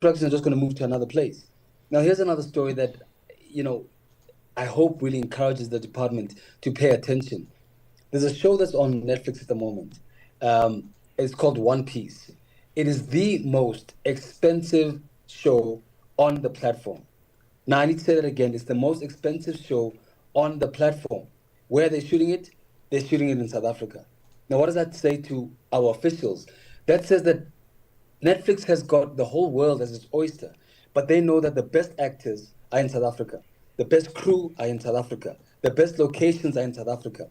production are just going to move to another place. Now, here's another story that, you know, I hope really encourages the department to pay attention. There's a show that's on Netflix at the moment. It's called One Piece. It is the most expensive show on the platform. Now, I need to say that again. It's the most expensive show on the platform. Where are they shooting it? They're shooting it in South Africa. Now, what does that say to our officials? That says that Netflix has got the whole world as its oyster, but they know that the best actors are in South Africa. The best crew are in South Africa. The best locations are in South Africa.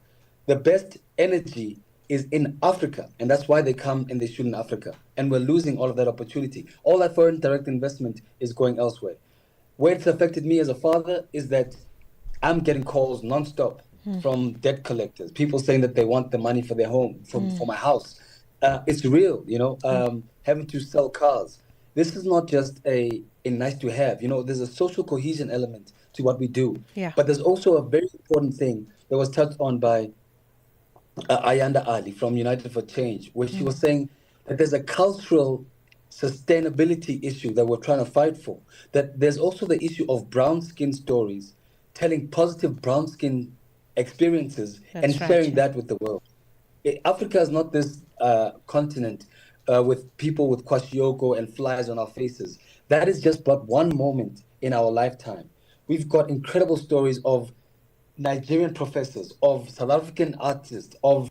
The best energy is in Africa, and that's why they come and they shoot in Africa. And we're losing all of that opportunity. All that foreign direct investment is going elsewhere. Where it's affected me as a father is that I'm getting calls nonstop from debt collectors, people saying that they want the money for their home, for my house. It's real, having to sell cars. This is not just a nice to have. There's a social cohesion element to what we do. Yeah. But there's also a very important thing that was touched on by Ayanda Ali from United for Change, where she was saying that there's a cultural sustainability issue that we're trying to fight for. That there's also the issue of brown skin stories, telling positive brown skin experiences and That's right, sharing yeah. that with the world. Africa is not this continent with people with kwashiorkor and flies on our faces. That is just but one moment in our lifetime. We've got incredible stories of Nigerian professors, of South African artists, of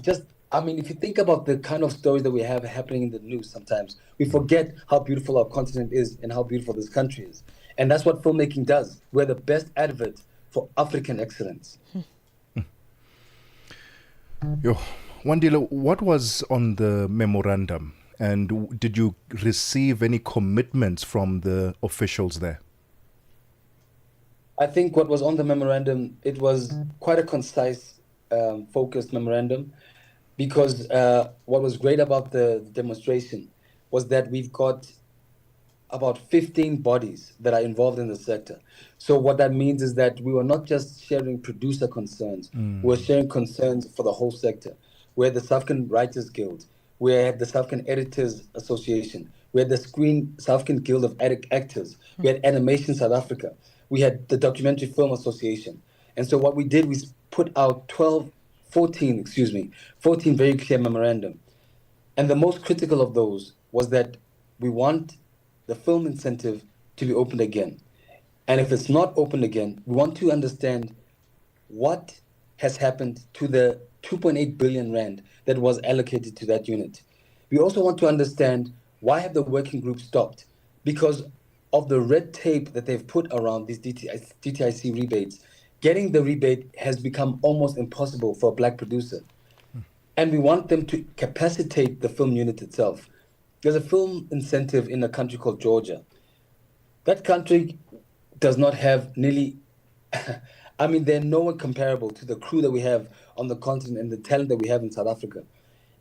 just, I mean, if you think about the kind of stories that we have happening in the news sometimes, we forget how beautiful our continent is and how beautiful this country is. And that's what filmmaking does. We're the best advert for African excellence. Yo, Wandile, what was on the memorandum? And did you receive any commitments from the officials there? I think what was on the memorandum, it was quite a concise, focused memorandum, because what was great about the demonstration was that we've got about 15 bodies that are involved in the sector. So what that means is that we were not just sharing producer concerns, we were sharing concerns for the whole sector. We had the South African Writers Guild, we had the South African Editors Association, we had the South African Guild of Actors, we had Animation South Africa, we had the Documentary Film Association. And so what we did was put out 14 very clear memorandum. And the most critical of those was that we want the film incentive to be opened again. And if it's not opened again, we want to understand what has happened to the 2.8 billion rand that was allocated to that unit. We also want to understand why have the working group stopped? Because of the red tape that they've put around these DTIC rebates, getting the rebate has become almost impossible for a black producer. And we want them to capacitate the film unit itself. There's a film incentive in a country called Georgia. That country does not have nearly, I mean, they're nowhere comparable to the crew that we have on the continent and the talent that we have in South Africa.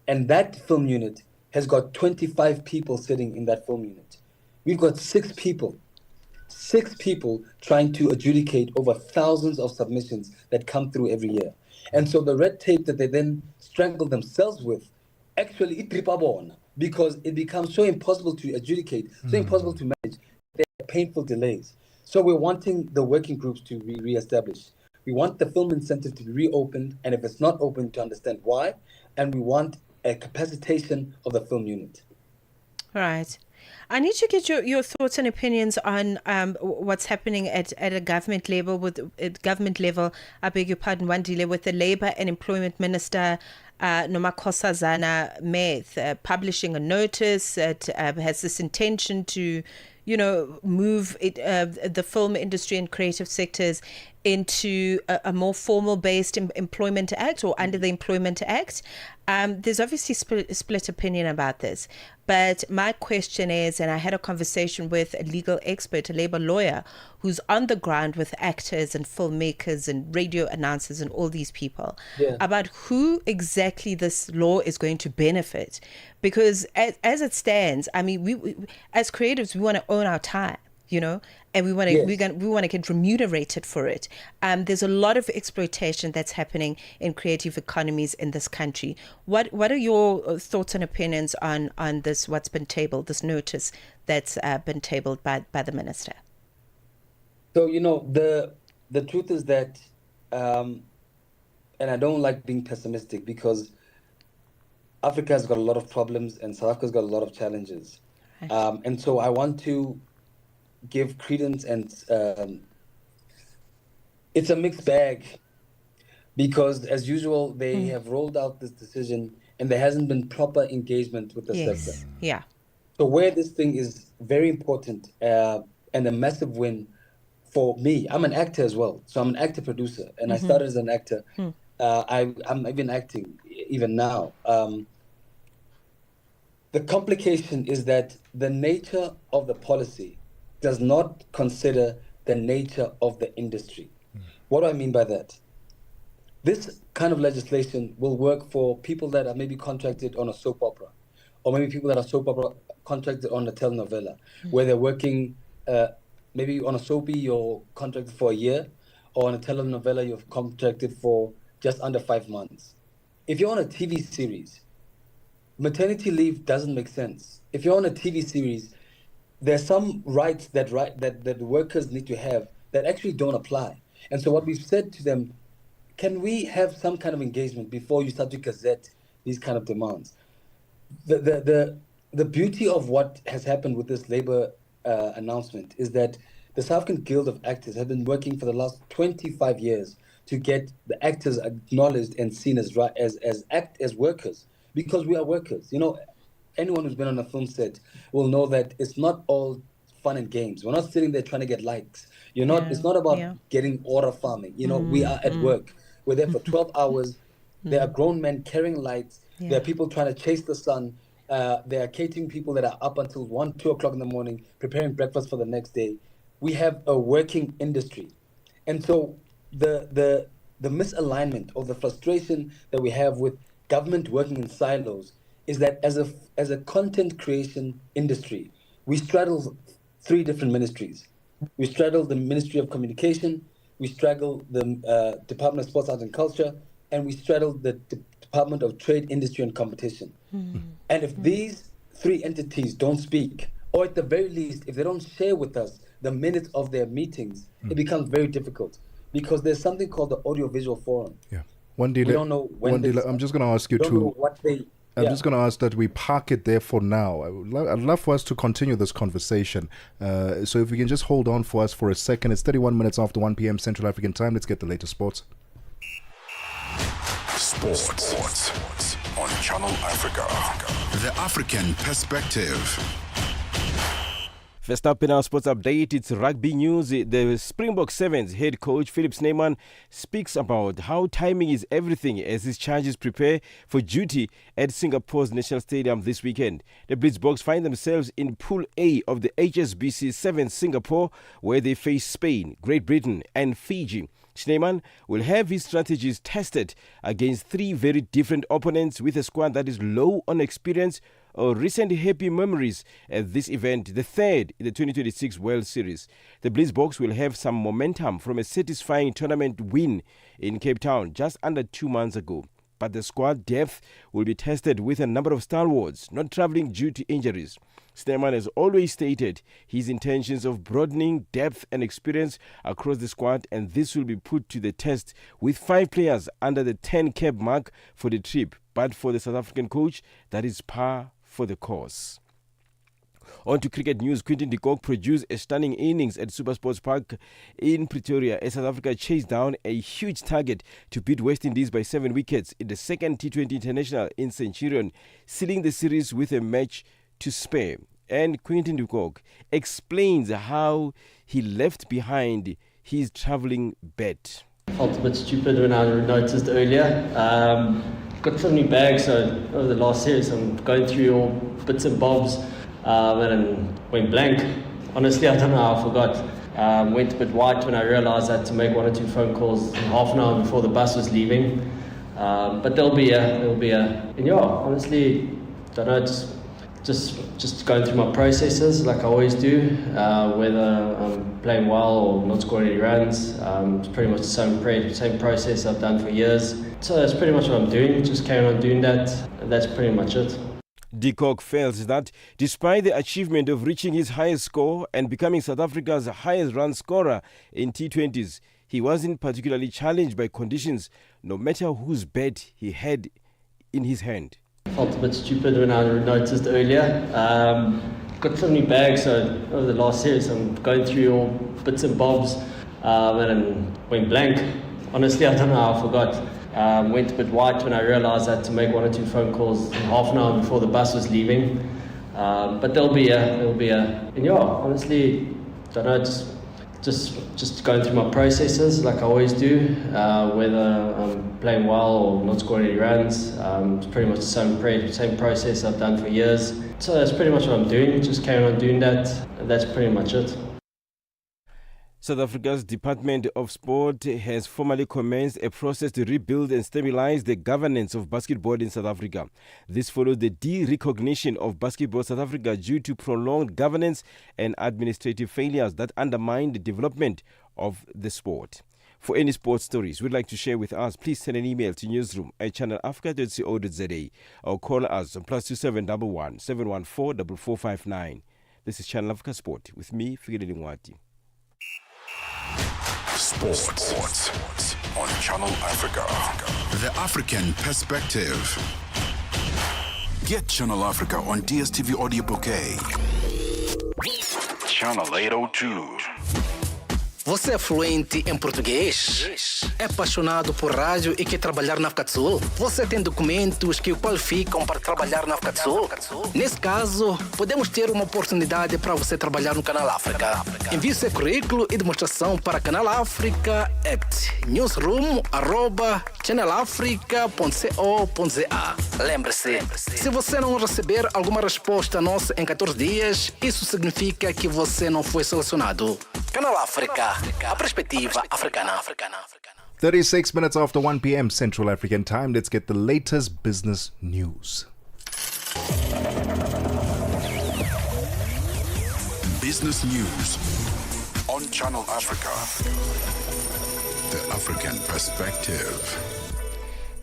And that film unit has got 25 people sitting in that film unit. We've got six people trying to adjudicate over thousands of submissions that come through every year. And so the red tape that they then strangle themselves with, actually, it tripabona, because it becomes so impossible to adjudicate, so impossible to manage, there are painful delays. So we're wanting the working groups to be reestablished. We want the film incentive to be reopened, and if it's not open, to understand why, and we want a capacitation of the film unit. Right. I need to get your thoughts and opinions on what's happening at a government level I beg your pardon, Wandile, with the Labour and Employment Minister Nomakosazana Meth publishing a notice that has this intention to, move the film industry and creative sectors into a more formal-based Employment Act or under the Employment Act. There's obviously split opinion about this. But my question is, and I had a conversation with a legal expert, a labor lawyer, who's on the ground with actors and filmmakers and radio announcers and all these people, about who exactly this law is going to benefit. Because as it stands, I mean, we as creatives, we want to own our time. and we want to Yes. we want to get remunerated for it. There's a lot of exploitation that's happening in creative economies in this country. What are your thoughts and opinions on this? What's been tabled? This notice that's been tabled by the minister. So the truth is that, and I don't like being pessimistic because Africa has got a lot of problems and South Africa's got a lot of challenges. Right. And so I want to give credence, and it's a mixed bag because, as usual, they have rolled out this decision and there hasn't been proper engagement with the sector. Yes. Yeah. So where this thing is very important and a massive win for me, I'm an actor as well. So I'm an actor producer, and I started as an actor. I'm even acting even now. The complication is that the nature of the policy does not consider the nature of the industry. What do I mean by that? This kind of legislation will work for people that are maybe contracted on a soap opera, or maybe people that are soap opera contracted on a telenovela, where they're working maybe on a soapy, you're contracted for a year, or on a telenovela, you're contracted for just under 5 months. If you're on a TV series, maternity leave doesn't make sense. If you're on a TV series, there's some rights that workers need to have that actually don't apply. And so what we've said to them, can we have some kind of engagement before you start to gazette these kind of demands? The beauty of what has happened with this labor announcement is that the South African Guild of Actors have been working for the last 25 years to get the actors acknowledged and seen as workers, because we are workers. Anyone who's been on a film set will know that it's not all fun and games. We're not sitting there trying to get likes. It's not about getting order farming. We are at work. We're there for 12 hours. There are grown men carrying lights. Yeah. There are people trying to chase the sun. There are catering people that are up until 1, 2 o'clock in the morning, preparing breakfast for the next day. We have a working industry. And so the misalignment or the frustration that we have with government working in silos is that as a content creation industry, we straddle 3 different ministries. We straddle the Ministry of Communication, we straddle the Department of Sports, Arts and Culture, and we straddle the Department of Trade, Industry and Competition. And if these 3 entities don't speak, or at the very least, if they don't share with us the minutes of their meetings, it becomes very difficult, because there's something called the Audiovisual Forum. Yeah. We don't know when I'm just going to ask you don't know what they... I'm just going to ask that we park it there for now. I'd love for us to continue this conversation. So if we can just hold on for us for a second. It's 31 minutes after 1 p.m. Central African time. Let's get the latest sports. Sports on Channel Africa. The African perspective. First up in our sports update, it's rugby news. The Springbok Sevens head coach Philip Snyman speaks about how timing is everything as his charges prepare for duty at Singapore's National Stadium this weekend. The Blitzboks find themselves in Pool A of the HSBC Sevens Singapore, where they face Spain, Great Britain and Fiji. Snyman will have his strategies tested against 3 very different opponents with a squad that is low on experience or recent happy memories at this event, the 3rd in the 2026 World Series. The Blitzboks will have some momentum from a satisfying tournament win in Cape Town just under 2 months ago. But the squad depth will be tested with a number of stalwarts not travelling due to injuries. Snyman has always stated his intentions of broadening depth and experience across the squad, and this will be put to the test with 5 players under the 10-cap mark for the trip. But for the South African coach, that is par for the course. On to cricket news. Quinton de Kock produced a stunning innings at SuperSports Park in Pretoria as South Africa chased down a huge target to beat West Indies by 7 wickets in the second T20 International in Centurion, sealing the series with a match to spare. And Quinton de Kock explains how he left behind his travelling bet. Felt a bit stupid when I noticed earlier. Got so many bags, so over the last series I'm going through all bits and bobs, and went blank. Honestly, I don't know how I forgot. Went a bit white when I realised I had to make 1 or 2 phone calls half an hour before the bus was leaving. But there'll be a, and yeah, honestly, don't know, it's just going through my processes like I always do, whether I'm playing well or not scoring any runs. It's pretty much the same process I've done for years. So that's pretty much what I'm doing, just carrying on doing that. That's pretty much it. De Kock feels that despite the achievement of reaching his highest score and becoming South Africa's highest run scorer in T20s, he wasn't particularly challenged by conditions, no matter whose bat he had in his hand. Felt a bit stupid when I noticed earlier. Got so many bags, so over the last series I'm going through all bits and bobs, and went blank. Honestly, I don't know how I forgot. Went a bit white when I realised I had to make 1 or 2 phone calls half an hour before the bus was leaving. But there'll be a. And yeah, honestly, don't know, just going through my processes like I always do, whether I'm playing well or not scoring any runs. It's pretty much the same process I've done for years. So that's pretty much what I'm doing, just carrying on doing that. That's pretty much it. South Africa's Department of Sport has formally commenced a process to rebuild and stabilize the governance of basketball in South Africa. This follows the de-recognition of Basketball South Africa due to prolonged governance and administrative failures that undermine the development of the sport. For any sports stories we'd like to share with us, please send an email to newsroom@channelafrica.co.za or call us on +2711 714 4459. This is Channel Africa Sport with me, Fikile Lingwati. Sports on Channel Africa. The African Perspective. Get Channel Africa on DSTV Audio Bouquet. Channel 802. Você é fluente em português? É apaixonado por rádio e quer trabalhar na África do Sul? Você tem documentos que o qualificam para trabalhar na África do Sul? Nesse caso, podemos ter uma oportunidade para você trabalhar no Canal África. Envie seu currículo e demonstração para Canal África at newsroom@channelafrica.co.za. Lembre-se, se você não receber alguma resposta nossa em 14 dias, isso significa que você não foi selecionado. Canal África, a perspectiva africana. 36 minutes after 1 p.m. Central African Time. Let's get the latest business news. Business news on Channel Africa. The African Perspective.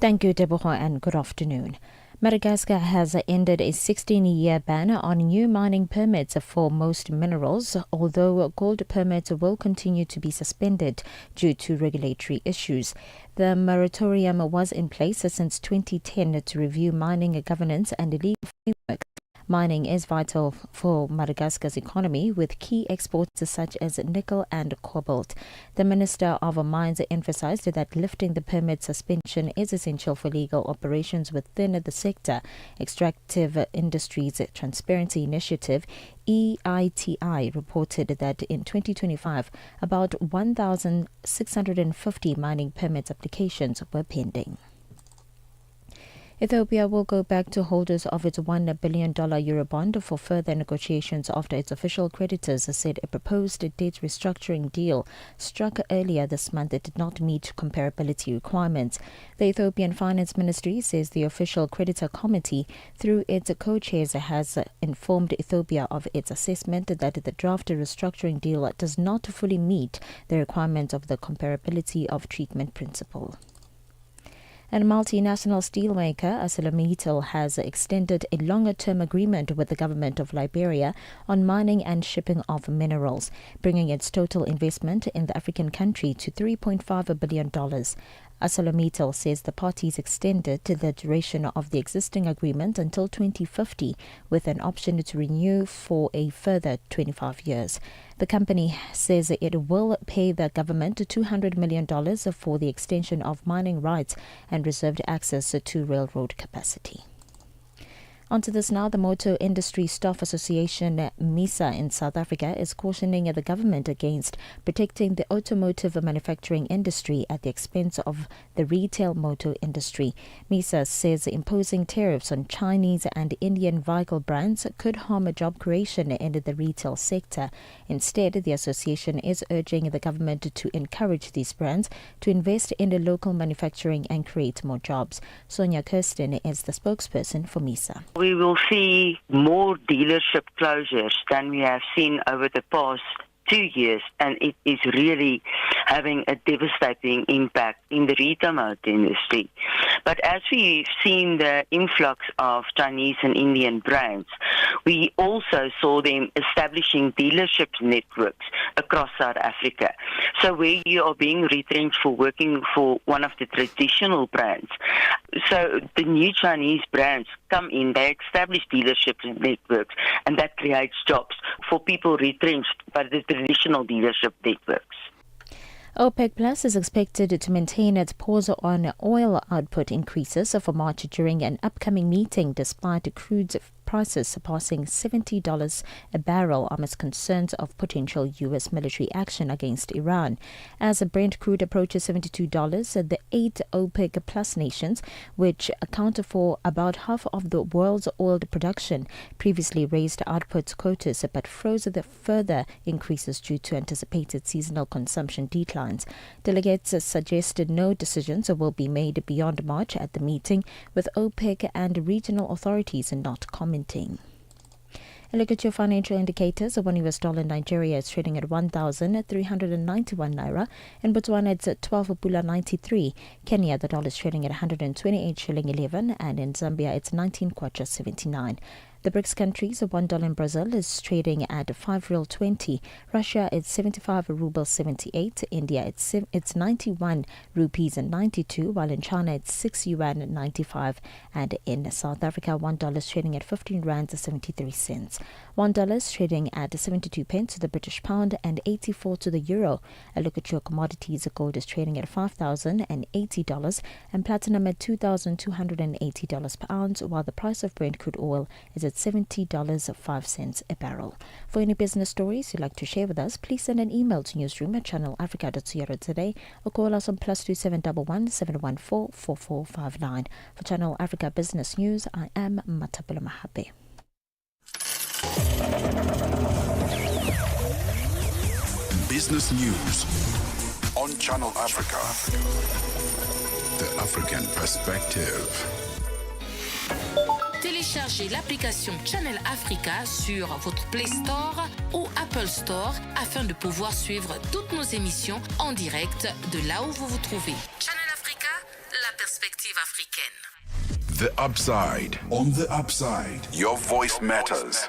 Thank you, Tebogo, and good afternoon. Madagascar has ended a 16-year ban on new mining permits for most minerals, although gold permits will continue to be suspended due to regulatory issues. The moratorium was in place since 2010 to review mining governance and legal framework. Mining is vital for Madagascar's economy, with key exports such as nickel and cobalt. The Minister of Mines emphasized that lifting the permit suspension is essential for legal operations within the sector. Extractive Industries Transparency Initiative, EITI, reported that in 2025, about 1,650 mining permits applications were pending. Ethiopia will go back to holders of its $1 billion Eurobond for further negotiations after its official creditors said a proposed debt restructuring deal struck earlier this month that did not meet comparability requirements. The Ethiopian Finance Ministry says the official creditor committee, through its co-chairs, has informed Ethiopia of its assessment that the draft restructuring deal does not fully meet the requirements of the comparability of treatment principle. And multinational steelmaker ArcelorMittal has extended a longer-term agreement with the government of Liberia on mining and shipping of minerals, bringing its total investment in the African country to $3.5 billion. ArcelorMittal says the parties extended the duration of the existing agreement until 2050, with an option to renew for a further 25 years. The company says it will pay the government $200 million for the extension of mining rights and reserved access to railroad capacity. Onto this now. The Motor Industry Staff Association, MISA, in South Africa is cautioning the government against protecting the automotive manufacturing industry at the expense of the retail motor industry. MISA says imposing tariffs on Chinese and Indian vehicle brands could harm job creation in the retail sector. Instead, the association is urging the government to encourage these brands to invest in the local manufacturing and create more jobs. Sonia Kirsten is the spokesperson for MISA. We will see more dealership closures than we have seen over the past 2 years, and it is really having a devastating impact in the retail motor industry. But as we've seen the influx of Chinese and Indian brands, we also saw them establishing dealership networks across South Africa. So where you are being retrenched for working for one of the traditional brands, so the new Chinese brands come in, they establish dealership networks, and that creates jobs for people retrenched by the traditional dealership networks. OPEC Plus is expected to maintain its pause on oil output increases for March during an upcoming meeting, despite crude prices surpassing $70 a barrel amidst concerns of potential U.S. military action against Iran. As Brent crude approaches $72, the 8 OPEC Plus nations, which account for about half of the world's oil production, previously raised output quotas but froze the further increases due to anticipated seasonal consumption declines. Delegates suggested no decisions will be made beyond March at the meeting, with OPEC and regional authorities not commenting. A look at your financial indicators. $1 US in Nigeria is trading at 1,391 naira. In Botswana, it's at 12.93. Kenya, the dollar is trading at 128 shilling 11, and in Zambia, it's 19 kwacha 79. The BRICS countries, $1 in Brazil is trading at 5 real 20. Russia, it's 75 rubles 78. India, it's 91 rupees and 92, while in China, it's 6 yuan 95. And in South Africa, $1 is trading at 15 rands 73 cents. $1 is trading at 72 pence to the British pound and 84 to the euro. A look at your commodities. Gold is trading at $5,080 and platinum at $2,280 per ounce, while the price of Brent crude oil is at $70.05 a barrel. For any business stories you'd like to share with us, please send an email to newsroom@channelafrica.co.za today or call us on +2711 714 4459. For Channel Africa Business News, I am Mmatsheko Mosito. Business News on Channel Africa. The African Perspective. Téléchargez l'application Channel Africa sur votre Play Store ou Apple Store afin de pouvoir suivre toutes nos émissions en direct de là où vous vous trouvez. Channel Africa, la perspective africaine. The Upside. On the Upside, your voice matters.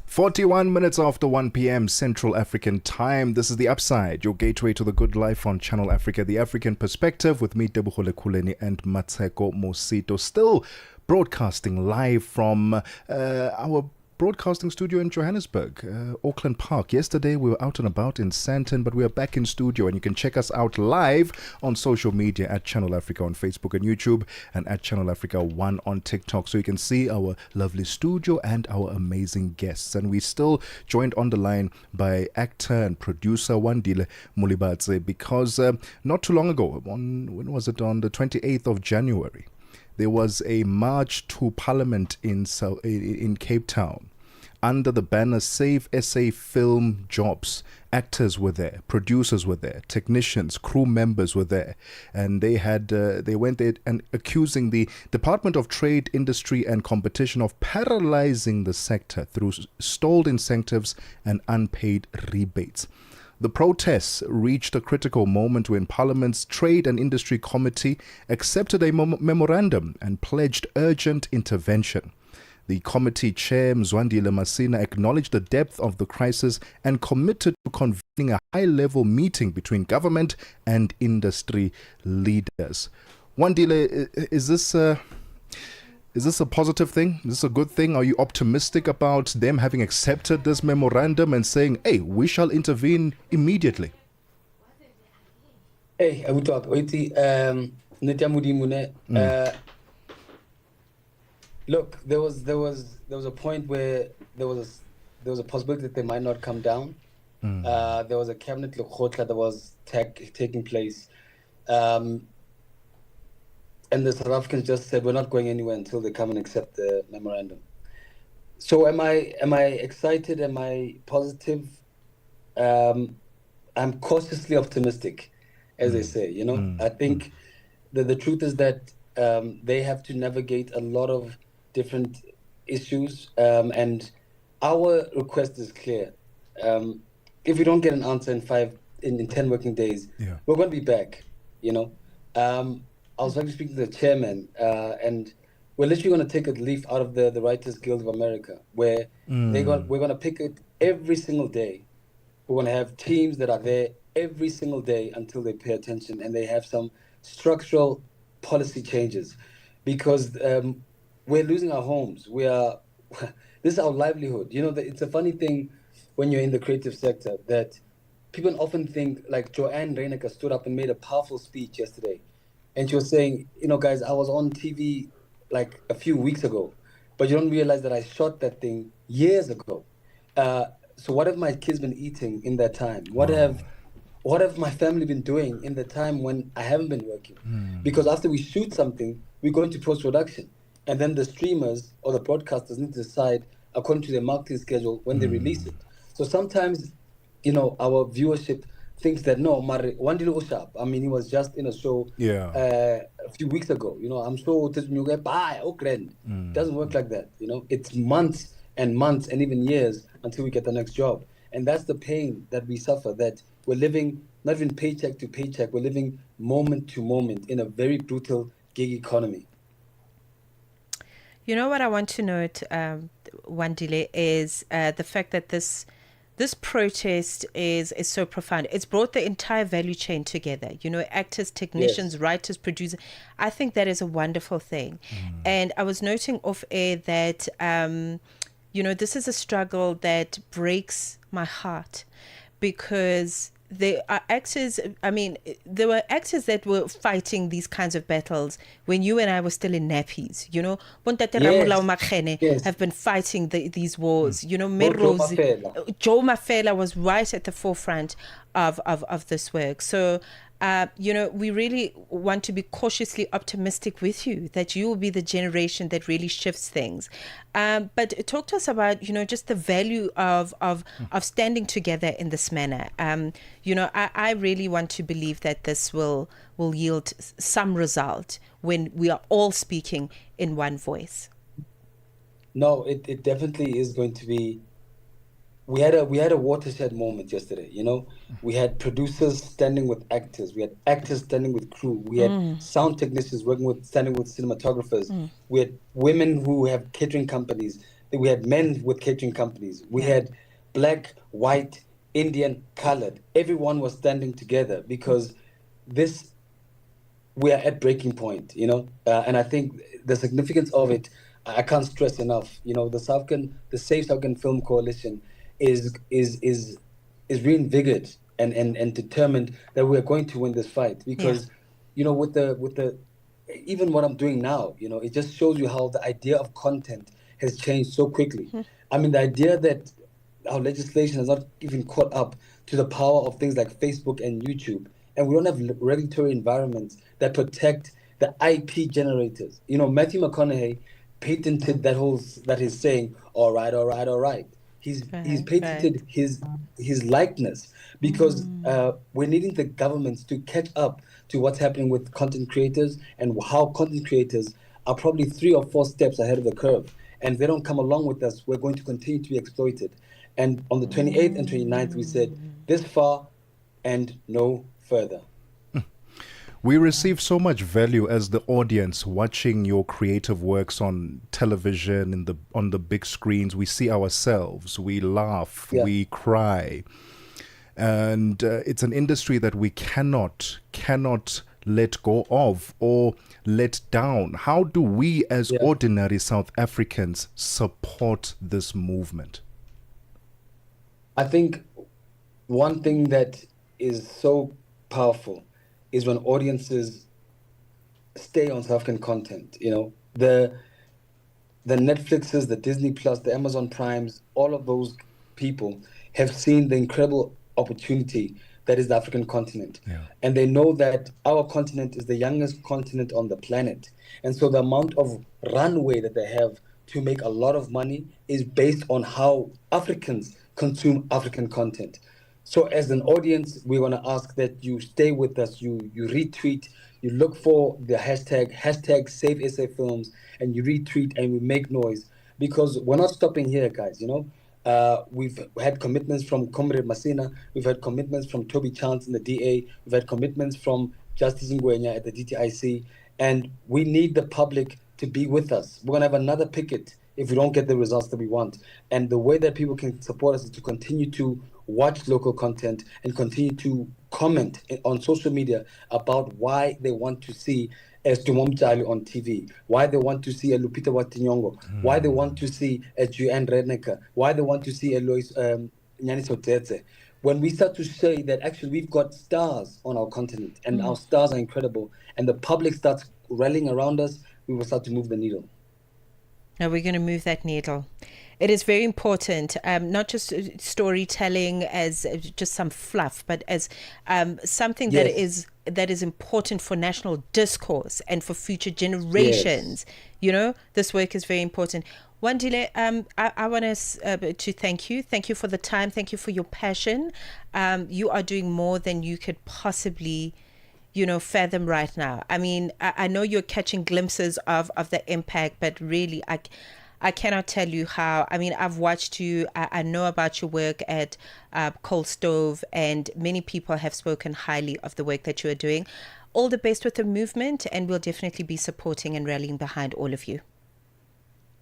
41 minutes after 1 p.m. Central African Time. This is The Upside, your gateway to the good life on Channel Africa, the African Perspective, with me, Tebogo Lekhuleni, and Mmatsheko Mosito. Still broadcasting live from our broadcasting studio in Johannesburg, Auckland Park. Yesterday we were out and about in Sandton, but we are back in studio, and you can check us out live on social media at Channel Africa on Facebook and YouTube, and at Channel Africa 1 on TikTok, so you can see our lovely studio and our amazing guests. And we still joined on the line by actor and producer Wandile Mulibatse, because not too long ago, when was it, on the 28th of January, there was a march to Parliament in Cape Town under the banner Save SA Film Jobs. Actors were there, producers were there, technicians, crew members were there, and they went there and accusing the Department of Trade, Industry and Competition of paralyzing the sector through stalled incentives and unpaid rebates. The protests reached a critical moment when Parliament's Trade and Industry Committee accepted a memorandum and pledged urgent intervention. The committee chair, Mzwandile Masina, acknowledged the depth of the crisis and committed to convening a high-level meeting between government and industry leaders. Wandile, is this a positive thing? Is this a good thing? Are you optimistic about them having accepted this memorandum and saying, hey, we shall intervene immediately? Hey, I would talk. Look, there was a point where there was a possibility that they might not come down. There was a cabinet lekgotla that was taking place. And the South Africans just said, we're not going anywhere until they come and accept the memorandum. So am I excited? Am I positive? I'm cautiously optimistic, as they say, I think that the truth is that they have to navigate a lot of different issues, and our request is clear. If we don't get an answer in 10 working days, we're going to be back. You know, I was actually speaking to the chairman, and we're literally going to take a leaf out of the Writers Guild of America, where we're going to pick it every single day. We're going to have teams that are there every single day until they pay attention and they have some structural policy changes, because we're losing our homes. We are this is our livelihood. You know, it's a funny thing when you're in the creative sector that people often think, like Joanne Reyneke stood up and made a powerful speech yesterday, and she was saying, you know, guys, I was on TV like a few weeks ago, but you don't realize that I shot that thing years ago. So what have my kids been eating in that time? What have my family been doing in the time when I haven't been working? Because after we shoot something, we go into post-production, and then the streamers or the broadcasters need to decide according to their marketing schedule when they release it. So sometimes, you know, our viewership thinks that no, Mare Wandile Ushap. I mean, he was just in a show a few weeks ago. You know, I'm sure bye, doesn't work like that. You know, it's months and months and even years until we get the next job. And that's the pain that we suffer, that we're living not even paycheck to paycheck, we're living moment to moment in a very brutal gig economy. You know what I want to note, Wandile, is the fact that this protest is so profound. It's brought the entire value chain together. You know, actors, technicians, writers, producers. I think that is a wonderful thing. And I was noting off air that, you know, this is a struggle that breaks my heart, because there are actors, I mean, there were actors that were fighting these kinds of battles when you and I were still in nappies, you know. Bontate Ramolao Makhene have been fighting these wars, you know. Joe Mafela was right at the forefront of this work. So, you know, we really want to be cautiously optimistic with you that you will be the generation that really shifts things. But talk to us about, you know, just the value of standing together in this manner. You know, I really want to believe that this will yield some result when we are all speaking in one voice. No, it definitely is going to be. We had a watershed moment yesterday. You know, we had producers standing with actors, we had actors standing with crew, we had sound technicians standing with cinematographers, we had women who have catering companies, we had men with catering companies, we had black, white, Indian, colored. Everyone was standing together because we are at breaking point. You know, and I think the significance of it, I can't stress enough. You know, the Safe South African Film Coalition is reinvigorated and determined that we are going to win this fight, because you know, with the even what I'm doing now, you know, it just shows you how the idea of content has changed so quickly. I mean, the idea that our legislation has not even caught up to the power of things like Facebook and YouTube, and we don't have regulatory environments that protect the IP generators. You know, Matthew McConaughey patented that he's saying, all right, all right, all right. He's patented his likeness, because we're needing the governments to catch up to what's happening with content creators, and how content creators are probably 3 or 4 steps ahead of the curve. And if they don't come along with us, we're going to continue to be exploited. And on the 28th and 29th, we said, this far and no further. We receive so much value as the audience watching your creative works on television, on the big screens. We see ourselves, we laugh, we cry. And it's an industry that we cannot let go of or let down. How do we as ordinary South Africans support this movement? I think one thing that is so powerful is when audiences stay on South African content. You know, the Netflixes, the Disney Plus, the Amazon Primes, all of those people have seen the incredible opportunity that is the African continent. And they know that our continent is the youngest continent on the planet. And so the amount of runway that they have to make a lot of money is based on how Africans consume African content. So as an audience, we're going to ask that you stay with us. You retweet, you look for the hashtag Save SA Films, and you retweet and we make noise because we're not stopping here, guys. We've had commitments from Comrade Masina, we've had commitments from Toby Chance in the DA, we've had commitments from Justice Ngwenya at the DTIC, and we need the public to be with us. We're going to have another picket if we don't get the results that we want. And the way that people can support us is to continue to watch local content and continue to comment on social media about why they want to see Estumomchali on TV, why they want to see a Lupita Watinyongo, why they want to see a Juan Rednecker, why they want to see a Lois Nyaniso Tete. When we start to say that actually we've got stars on our continent and our stars are incredible and the public starts rallying around us, we will start to move the needle. Now we're going to move that needle. It is very important, not just storytelling as just some fluff, but as something that is important for national discourse and for future generations. Yes. This work is very important. Wandile, I want to thank you. Thank you for the time. Thank you for your passion. You are doing more than you could possibly fathom right now. I mean, I know you're catching glimpses of the impact, but really, I cannot tell you how. I mean, I've watched you. I know about your work at Cold Stove, and many people have spoken highly of the work that you are doing. All the best with the movement, and we'll definitely be supporting and rallying behind all of you.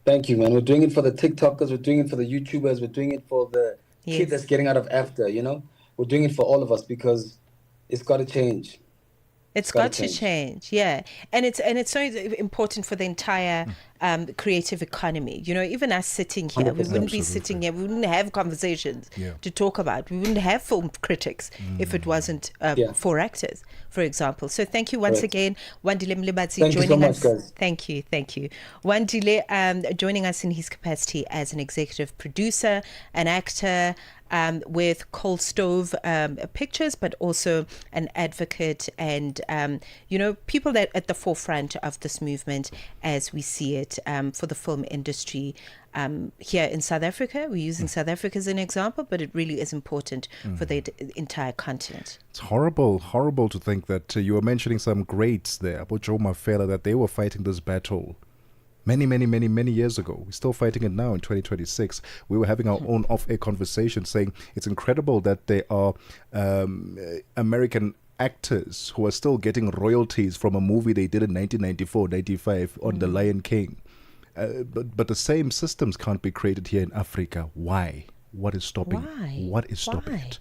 Thank you, man. We're doing it for the TikTokers. We're doing it for the YouTubers. We're doing it for the kid that's getting out of after, We're doing it for all of us because it's got to change. It's got to change, yeah, and it's so important for the entire creative economy. Even us sitting here, we wouldn't be sitting here. We wouldn't have conversations to talk about. We wouldn't have film critics if it wasn't for actors, for example. So thank you once again, Wandile Mlibatsi, joining us. Guys. Thank you. Wandile joining us in his capacity as an executive producer, an actor. With Cold Stove Pictures, but also an advocate and, people that at the forefront of this movement as we see it for the film industry here in South Africa. We're using South Africa as an example, but it really is important for the entire continent. It's horrible to think that you were mentioning some greats there, about Joe Mafela, that they were fighting this battle many years ago. We're still fighting it now in 2026. We were having our own off-air conversation saying it's incredible that there are American actors who are still getting royalties from a movie they did in 1994-95 on The Lion King. But the same systems can't be created here in Africa. Why? What is stopping? What is stopping it?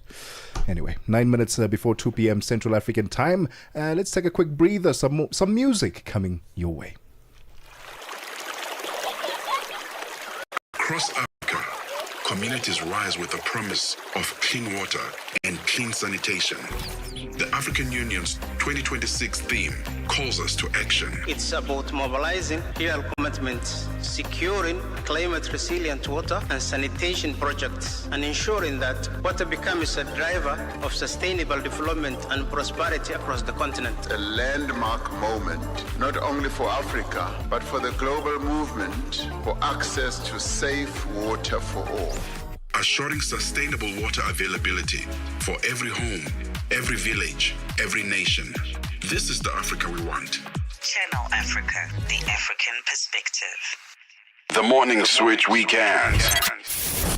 Anyway, 9 minutes before 2 p.m. Central African time. Let's take a quick breather. Some music coming your way. Across Africa, communities rise with the promise of clean water and clean sanitation. The African Union's 2026 theme calls us to action. It's about mobilizing real commitments, securing climate-resilient water and sanitation projects, and ensuring that water becomes a driver of sustainable development and prosperity across the continent. A landmark moment, not only for Africa, but for the global movement for access to safe water for all. Assuring sustainable water availability for every home, every village, every nation. This is the Africa we want. Channel Africa, the African perspective. The Morning Switch Weekend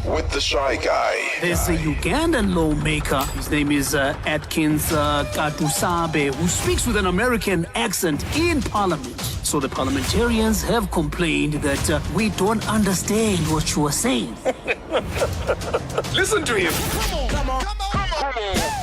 with the Shy Guy. There's a Ugandan lawmaker. His name is Atkins Katusabe, who speaks with an American accent in Parliament. So the parliamentarians have complained that we don't understand what you are saying. Listen to him. Come on.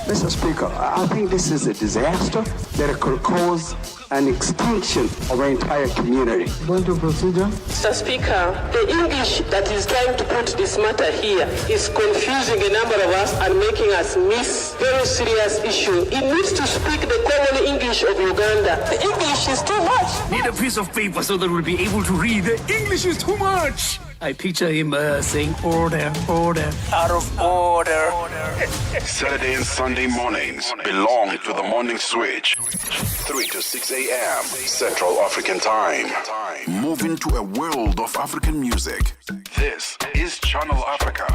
Mr. Speaker, I think this is a disaster that could cause an extinction of our entire community. Going to procedure. Mr. Speaker, the English that is trying to put this matter here is confusing a number of us and making us miss very serious issue. He needs to speak the common English of Uganda. The English is too much. Need a piece of paper so that we'll be able to read. The English is too much. I picture him saying order, out of order. Saturday and Sunday mornings belong to the Morning Switch. 3 to 6 a.m. Central African Time. Move into a world of African music. This is Channel Africa.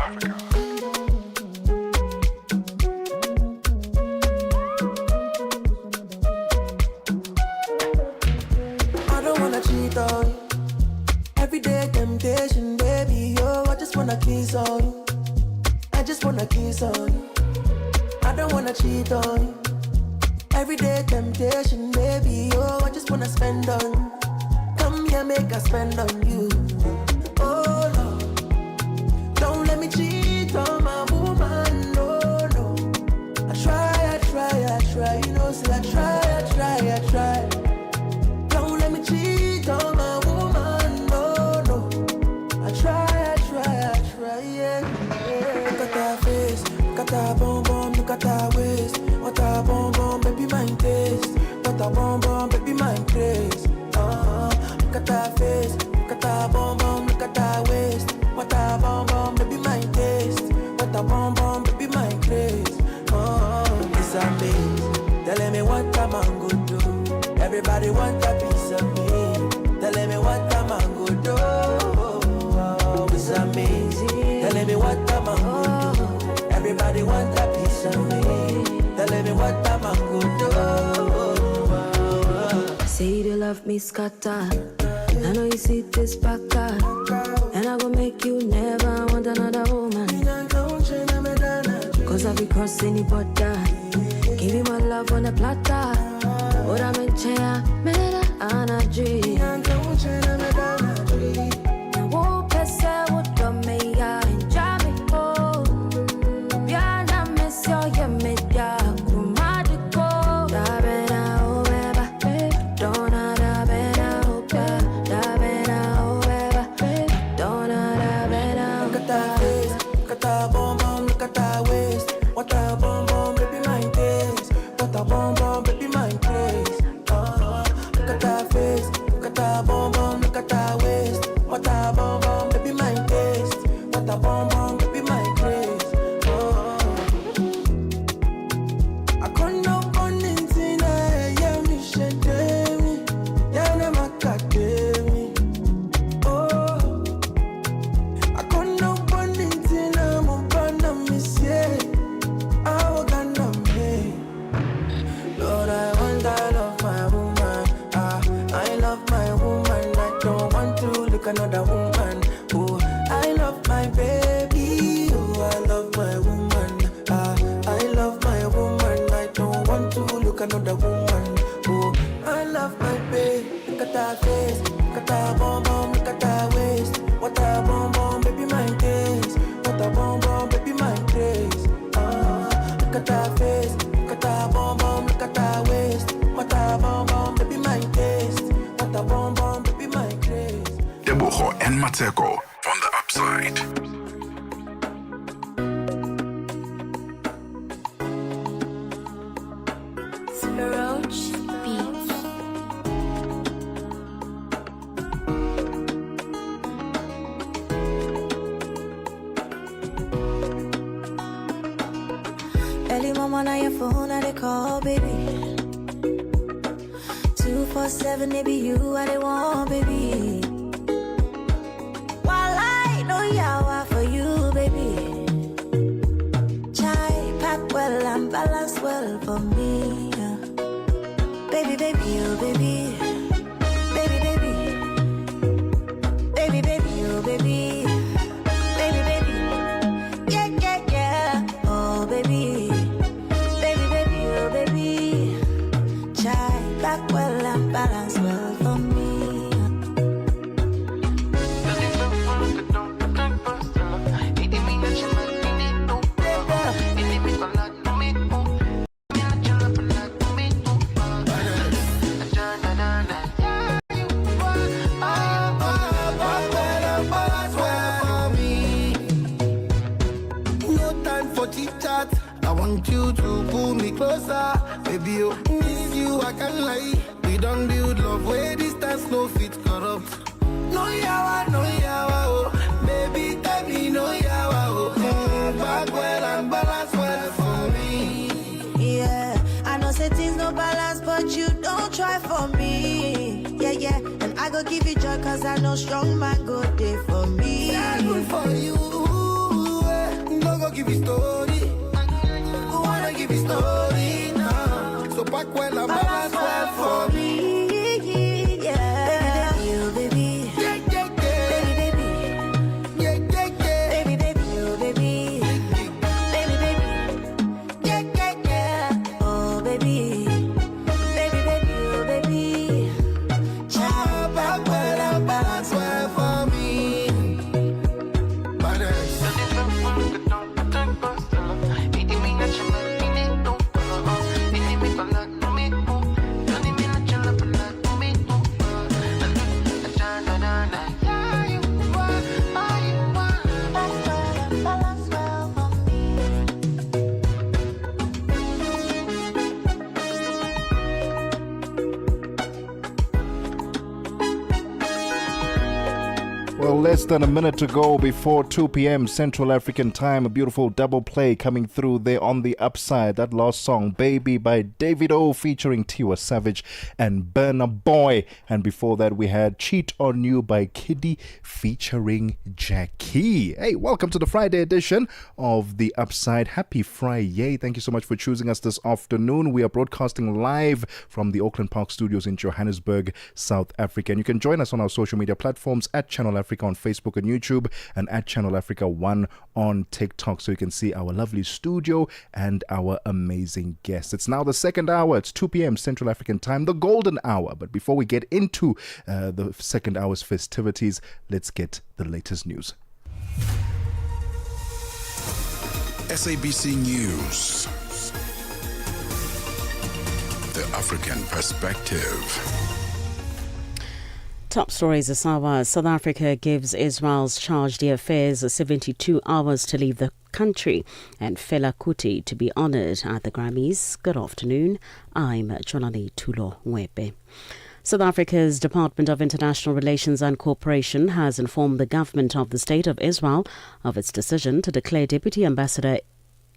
kiss on you. I don't wanna cheat on you. Everyday temptation, baby, oh, I just wanna spend on you. Come here, make I spend on you. Oh, Lord, don't let me cheat on my woman, no, no. I try, you know, say I try. Don't let me cheat on my woman, no, no. I try, yeah. Look at that face, look at that bum bum, look at that waist. What a bum bum, baby, my taste. What a bum bum, baby, my grace. Look at that face, look at that bum bum, look at that waist. What a bum bum, baby, my taste. What a bum bum, baby, my grace. It's amazing. Telling me what a man go do. Everybody want a piece of me. Telling me what a man go do. It's amazing. Telling me what a man go do. Everybody want a piece of me. Telling me what a man go do. Say you love me, scatter. I know you see this back, and I will make you never want another woman. Cause I be cross any border. Give you my love on a platter. What I'm in chair, mera energy. Now won't pass out what the mayor and drive me home. Biana miss your yemedia. Kumadiko. Da bena oveba. Dona da bena opa. Da bena oveba. Dona da bena opa. Look at that face, look at that bum bum, look at that waist. What a bum bum, baby, my taste. What a bum bum, baby, my grace. Look at that face, look at that bum bum, look at that waist. What a bum bum, baby, my taste. What a bum bum, baby, my grace. I can't no one in Tina, yeah, me shake me, yeah, never cut me. Oh, I can't no one in Tina, mo bana miss yeah. Lord, I love my woman. I love my woman. I don't want to look another woman. Oh, I love my baby. Oh, I love my woman. I love my woman. I don't want to look another woman. Oh, I love my baby. Look at that face. Look at that bum bum. Look at that waist. What a bum bum, baby, my taste. What a bum bum, baby, my grace. Look at that face. Look at that bum bum, look at that waist. What a bum bum, baby, my taste. What a bum bum, baby, my grace. Tebogo and Mmatsheko on the upside. Roach Beats. Early mama on your phone, I they call, baby. 247, they be you, I they want, baby. While I know yawa for you, baby. Chai pack well and balance well for me. Yeah. Baby, baby, oh baby. Baby, baby. Baby, baby, oh baby. Baby, baby. Yeah, yeah, yeah. Oh baby. Baby, baby, oh baby. Chai back well and balance well for me. I want you to pull me closer, baby. Oh, miss you, I can't lie. We don't build love where distance no fit corrupt. No yawa, oh, baby, tell me no yawa, oh. Back well and balance well for me. Yeah, I know say things no balance, but you don't try for me. Yeah, yeah, and I go give you joy, cause I know strong man go there for me. Yeah, good for you. No go give you story. Who wanna give you story now? So back well and balance well for me. Yeah, baby, baby, oh baby. Yeah, yeah, yeah. Baby, baby. Yeah, yeah, yeah. Baby, baby, oh baby. Baby, less than a minute to go before 2 p.m. Central African time. A beautiful double play coming through there on the upside. That last song, Baby by Davido featuring Tiwa Savage and Burna Boy. And before that we had Cheat on You by Kiddy featuring Jackie. Hey, welcome to the Friday edition of the Upside. Happy Friday. Thank you so much for choosing us this afternoon. We are broadcasting live from the Auckland Park Studios in Johannesburg, South Africa. And you can join us on our social media platforms at Channel Africa on Facebook and YouTube and at Channel Africa 1 on TikTok, so you can see our lovely studio and our amazing guests. It's now the second hour. It's 2 p.m. Central African time, the golden hour. But before we get into the second hour's festivities, let's get the latest news. SABC News. The African Perspective. Top stories this hour. South Africa gives Israel's charge d'affaires 72 hours to leave the country, and Fela Kuti to be honoured at the Grammys. Good afternoon. I'm Jonani Tulo Ngwepe. South Africa's Department of International Relations and Cooperation has informed the government of the State of Israel of its decision to declare Deputy Ambassador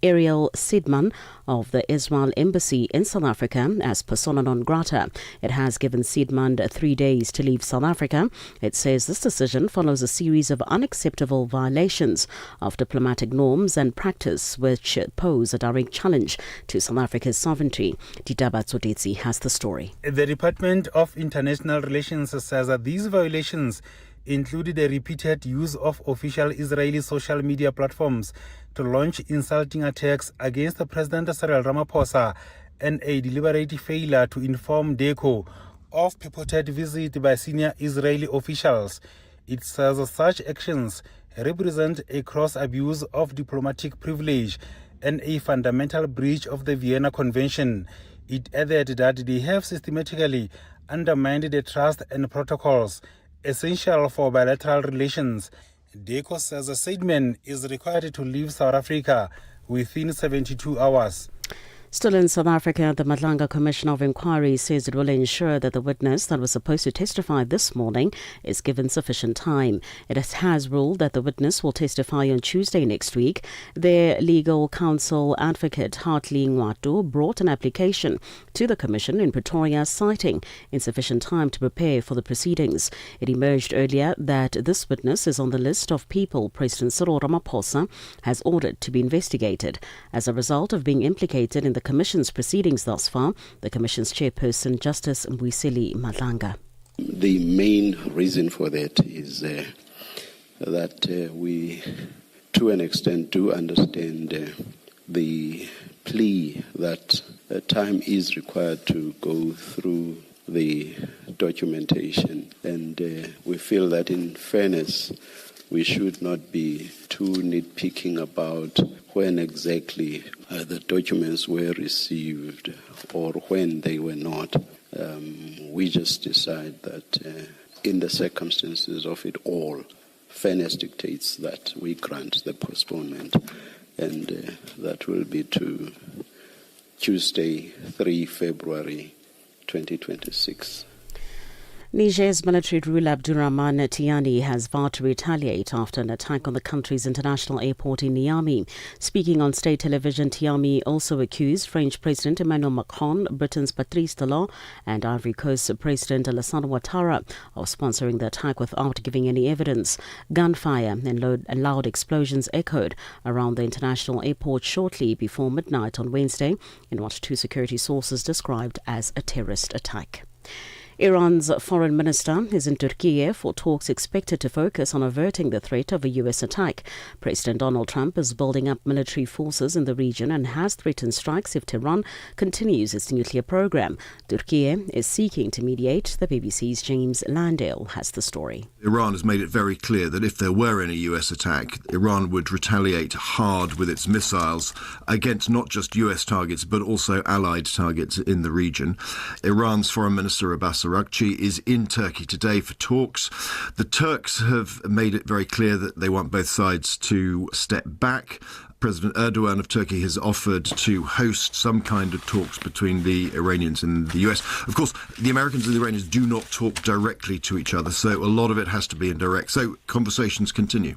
Ariel Sidman of the Israel Embassy in South Africa as persona non grata. It has given Sidman 3 days to leave South Africa. It says this decision follows a series of unacceptable violations of diplomatic norms and practice which pose a direct challenge to South Africa's sovereignty. Ditaba Tsodetsi has the story. The Department of International Relations says that these violations included a repeated use of official Israeli social media platforms to launch insulting attacks against President Cyril Ramaphosa and a deliberate failure to inform DECO of purported visit by senior Israeli officials. It says such actions represent a gross abuse of diplomatic privilege and a fundamental breach of the Vienna Convention. It added that they have systematically undermined the trust and protocols essential for bilateral relations. DECO says the Sidman is required to leave South Africa within 72 hours. Still in South Africa, the Madlanga Commission of Inquiry says it will ensure that the witness that was supposed to testify this morning is given sufficient time. It has ruled that the witness will testify on Tuesday next week. Their legal counsel advocate Hartley Ngwatu brought an application to the Commission in Pretoria citing insufficient time to prepare for the proceedings. It emerged earlier that this witness is on the list of people President Cyril Ramaphosa has ordered to be investigated. As a result of being implicated in the Commission's proceedings thus far, the Commission's chairperson, Justice Mbuyiseli Madlanga. The main reason for that is that we, to an extent, do understand the plea that time is required to go through the documentation, and we feel that in fairness we should not be too nitpicking about when exactly the documents were received or when they were not. We just decide that in the circumstances of it all, fairness dictates that we grant the postponement, and that will be to Tuesday, 3 February 2026. Niger's military ruler Abdurrahman Tiani has vowed to retaliate after an attack on the country's international airport in Niamey. Speaking on state television, Tiani also accused French President Emmanuel Macron, Britain's Patrice Talon, and Ivory Coast President Alassane Ouattara of sponsoring the attack without giving any evidence. Gunfire and loud explosions echoed around the international airport shortly before midnight on Wednesday in what two security sources described as a terrorist attack. Iran's foreign minister is in Turkey for talks expected to focus on averting the threat of a U.S. attack. President Donald Trump is building up military forces in the region and has threatened strikes if Tehran continues its nuclear program. Turkey is seeking to mediate. The BBC's James Landale has the story. Iran has made it very clear that if there were any U.S. attack, Iran would retaliate hard with its missiles against not just U.S. targets but also allied targets in the region. Iran's Foreign Minister Abbas Araghchi is in Turkey today for talks. The Turks have made it very clear that they want both sides to step back. President Erdogan of Turkey has offered to host some kind of talks between the Iranians and the US. Of course, the Americans and the Iranians do not talk directly to each other, so a lot of it has to be indirect. So conversations continue.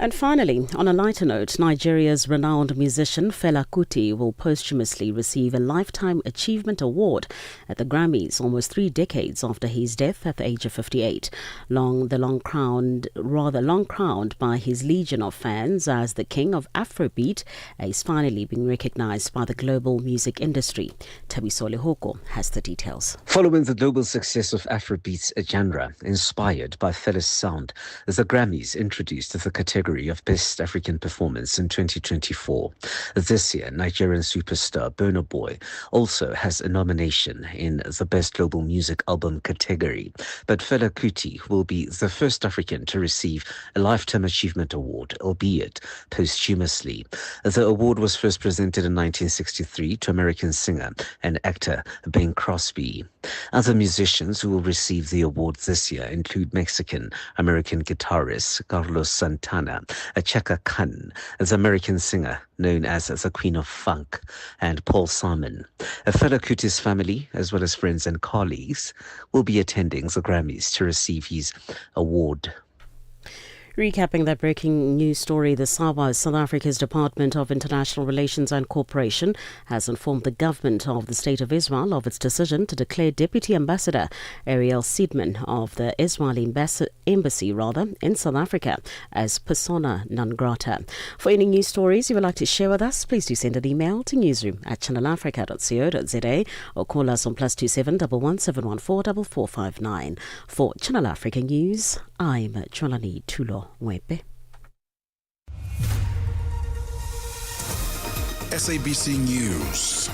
And finally, on a lighter note, Nigeria's renowned musician Fela Kuti will posthumously receive a Lifetime Achievement Award at the Grammys almost 3 decades after his death at the age of 58. Long crowned by his legion of fans as the king of Afrobeat, is finally being recognized by the global music industry. Tabiso Lehoko has the details. Following the global success of Afrobeat's genre, inspired by Fela's sound, the Grammys introduced the category of Best African Performance in 2024. This year, Nigerian superstar Burna Boy also has a nomination in the Best Global Music Album category. But Fela Kuti will be the first African to receive a Lifetime Achievement Award, albeit posthumously. The award was first presented in 1963 to American singer and actor Bing Crosby. Other musicians who will receive the award this year include Mexican-American guitarist Carlos Santana, Chaka Khan, the American singer known as the Queen of Funk, and Paul Simon. Fela Kuti's family, as well as friends and colleagues, will be attending the Grammys to receive his award. Recapping that breaking news story, the SAWA, South Africa's Department of International Relations and Cooperation, has informed the government of the State of Israel of its decision to declare Deputy Ambassador Ariel Seidman of the Israeli Embassy in South Africa as persona non grata. For any news stories you would like to share with us, please do send an email to newsroom@channelafrica.co.za or call us on +27 11714 4459. For Channel Africa News, I'm Cholani Tulo Wepe. SABC News.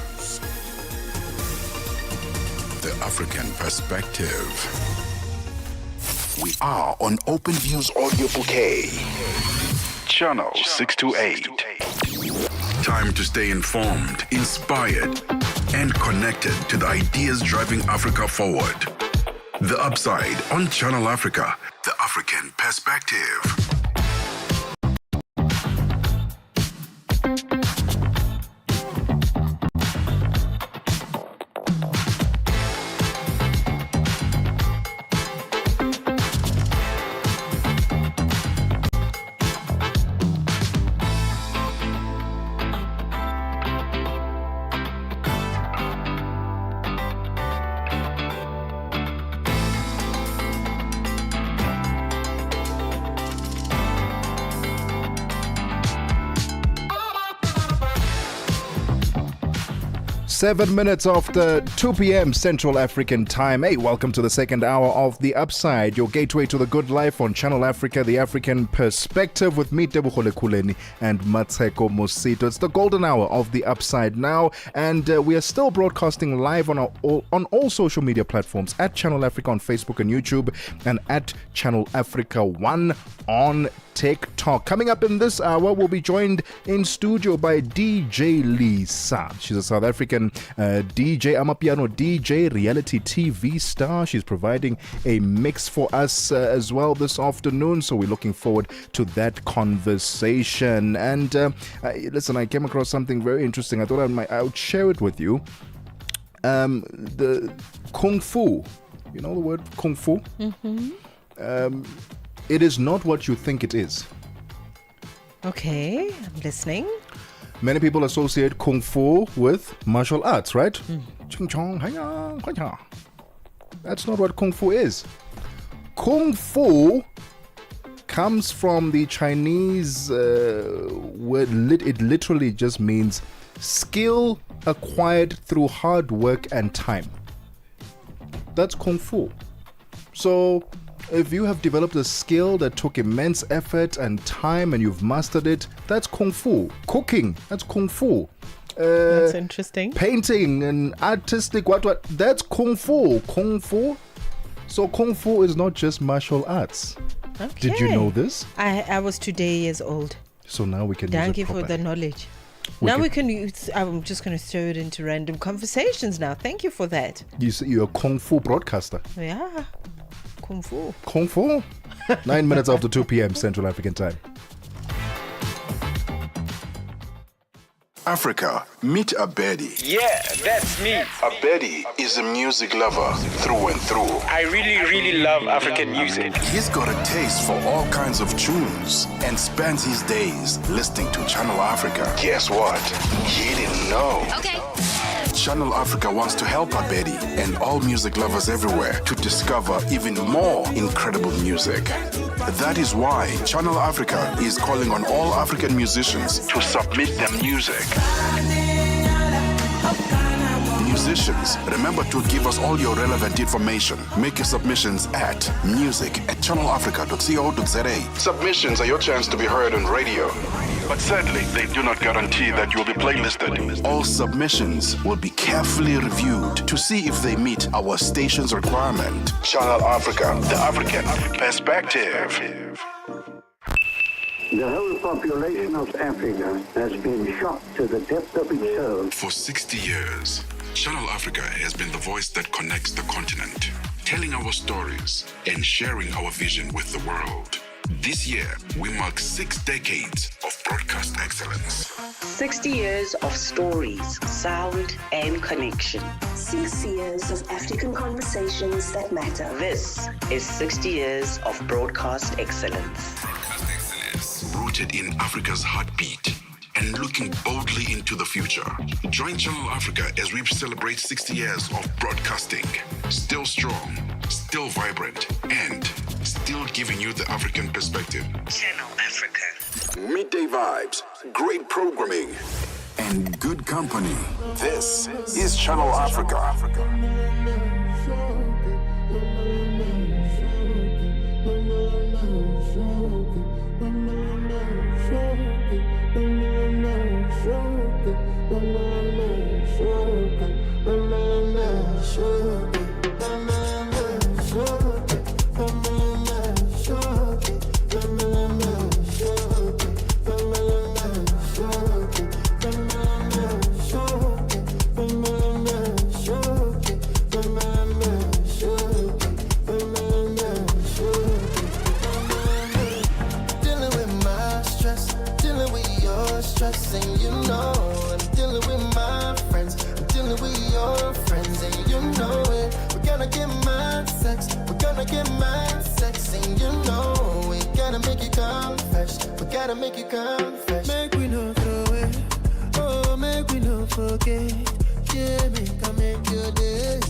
The African Perspective. We are on Open Views Audio Bouquet. Channel 628. Time to stay informed, inspired, and connected to the ideas driving Africa forward. The Upside on Channel Africa, the African Perspective. Seven minutes after 2 p.m. Central African Time. Hey, welcome to the second hour of The Upside, your gateway to the good life on Channel Africa, the African Perspective, with me, Tebogo Lekhuleni, and Mmatsheko Mosito. It's the golden hour of The Upside now, and we are still broadcasting live on all social media platforms, at Channel Africa on Facebook and YouTube, and at Channel Africa 1 on TikTok. Coming up in this hour, we'll be joined in studio by DJ Lisa. She's a South African DJ, Amapiano DJ, reality TV star. She's providing a mix for us as well this afternoon, so we're looking forward to that conversation. And listen, I came across something very interesting. I thought I would share it with you. The Kung Fu. You know the word Kung Fu? Mm-hmm. It is not what you think it is. Okay, I'm listening. Many people associate Kung Fu with martial arts, right? Ching chong, hiya, hiya. That's not what Kung Fu is. Kung Fu comes from the Chinese word. It literally just means skill acquired through hard work and time. That's Kung Fu. So if you have developed a skill that took immense effort and time and you've mastered it, that's Kung Fu. Cooking, that's Kung Fu. That's interesting. Painting and artistic, what, that's Kung Fu. Kung Fu. So Kung Fu is not just martial arts. Okay. Did you know this? I was 2 years old. So now we can Thank use it you for properly. the knowledge. We can use, I'm just going to throw it into random conversations now. Thank you for that. You're a Kung Fu broadcaster. Yeah. Kung Fu. Kung Fu? 9 minutes after 2 p.m. Central African Time. Africa, meet Abedi. Yeah, that's me. Abedi is a music lover through and through. I really love African music. He's got a taste for all kinds of tunes and spends his days listening to Channel Africa. Guess what? He didn't know. Okay. Channel Africa wants to help Abedi and all music lovers everywhere to discover even more incredible music. That is why Channel Africa is calling on all African musicians to submit their music. Musicians, remember to give us all your relevant information. Make your submissions at music@channelafrica.co.za. Submissions are your chance to be heard on radio. But sadly, they do not guarantee that you will be playlisted. All submissions will be carefully reviewed to see if they meet our station's requirement. Channel Africa, the African perspective. The whole population of Africa has been shocked to the depth of its soul. For 60 years, Channel Africa has been the voice that connects the continent, telling our stories and sharing our vision with the world. This year, we mark 6 decades of broadcast excellence. 60 years of stories, sound, and connection. 6 years of African conversations that matter. This is 60 years of broadcast excellence. Rooted in Africa's heartbeat and looking boldly into the future. Join Channel Africa as we celebrate 60 years of broadcasting. Still strong, still vibrant, and still giving you the African perspective. Channel Africa. Midday vibes, great programming, and good company. This is Channel Africa. And you know, I'm dealing with my friends, I'm dealing with your friends, and you know it. We're gonna get mad sex, we're gonna get mad sex, and you know we gotta make it come fresh, we gotta make it come fresh. Make we no throw it, oh, make we no forget. Yeah, make your day,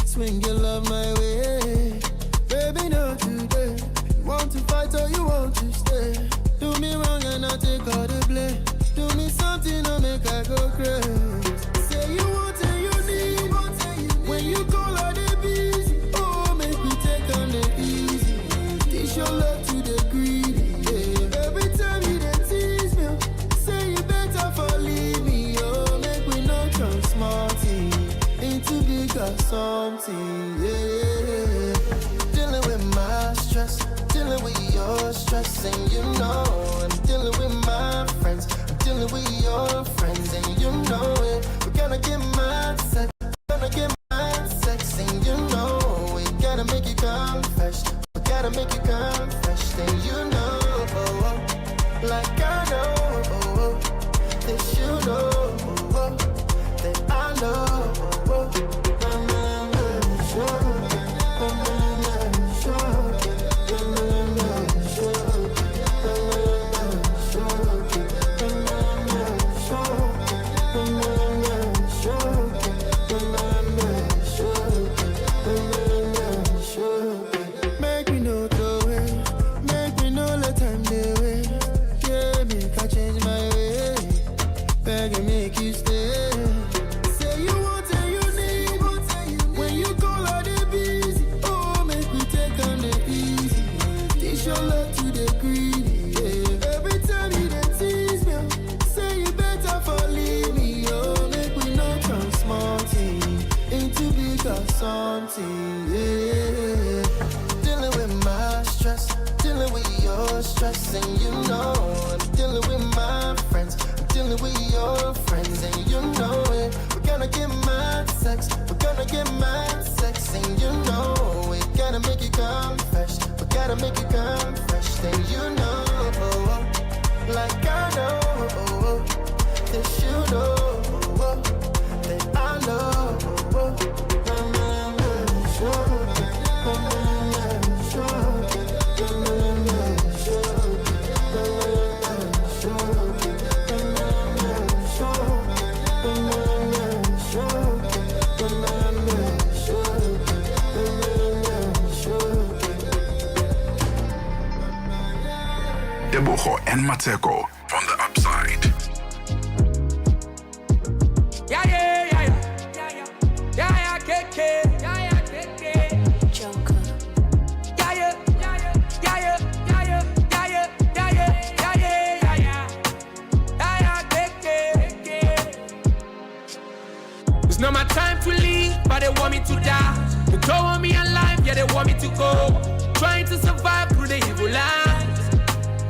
swing your love my way. Baby, not today, you want to fight or you want to stay. Do me wrong and I take all the blame. Do me something to make I go crazy. Say you want and you need. When you call her the busy. Oh, make me take on the easy. Teach your love to the greedy. Yeah. Every time you dey tease me, say you better for leave me. Oh, make we no turn small thing into bigger something. Yeah. Dealing with my stress, dealing with your stress, and you know I'm dealing with my friends. Dealing with your friends, and you know it. We're gonna get mad sex, gonna get mad sex, and you know we gotta make it come fresh. We gotta make it come fresh, then you know, like I know, that you know, that I know. Something, yeah. Dealing with my stress, dealing with your stress, and you know I'm dealing with my friends, I'm dealing with your friends, and you know it. We're gonna get mad sex, we're gonna get mad sex, and you know we gotta make it come fresh, we gotta make it come fresh, then you know, like I know, that you Mmatsheko on the upside. Yeah, yeah, yeah, yeah. Yeah, yeah, KK. Yeah, yeah, KK. Joker. Yeah, yeah, yeah, yeah, yeah, yeah, yeah, yeah, yeah, yeah, yeah, yeah, yeah, KK. It's not my time to leave, but they want me to die. They don't want me alive, yeah, they want me to go. Trying to survive through the evil lies.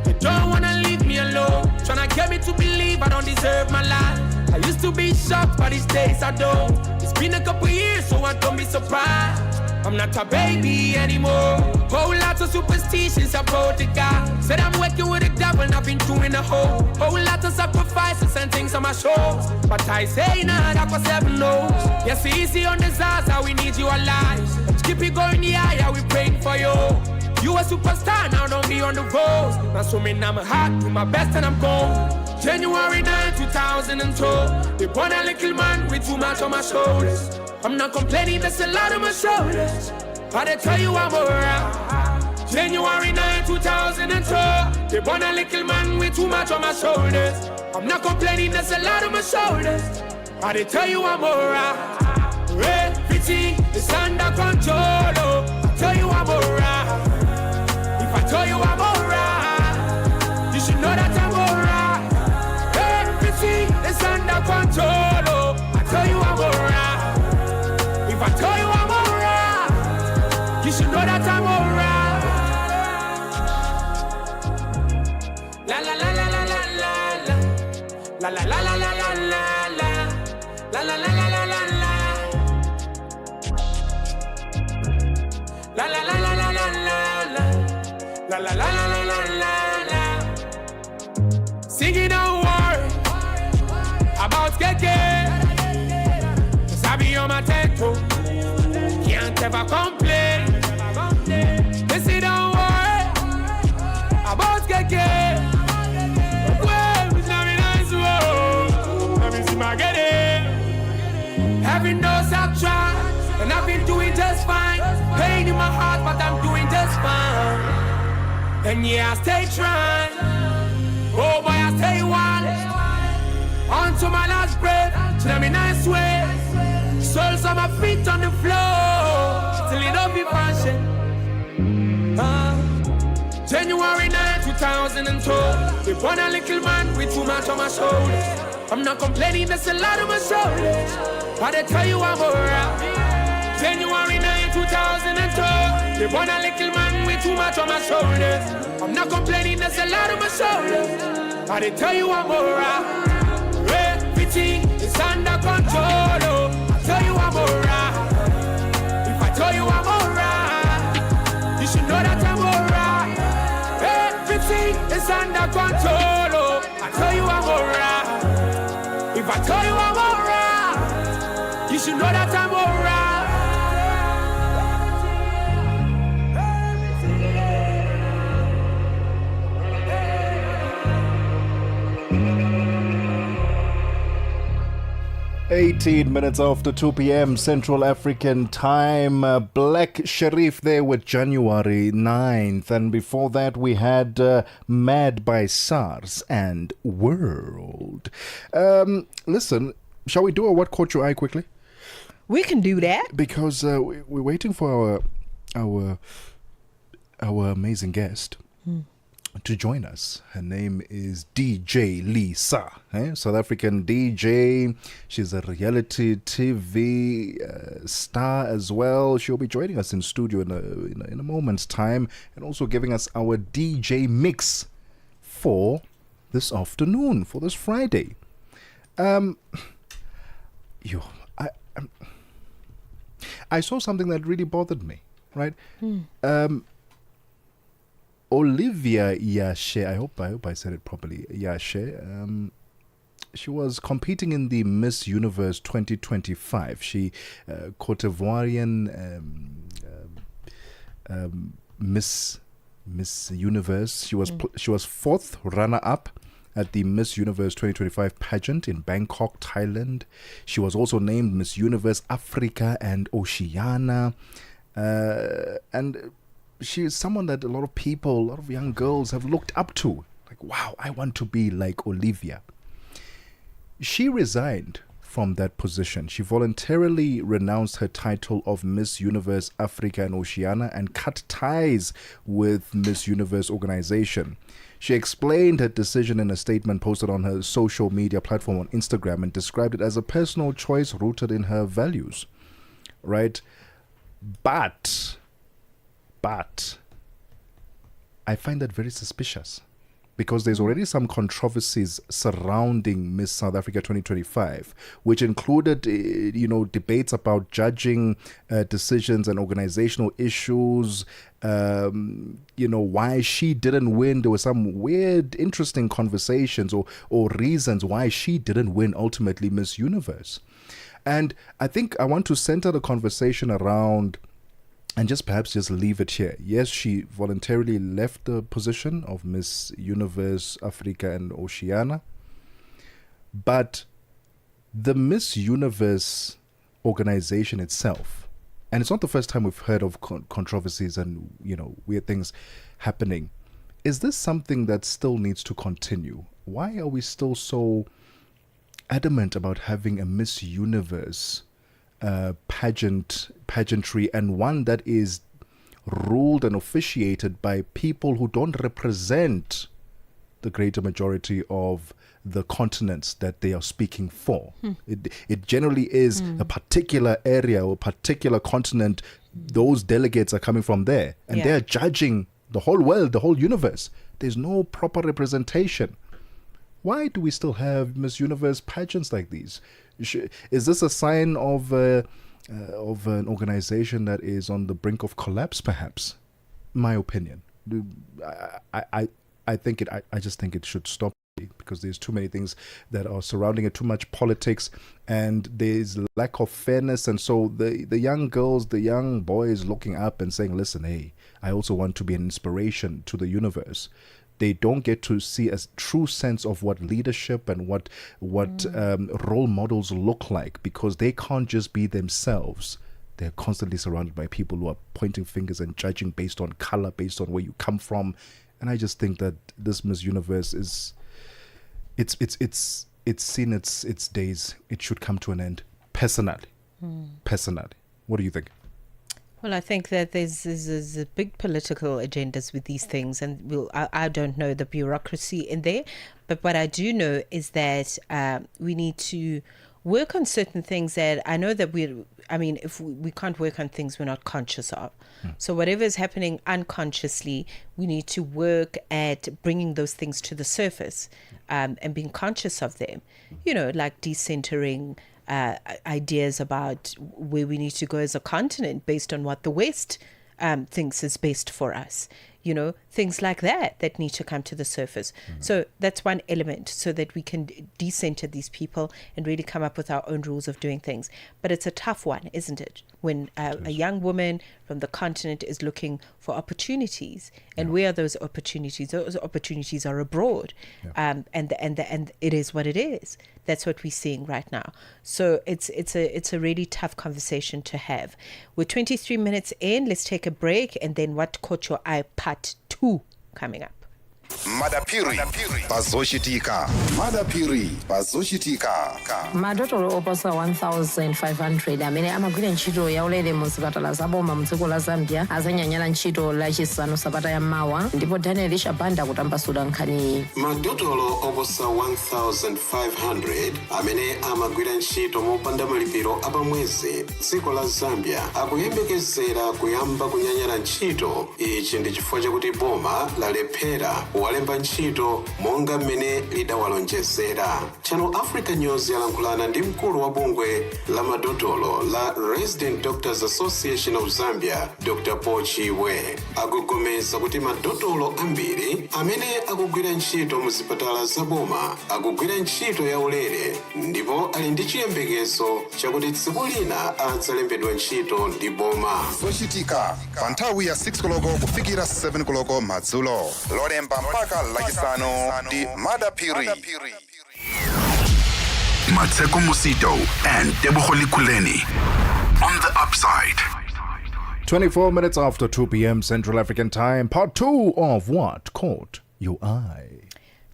They don't wanna leave me alone. Tryna get me to believe I don't deserve my life. I used to be shocked, but these days I don't. It's been a couple years, so I don't be surprised. I'm not a baby anymore. Whole lot of superstitions about the God. Said I'm working with the devil and I've been doing a whole lot of sacrifices and things on my shoulders. But I say nah, that was heaven knows. Yes, easy on the Zaza, we need you alive. Let's keep it going, yeah, we praying for you. You a superstar, now don't be on the road. Now swimming, I'm hot, do my best and I'm gone. January 9, 2002. They born a little man with too much on my shoulders. I'm not complaining, there's a lot on my shoulders. But I tell you I'm alright. January 9, 2002. They born a little man with too much on my shoulders. I'm not complaining, there's a lot on my shoulders. But I tell you I'm alright. Everything is under control. Oh. I tell you I'm alright. If I tell you I'm alright, you should know that I'm alright. Everything is under control. Oh. I tell you I'm alright. If I tell you I'm alright, you should know that I'm alright. La la la la la la la la la la la la la la la la la la la la. La la la la la la la la la la la la la la. Singing don't worry about KK. Cause I be on my tempo. Can't ever complain. They say don't worry about KK. Well, it's not nice, whoa. Let me see my get it. Heaven knows I've tried. And I've been doing just fine. Pain in my heart, but I'm doing just fine. And yeah, I stay trying. Oh boy, I stay wild. On to my last breath. Tell me nice way. Souls on my feet on the floor. Till it don't be fashion. January 9, 2002. They born a little man with too much on my shoulders. I'm not complaining, there's a lot on my shoulders. But I tell you I'm alright. January 9, 2002. They born a little man with too much on my shoulders. I'm not complaining, there's a lot on my shoulders. But I tell you I'm alright. Everything is under control. Oh. I tell you I'm alright. If I tell you I'm alright, you should know that I'm alright. Everything is under control. Oh. I tell you I'm alright. If I tell you I'm alright, you should know that I'm alright. 18 minutes after 2 p.m. Central African time. Black Sharif there with January 9th. And before that, we had Mad by SARS and World. Listen, shall we do a What Caught Your Eye quickly? We can do that. Because we're waiting for our amazing guest. To join us. Her name is DJ Lisa, South African DJ. She's a reality TV star as well. She'll be joining us in studio in a moment's time, and also giving us our DJ mix for this afternoon, for this Friday. I saw something that really bothered me, right? Olivia Yashe, I hope I said it properly, Yashe, she was competing in the Miss Universe 2025. She, Cote d'Ivoirian Miss Universe. She was fourth runner-up at the Miss Universe 2025 pageant in Bangkok, Thailand. She was also named Miss Universe Africa and Oceania. And she is someone that a lot of people, a lot of young girls have looked up to, Like, wow, I want to be like Olivia. She resigned from that position. She voluntarily renounced her title of Miss Universe Africa and Oceania and cut ties with Miss Universe organization. She explained her decision in a statement posted on her social media platform on Instagram and described it as a personal choice rooted in her values. Right? But I find that very suspicious, because there's already some controversies surrounding Miss South Africa 2025, which included, debates about judging decisions and organizational issues, why she didn't win. There were some weird, interesting conversations or reasons why she didn't win ultimately Miss Universe. And I think I want to center the conversation around, and perhaps leave it here. Yes, she voluntarily left the position of Miss Universe Africa and Oceania, but the Miss Universe organization itself, and it's not the first time we've heard of controversies and weird things happening. Is this something that still needs to continue? Why are we still so adamant about having a Miss Universe pageantry, and one that is ruled and officiated by people who don't represent the greater majority of the continents that they are speaking for? It generally is a particular area or particular continent. Those delegates are coming from there, and they're judging the whole world, the whole universe. There's no proper representation. Why do we still have Miss Universe pageants like these? Is this a sign of an organization that is on the brink of collapse, perhaps? My opinion. I just think it should stop, because there's too many things that are surrounding it, too much politics, and there's lack of fairness. And so the young girls, the young boys looking up and saying, listen, hey, I also want to be an inspiration to the universe. They don't get to see a true sense of what leadership and what role models look like, because they can't just be themselves. They're constantly surrounded by people who are pointing fingers and judging based on color, based on where you come from. And I just think that this Miss Universe it's seen its days. It should come to an end. Personally, what do you think? Well, I think that there's a big political agendas with these things, and I don't know the bureaucracy in there, but what I do know is that we need to work on certain things that I know that if we can't work on things we're not conscious of. So whatever is happening unconsciously, we need to work at bringing those things to the surface, and being conscious of them, like decentering ideas about where we need to go as a continent based on what the West thinks is best for us. Things like that need to come to the surface. So that's one element, so that we can decenter these people and really come up with our own rules of doing things. But it's a tough one, isn't it? When a young woman from the continent is looking for opportunities, and where are those opportunities? Those opportunities are abroad, and it is what it is. That's what we're seeing right now. So it's a really tough conversation to have. We're 23 minutes in. Let's take a break, and then what caught your eye, part 2 coming up. Madapiri bazoshitika. Madapiri bazoshitika. Madotolo oposa 1,500 amene amagwira ntchito yaulere mu zipatala zaboma mu dziko la Zambia azanyanyala ntchito lachisanu sabata ya mawa, ndipo Daniel Shabanda kutambasula nkhani. Madotolo oposa 1,500 amene amagwira ntchito mopanda malipiro apamwezi dziko la Zambia akuyembekezera kuyamba kunyanyala ntchito. Ichi ndi chifukwa chakuti boma lalephera walemba ntchito monga mmene lidawalonjezera. Channel Africa News yalankhulana ndi mkulu wa bungwe la madotolo la Resident Doctors Association of Zambia, Dr. Paul Chiwe. Akugomeza kuti madotolo ambiri amene akugwira ntchito mu zipatala zaboma akugwira ntchito yaulere, ndipo ali ndi chiyembekezo chakuti tsiku lina adzalembedwa ntchito ndi boma. Zochitika pa nthawi ya 6 koloko kufikira 7 koloko madzulo. Lolemba mpaka lachisanu ndi Madapiri. Mmatsheko Mosito and Tebogo Lekhuleni on the upside. 24 minutes after 2 p.m. Central African Time, part 2 of What Caught Your Eye.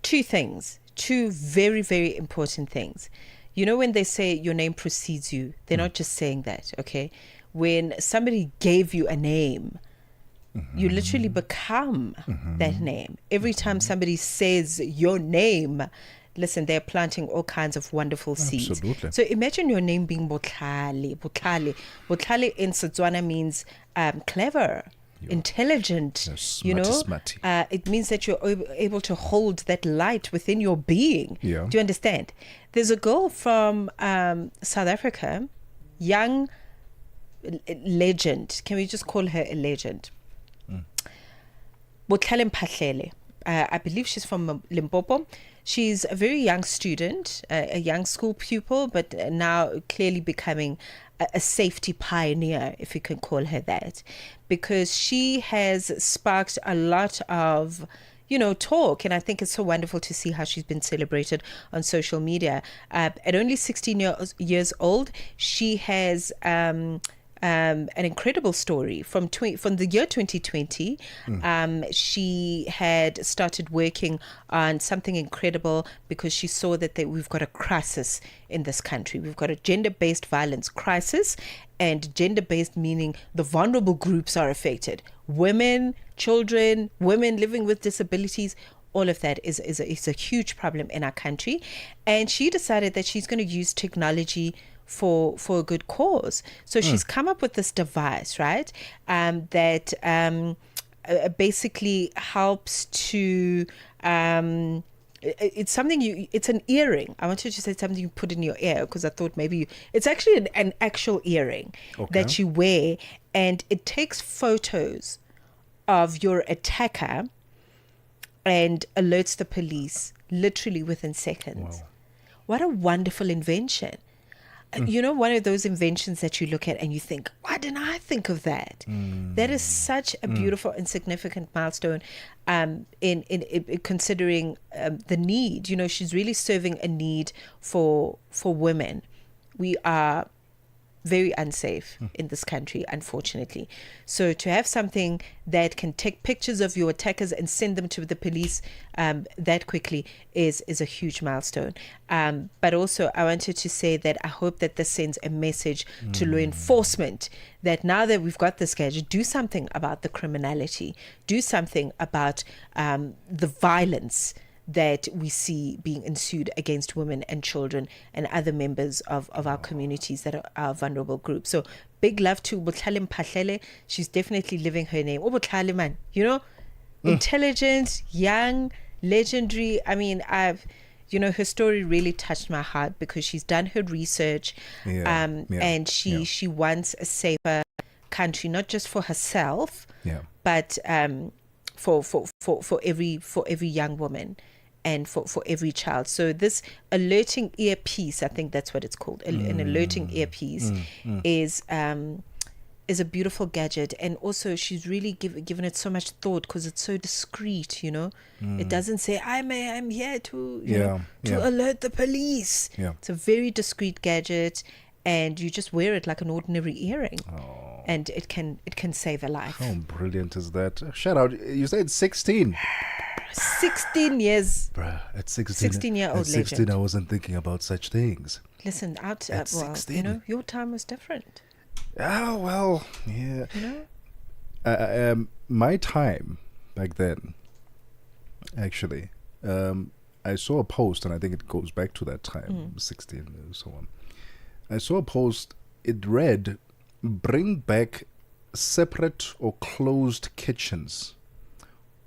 two very, very important things. You know, when they say your name precedes you, they're not just saying that, okay? When somebody gave you a name, you literally become that name. Every time somebody says your name, listen, they're planting all kinds of wonderful seeds. Absolutely. So imagine your name being Botlhale. Botlhale in Setswana means clever, intelligent, Smarty. it means that you're able to hold that light within your being. Yeah. Do you understand? There's a girl from South Africa, young legend. Can we just call her a legend? Botlhale Mphahlele. I believe she's from Limpopo. She's a very young student, a young school pupil, but now clearly becoming a safety pioneer, if you can call her that, because she has sparked a lot of talk. And I think it's so wonderful to see how she's been celebrated on social media. At only 16 years old, she has an incredible story from the year 2020. She had started working on something incredible because she saw that we've got a crisis in this country. We've got a gender-based violence crisis, and gender-based meaning the vulnerable groups are affected. Women, children, women living with disabilities, all of that is a huge problem in our country. And she decided that she's going to use technology for a good cause. So she's come up with this device, right? That basically helps to it's something it's an earring. I wanted to say something you put in your ear because I thought maybe it's actually an actual earring that you wear, and it takes photos of your attacker and alerts the police literally within seconds. Wow. What a wonderful invention. One of those inventions that you look at and you think, why didn't I think of that? That is such a beautiful and significant milestone in considering the need. She's really serving a need for women. We are very unsafe in this country, unfortunately. So to have something that can take pictures of your attackers and send them to the police that quickly is a huge milestone. But also I wanted to say that I hope that this sends a message to law enforcement that now that we've got this gadget, do something about the criminality, do something about the violence that we see being ensued against women and children and other members of our communities that are our vulnerable groups. So big love to Botlhale Mphahlele. She's definitely living her name. Botlhale, man, intelligent, young, legendary. I mean, her story really touched my heart because she's done her research, and she wants a safer country, not just for herself, but for every young woman and for every child. So this alerting earpiece, I think that's what it's called, an alerting earpiece, is a beautiful gadget. And also she's really given it so much thought because it's so discreet. It doesn't say I'm here to alert the police. It's a very discreet gadget, and you just wear it like an ordinary earring. And it can save a life. How brilliant is that? Shout out. You said 16. 16 years. Bruh, at 16. 16-year-old At 16, legend. I wasn't thinking about such things. Listen, At 16. your time was different. Oh, well, yeah. My time back then, actually, I saw a post, and I think it goes back to that time, 16 and so on. I saw a post, it read, "Bring back separate or closed kitchens."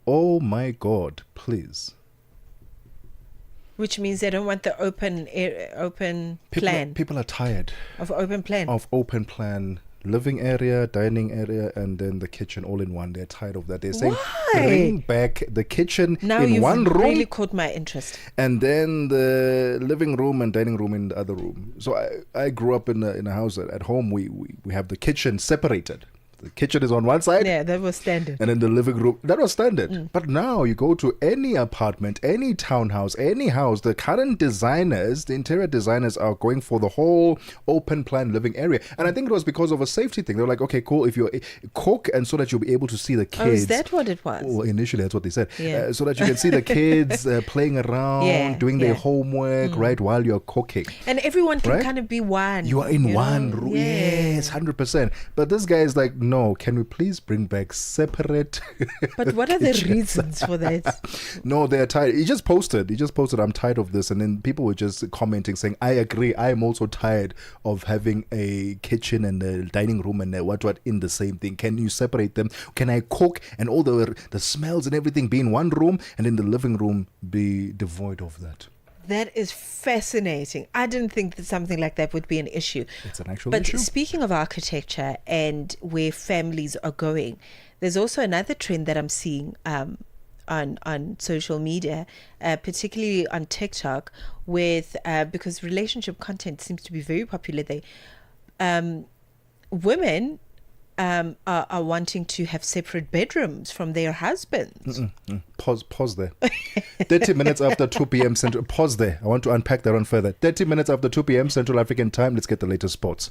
Oh my God, please. Which means they don't want the open plan. People are tired of open plan. Of open plan, living area, dining area, and then the kitchen all in one. They're tired of that. They're saying, bring back the kitchen now in one room. Really caught my interest. And then the living room and dining room in the other room. So I grew up in a house at home. We have the kitchen separated The kitchen is on one side. Yeah, that was standard. And then the living room, that was standard. But now you go to any apartment, any townhouse, any house, the current designers, the interior designers are going for the whole open plan living area. And I think it was because of a safety thing. They're like, okay, cool, if you cook and so that you'll be able to see the kids. Oh, is that what it was? Well, initially that's what they said. Yeah. So that you can see the kids playing around, doing their homework, right, while you're cooking. And everyone can kind of be one. You are in one room. Yes, 100%. But this guy is like, no, can we please bring back separate? But what are the reasons for that? No, they're tired. He just posted, I'm tired of this. And then people were just commenting saying, I agree. I am also tired of having a kitchen and a dining room and what in the same thing. Can you separate them? Can I cook and all the smells and everything be in one room and then the living room be devoid of that? That is fascinating. I didn't think that something like that would be an issue. It's an actual issue. But speaking of architecture and where families are going, there's also another trend that I'm seeing on social media, particularly on TikTok, with because relationship content seems to be very popular there. Women are wanting to have separate bedrooms from their husbands. Pause there. 30 minutes after 2 p.m. Central. Pause there. I want to unpack that one further. 30 minutes after 2 p.m. Central African time. Let's get the latest sports.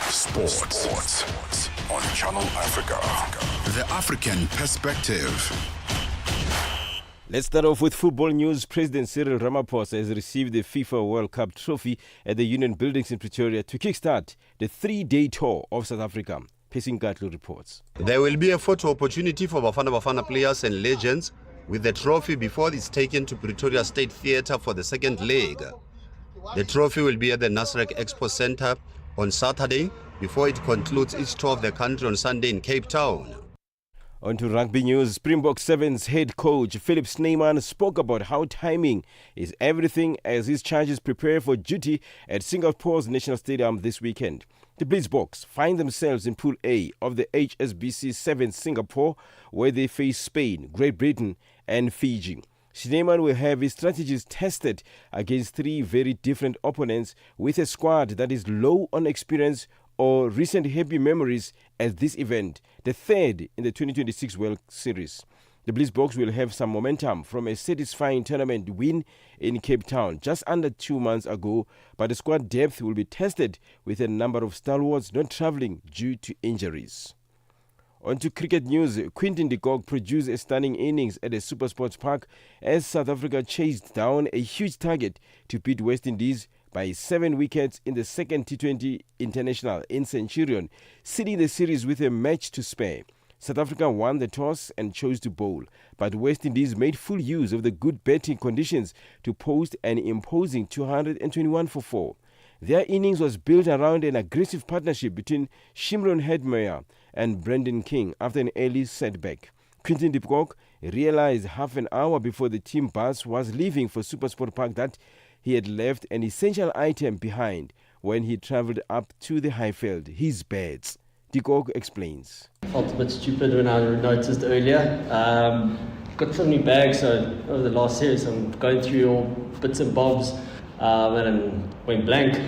Sports on Channel Africa. The African perspective. Let's start off with football news. President Cyril Ramaphosa has received the FIFA World Cup trophy at the Union Buildings in Pretoria to kickstart the 3-day tour of South Africa. Pacing Gatlu reports. There will be a photo opportunity for Bafana players and legends with the trophy before it's taken to Pretoria State Theatre for the second leg. The trophy will be at the Nasrec Expo Centre on Saturday before it concludes its tour of the country on Sunday in Cape Town. On to rugby news. Springbok Sevens head coach Philip Snyman spoke about how timing is everything as his charges prepare for duty at Singapore's National Stadium this weekend. The Blitzboks find themselves in Pool A of the HSBC Sevens Singapore, where they face Spain, Great Britain and Fiji. Snyman will have his strategies tested against three very different opponents with a squad that is low on experience or recent happy memories at this event, the third in the 2026 World Series. The Blitzboks will have some momentum from a satisfying tournament win in Cape Town just under 2 months ago, but the squad depth will be tested with a number of stalwarts not travelling due to injuries. On to cricket news. Quinton de Kock produced a stunning innings at the SuperSports Park as South Africa chased down a huge target to beat West Indies by 7 wickets in the second T20 International in Centurion, sealing the series with a match to spare. South Africa won the toss and chose to bowl, but West Indies made full use of the good batting conditions to post an imposing 221 for 4. Their innings was built around an aggressive partnership between Shimron Hetmeyer and Brendan King after an early setback. Quinton de Kock realized half an hour before the team bus was leaving for SuperSport Park that he had left an essential item behind when he travelled up to the Highfield, his beds. De Kock explains. I felt a bit stupid when I noticed earlier. Got so many bags over the last series. I'm going through all bits and bobs and I went blank.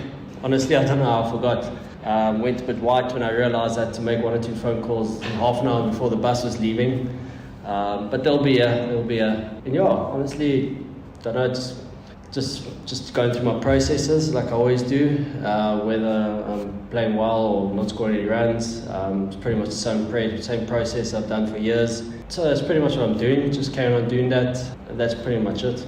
Honestly, I don't know how I forgot. Went a bit white when I realised I had to make 1 or 2 phone calls half an hour before the bus was leaving. But there'll be a. And yeah, honestly, don't know. Just going through my processes like I always do, whether I'm playing well or not scoring any runs. It's pretty much the same process I've done for years. So that's pretty much what I'm doing, just carrying on doing that, and that's pretty much it.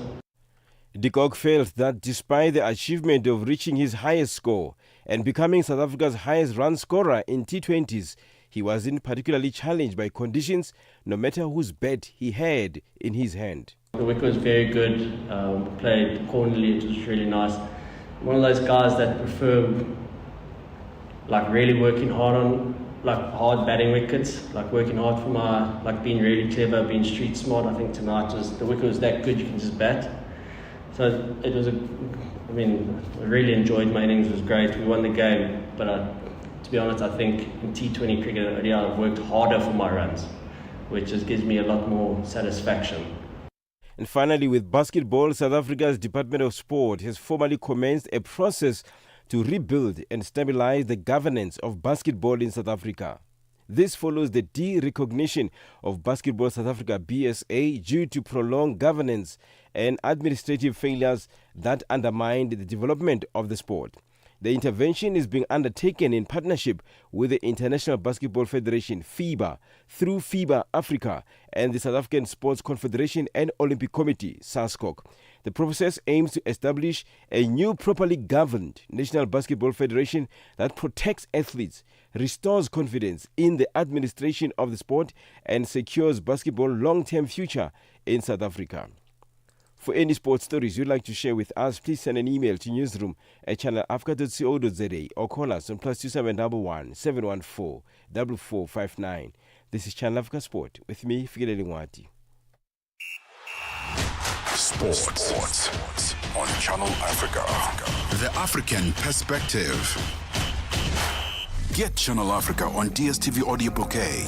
De Kock felt that despite the achievement of reaching his highest score and becoming South Africa's highest run scorer in T20s, he wasn't particularly challenged by conditions, no matter whose bat he had in his hand. The wicket was very good, played cornerly, it was really nice. One of those guys that prefer really working hard on hard batting wickets, working hard for being really clever, being street smart. I think tonight the wicket was that good you can just bat. So it was I really enjoyed my innings, it was great, we won the game, but to be honest I think in T20 cricket I've worked harder for my runs, which just gives me a lot more satisfaction. And finally, with basketball, South Africa's Department of Sport has formally commenced a process to rebuild and stabilize the governance of basketball in South Africa. This follows the de-recognition of Basketball South Africa BSA due to prolonged governance and administrative failures that undermined the development of the sport. The intervention is being undertaken in partnership with the International Basketball Federation FIBA through FIBA Africa and the South African Sports Confederation and Olympic Committee SASCOC. The process aims to establish a new properly governed National Basketball Federation that protects athletes, restores confidence in the administration of the sport, and secures basketball's long-term future in South Africa. For any sports stories you'd like to share with us, please send an email to newsroom@channelafrica.co.za or call us on +2711 714 4459. This is Channel Africa Sport with me, Fikile Ngwati. Sports on Channel Africa. The African Perspective. Get Channel Africa on DSTV Audio Bouquet.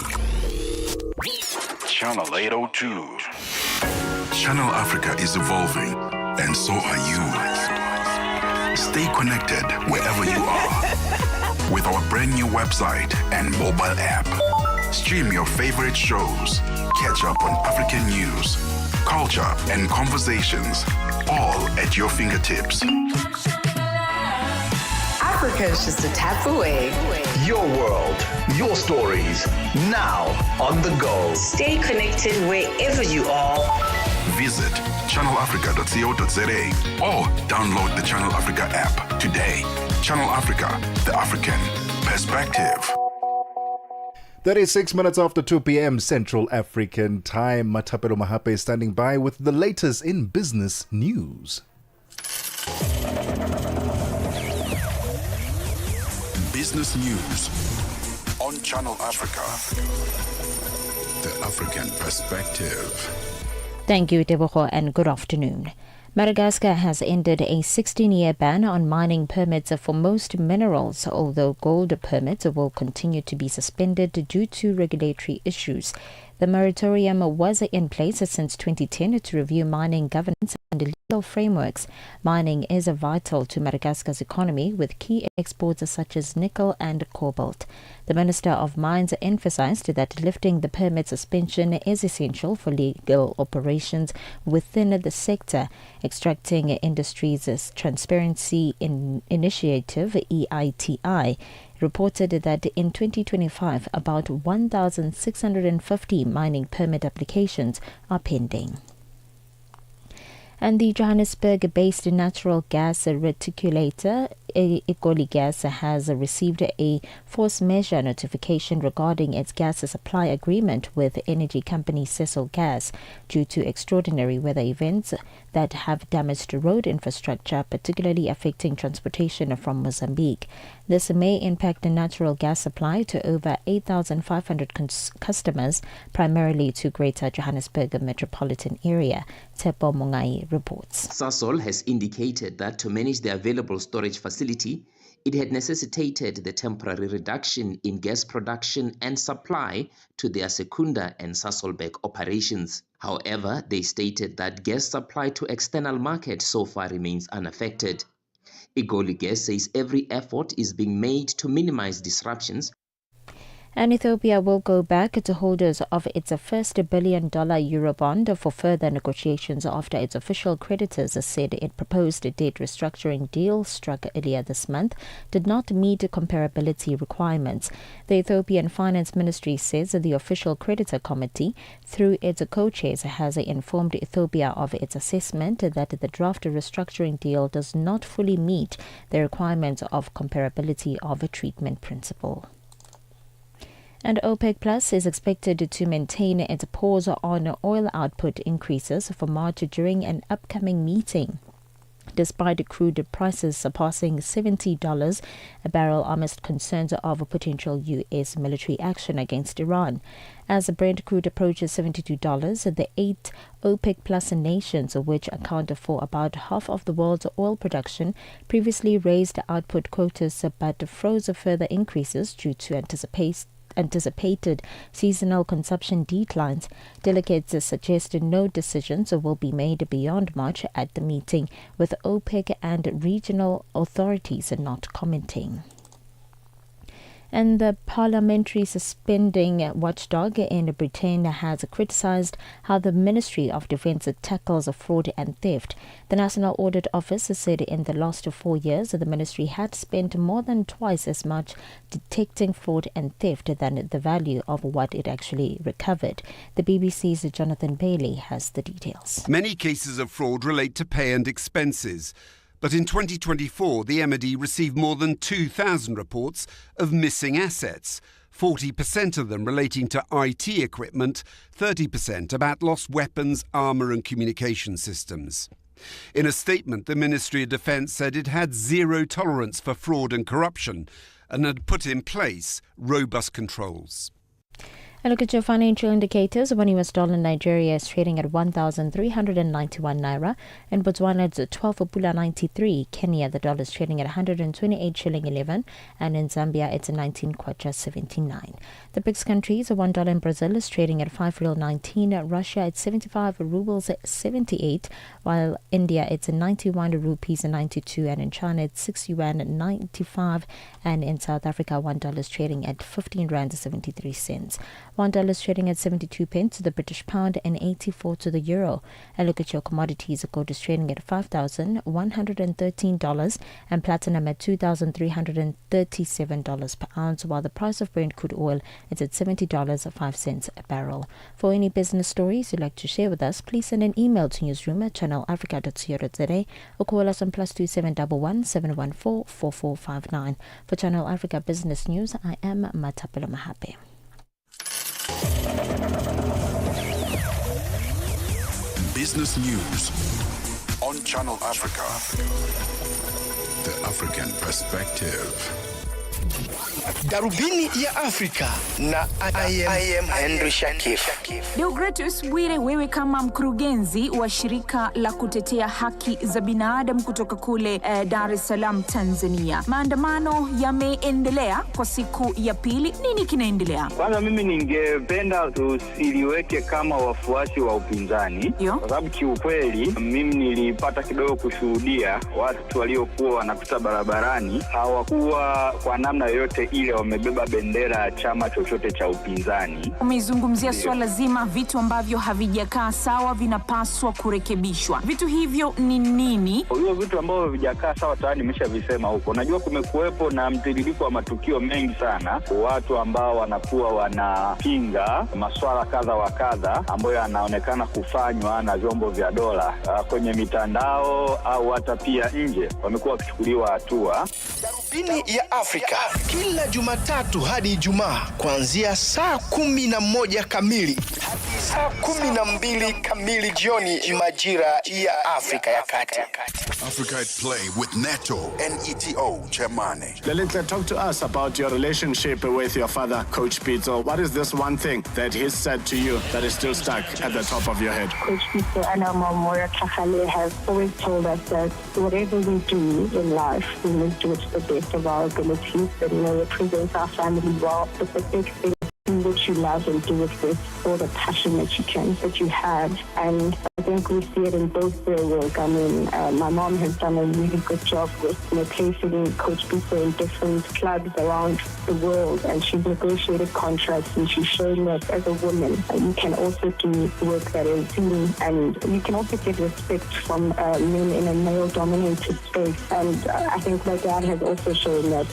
Channel 802. Channel Africa is evolving, and so are you. Stay connected wherever you are with our brand new website and mobile app. Stream your favorite shows, catch up on African news, culture, and conversations, all at your fingertips. Africa is just a tap away. Your world, your stories, now on the go. Stay connected wherever you are. Visit channelafrica.co.za or download the Channel Africa app today. Channel Africa, the African Perspective. 36 minutes after 2 p.m. Central African Time. Matapelo Mahape is standing by with the latest in business news. Business news on Channel Africa. The African Perspective. Thank you, Tebogo, and good afternoon. Madagascar has ended a 16-year ban on mining permits for most minerals, although gold permits will continue to be suspended due to regulatory issues. The moratorium was in place since 2010 to review mining governance and legal frameworks. Mining is vital to Madagascar's economy, with key exports such as nickel and cobalt. The Minister of Mines emphasized that lifting the permit suspension is essential for legal operations within the sector. Extracting Industries Transparency Initiative, EITI, reported that in 2025, about 1,650 mining permit applications are pending. And the Johannesburg-based natural gas reticulator, Egoli Gas, has received a force majeure notification regarding its gas supply agreement with energy company Cecil Gas due to extraordinary weather events that have damaged road infrastructure, particularly affecting transportation from Mozambique. This may impact the natural gas supply to over 8,500 customers, primarily to Greater Johannesburg metropolitan area. Tepo Mongai reports. Sasol has indicated that to manage the available storage facility, it had necessitated the temporary reduction in gas production and supply to their Secunda and Sasolburg operations. However, they stated that gas supply to external market so far remains unaffected. Egoli Gas says every effort is being made to minimize disruptions. And Ethiopia will go back to holders of its first $1 billion Eurobond for further negotiations after its official creditors said its proposed debt restructuring deal struck earlier this month did not meet comparability requirements. The Ethiopian Finance Ministry says the official creditor committee, through its co-chairs, has informed Ethiopia of its assessment that the draft restructuring deal does not fully meet the requirements of comparability of a treatment principle. And OPEC Plus is expected to maintain its pause on oil output increases for March during an upcoming meeting, despite crude prices surpassing $70 a barrel amidst concerns of potential U.S. military action against Iran. As Brent crude approaches $72, the 8 OPEC Plus nations, which account for about half of the world's oil production, previously raised output quotas but froze further increases due to anticipated seasonal consumption declines. Delegates suggested no decisions will be made beyond March at the meeting, with OPEC and regional authorities not commenting. And the parliamentary suspending watchdog in Britain has criticised how the Ministry of Defence tackles fraud and theft. The National Audit Office said in the last 4 years the ministry had spent more than twice as much detecting fraud and theft than the value of what it actually recovered. The BBC's Jonathan Bailey has the details. Many cases of fraud relate to pay and expenses. But in 2024, the MOD received more than 2,000 reports of missing assets, 40% of them relating to IT equipment, 30% about lost weapons, armour and communication systems. In a statement, the Ministry of Defence said it had zero tolerance for fraud and corruption and had put in place robust controls. And look at your financial indicators. One US dollar in Nigeria is trading at 1,391 naira. In Botswana, it's 12.93. Kenya, the dollar is trading at 128 shilling 11. And in Zambia, it's 19 kwacha 79. The BRICS countries, $1 in Brazil is trading at 5 real 19. Russia, it's 75 rubles 78. While India, it's 91 rupees 92. And in China, it's 6 yuan 95. And in South Africa, $1 is trading at 15 rand 73 cents. $1 is trading at 72 pence to the British pound and 84 to the euro. And look at your commodities. Gold is trading at $5,113 and platinum at $2,337 per ounce, while the price of Brent crude oil is at $70.05 a barrel. For any business stories you'd like to share with us, please send an email to newsroom@channelafrica.co.za or call us on +2711 714 4459. For Channel Africa Business News, I am Matapelo Mahape. Business News on Channel Africa. The African Perspective. Darubini ya Afrika na I am Henry Shakif. Deogratus Bwire, wewe kama mkurugenzi wa shirika la kutetea haki za binadamu kutoka kule Dar es Salaam, Tanzania. Maandamano yameendelea kwa siku ya pili. Nini kinaendelea? Kwanza mimi ningependa tusiliweke kama wafuasi wa upinzani. Kwa sababu kiukweli mimi nilipata kidogo kushuhudia watu waliokuwa wanapita barabarani hawakuwa kwa namna yoyote ile wamebeba bendera ya chama chochote cha upinzani. Umezungumzia swala zima vitu ambavyo havijakaa sawa vinapaswa kurekebishwa. Vitu hivyo ni nini? Hivyo vitu ambavyo havijakaa sawa tayari nimeshavisema huko. Najua kumekuwepo na mtiririko wa matukio mengi sana. Watu ambao wanakuwa wanapinga masuala kadha wa kadha ambayo yanaonekana kufanywa na vyombo vya dola kwenye mitandao au hata pia nje, wamekuwa wakichukuliwa hatua. Darubini ya Afrika kila Jumatatu hadi Ijumaa kuanzia saa 11 kamili hadi saa 12 kamili jioni majira ya Afrika ya Kati. Africa at Play with Neto and ETO Chemane. Lelintle, talk to us about your relationship with your father, Coach Pitso. What is this one thing that he said to you that is still stuck at the top of your head? Coach Pitso and our mom, Moira Kakale, have always told us that whatever we do in life, we must do it to the best of our abilities. That, represents our family well. But the big thing, do what you love and do it with all the passion that you have. And I think we see it in both their work. I mean, my mom has done a really good job with placing Coach Pitso in different clubs around the world, and she's negotiated contracts, and she's showing that as a woman, you can also do work that is seen, and you can also get respect from men in a male-dominated space. And I think my dad has also shown that,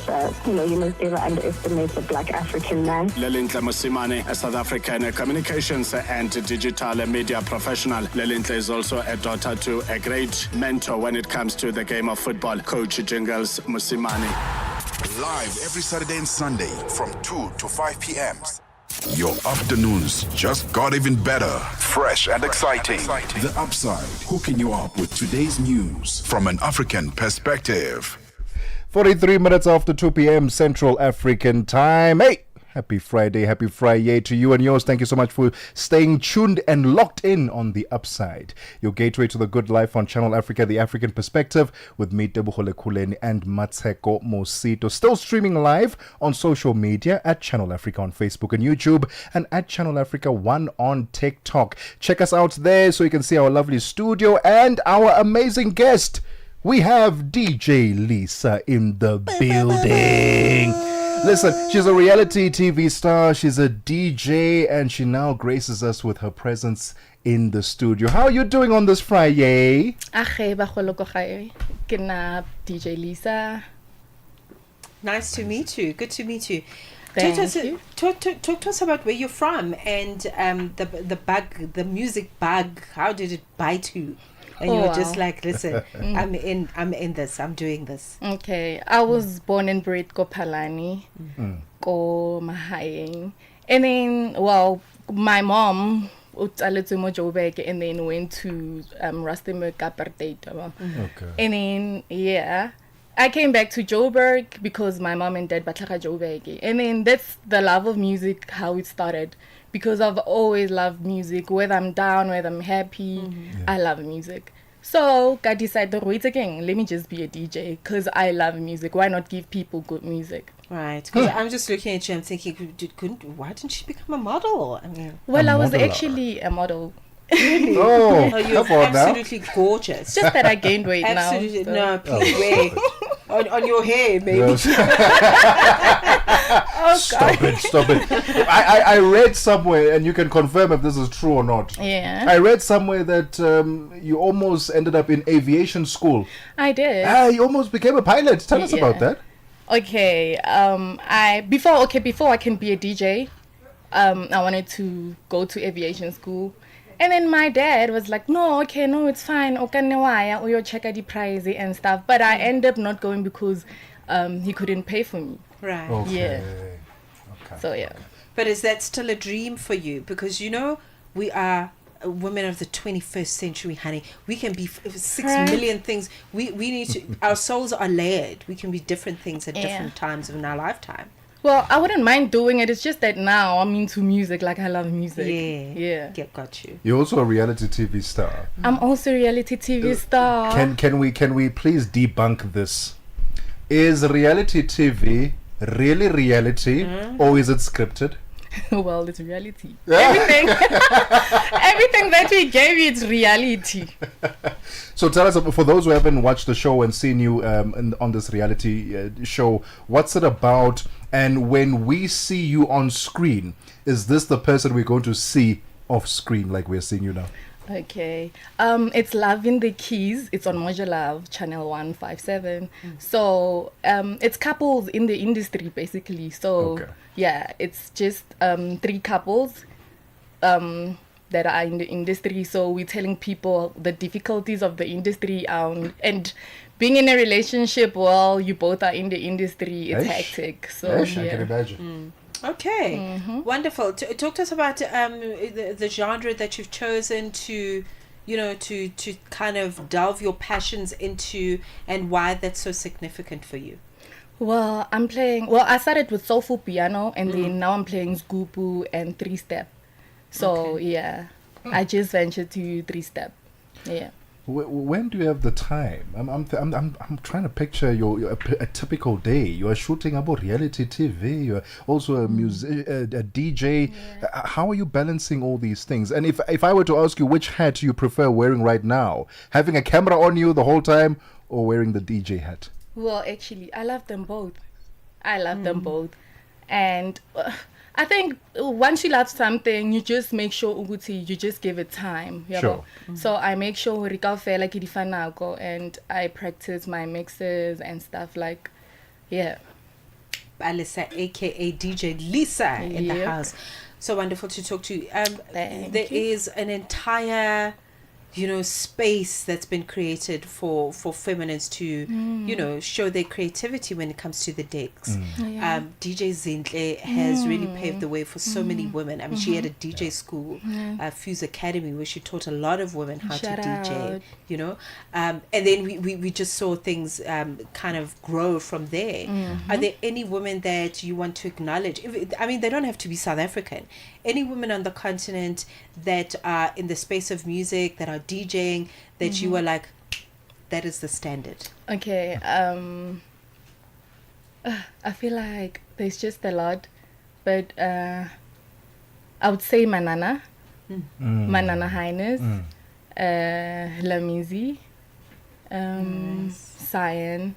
you must never underestimate a Black African man. Lelintle Mosimane, a South African communications and digital media professional. Lelintle is also a daughter to a great mentor when it comes to the game of football, Coach Jingles Mosimane. Live every Saturday and Sunday from 2 to 5 p.m. Your afternoons just got even better, fresh and exciting. The Upside, hooking you up with today's news from an African perspective. 43 minutes after 2 p.m. Central African Time. Hey! Happy Friday to you and yours. Thank you so much for staying tuned and locked in on The Upside, your gateway to the good life on Channel Africa, the African perspective, with me, Tebogo Lekhuleni, and Mmatsheko Mosito. Still streaming live on social media at Channel Africa on Facebook and YouTube, and at Channel Africa 1 on TikTok. Check us out there so you can see our lovely studio and our amazing guest. We have DJ Lisa in the building. Listen, she's a reality TV star, she's a DJ, and she now graces us with her presence in the studio. How are you doing on this Friday? DJ Lisa. Nice to meet you. Good to meet you. Thank you. Talk to us about where you're from and the music bug. How did it bite you? And you were just like, listen, I'm in this, I'm doing this. Okay. I was born and bred ko Palani, ko Mahayeng. And then, well, my mom Joburg and then went to Rustenburg Apartheid. Okay. And then, yeah, I came back to Joburg because my mom and dad batlaka Joburg. And then that's the love of music, how it started. Because I've always loved music, whether I'm down, whether I'm happy, I love music. So I decided, wait again, let me just be a DJ because I love music. Why not give people good music? Right, because I'm just looking at you, I'm thinking, why didn't she become a model? I mean, well, I was actually a model. Really? Oh, you're absolutely gorgeous. Just that I gained weight absolutely, now. No, please wait. On your hair, maybe. Yes. Stop it. I read somewhere, and you can confirm if this is true or not. Yeah. I read somewhere that you almost ended up in aviation school. I did. You almost became a pilot. Tell us about that. Okay. Before I can be a DJ, I wanted to go to aviation school. And then my dad was like, no, it's fine. You'll check out the price and stuff. But I ended up not going because he couldn't pay for me. Right. Okay. Yeah. Okay. So, yeah. But is that still a dream for you? Because, we are women of the 21st century, honey. We can be 6 million things. We need to, our souls are layered. We can be different things at different times in our lifetime. Well, I wouldn't mind doing it. It's just that now I'm into music. Like, I love music. Yeah. Got you. You're also a reality TV star. I'm also a reality TV star. Can we please debunk this? Is reality TV really reality, or is it scripted? Well, it's reality. Everything that we gave you, it's reality. So tell us, for those who haven't watched the show and seen you on this reality show, what's it about? And when we see you on screen, is this the person we're going to see off screen like we're seeing you now? Okay. It's Love in the Keys. It's on Moja Love, channel 157. So it's couples in the industry, basically. So, yeah, it's just 3 couples that are in the industry. So we're telling people the difficulties of the industry and being in a relationship while you both are in the industry, it's hectic. So, I can imagine. Okay, wonderful. Talk to us about the genre that you've chosen to kind of delve your passions into, and why that's so significant for you. Well, I started with soulful piano, and then now I'm playing Zgupu and 3-step. So yeah, I just ventured to 3-step. Yeah. When do you have the time? I'm trying to picture a typical day. You are shooting about reality TV. You are also a DJ. Yeah. How are you balancing all these things? And if I were to ask you, which hat you prefer wearing right now? Having a camera on you the whole time, or wearing the DJ hat? Well, actually, I love them both. And I think once you love something, you just make sure you just give it time. Sure. So I make sure and I practice my mixes and stuff like, yeah. Alisa, aka DJ Lisa, in the house. So wonderful to talk to you. There is an entire space that's been created for feminines to, show their creativity when it comes to the decks. DJ Zintle has really paved the way for so many women. I mean, she had a DJ school, Fuse Academy, where she taught a lot of women how to DJ, and then we just saw things kind of grow from there. Are there any women that you want to acknowledge? I mean, they don't have to be South African. Any women on the continent that are in the space of music, that are DJing, that you were like, that is the standard? Okay. I feel like there's just a lot, but I would say Manana, Manana Highness, Lamizi, Cyan.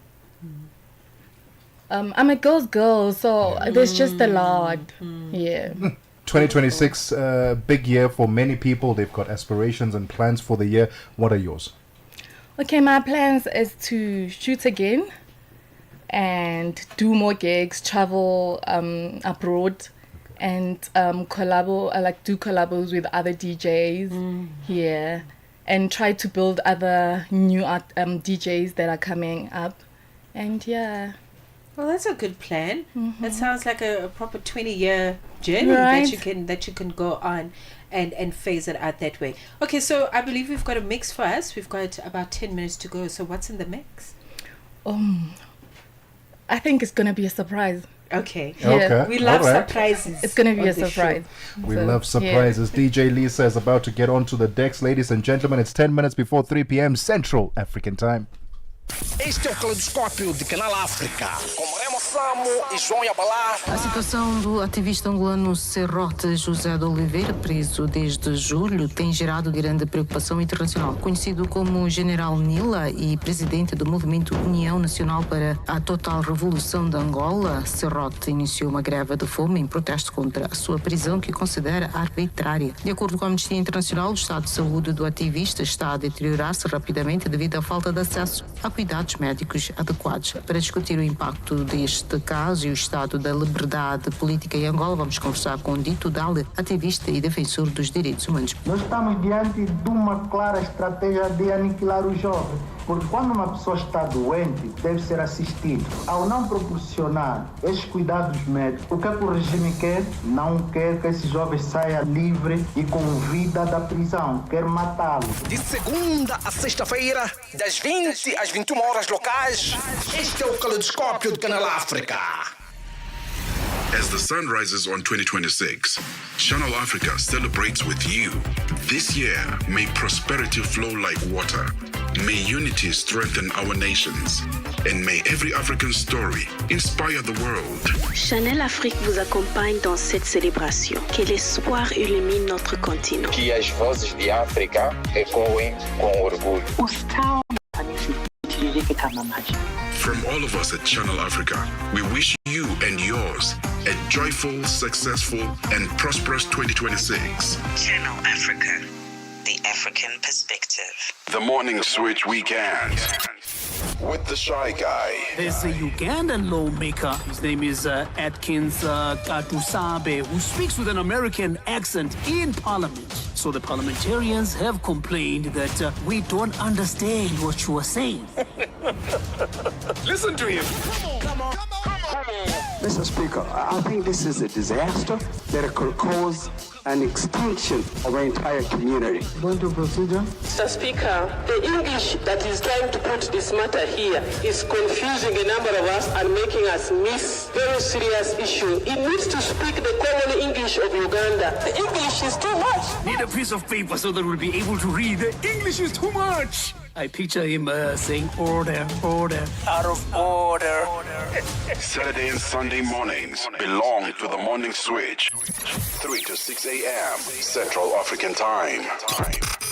I'm a girl's girl, so there's just a lot. Yeah. 2026, big year for many people. They've got aspirations and plans for the year. What are yours? Okay, my plans is to shoot again and do more gigs, travel abroad, and do collabos with other DJs here, and try to build other new DJs that are coming up, and yeah. Well, that's a good plan. That sounds like a proper 20-year journey that you can go on and phase it out that way. Okay, so I believe we've got a mix for us. We've got about 10 minutes to go. So what's in the mix? I think it's gonna be a surprise. Okay. Okay. We love surprises. It's gonna be a surprise. We love surprises. DJ Lisa is about to get onto the decks, ladies and gentlemen. It's 10 minutes before 3 p.m. Central African Time. Este é o Caleidoscópio de Canal África, com Remo Samo e João Yabalá. A situação do ativista angolano Serrote José de Oliveira, preso desde julho, tem gerado grande preocupação internacional. Conhecido como General Nila e presidente do movimento União Nacional para a Total Revolução de Angola, Serrote iniciou uma greve de fome em protesto contra a sua prisão, que considera arbitrária. De acordo com a Amnistia Internacional, o estado de saúde do ativista está a deteriorar-se rapidamente devido à falta de acesso a cuidados médicos adequados. Para discutir o impacto deste caso e o estado da liberdade política em Angola, vamos conversar com Dito Dale, ativista e defensor dos direitos humanos. Nós estamos diante de uma clara estratégia de aniquilar o jovem, porque quando uma pessoa está doente, deve ser assistida. Ao não proporcionar esses cuidados médicos, o que é que o regime quer? Não quer que esse jovem saia livre e com vida da prisão, quer matá-lo. De segunda a sexta-feira, das 20 às 21 horas locais, este é o Caleidoscópio de Canal África. As the sun rises on 2026, Channel Africa celebrates with you. This year, may prosperity flow like water. May unity strengthen our nations. And may every African story inspire the world. Channel Afrique vous accompagne dans cette célébration. Que l'espoir illumine notre continent. Que as vozes de África ecoem com orgulho. From all of us at Channel Africa, we wish you and yours a joyful, successful, and prosperous 2026. Channel Africa, the African perspective. The Morning Switch Weekend with the Shy Guy. There's a Ugandan lawmaker. His name is Atkins Katusabe, who speaks with an American accent in Parliament. So the parliamentarians have complained that we don't understand what you are saying. Listen to him. Come on. Mr. Speaker, I think this is a disaster that could cause an extinction of our entire community. Going to procedure. Mr. Speaker, the English that is trying to put this matter here is confusing a number of us and making us miss very serious issue. It needs to speak the common English of Uganda. The English is too much. Need a piece of paper so that we'll be able to read. The English is too much. I picture him saying order, order. Out of order. Saturday and Sunday mornings belong to the Morning Switch. 3 to 6 a.m. Central African Time.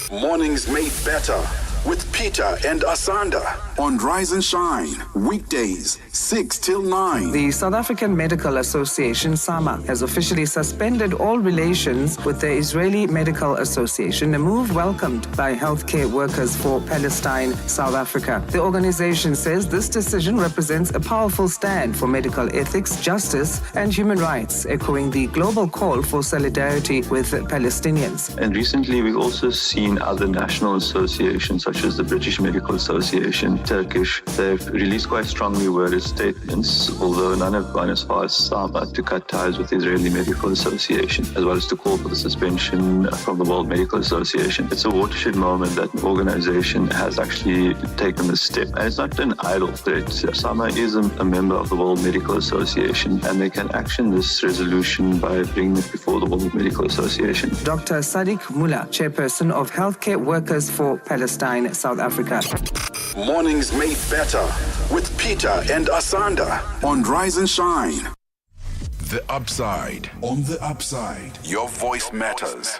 Mornings made better with Peter and Asanda on Rise and Shine, weekdays 6 till 9. The South African Medical Association, SAMA, has officially suspended all relations with the Israeli Medical Association, a move welcomed by healthcare workers for Palestine, South Africa. The organization says this decision represents a powerful stand for medical ethics, justice, and human rights, echoing the global call for solidarity with Palestinians. And recently, we've also seen other national associations, such as the British Medical Association, Turkish. They've released quite strongly worded statements, although none have gone as far as SAMA, to cut ties with the Israeli Medical Association, as well as to call for the suspension from the World Medical Association. It's a watershed moment that an organization has actually taken this step. And it's not an idle threat. SAMA is a member of the World Medical Association, and they can action this resolution by bringing it before the World Medical Association. Dr. Sadiq Mullah, chairperson of Healthcare Workers for Palestine, South Africa. Mornings made better with Peter and Asanda on Rise and Shine. The Upside. On The Upside, your voice matters.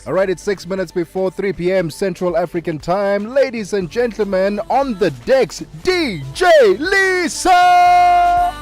All right, it's 6 minutes before 3 p.m. Central African Time. Ladies and gentlemen, on the decks, DJ Lisa!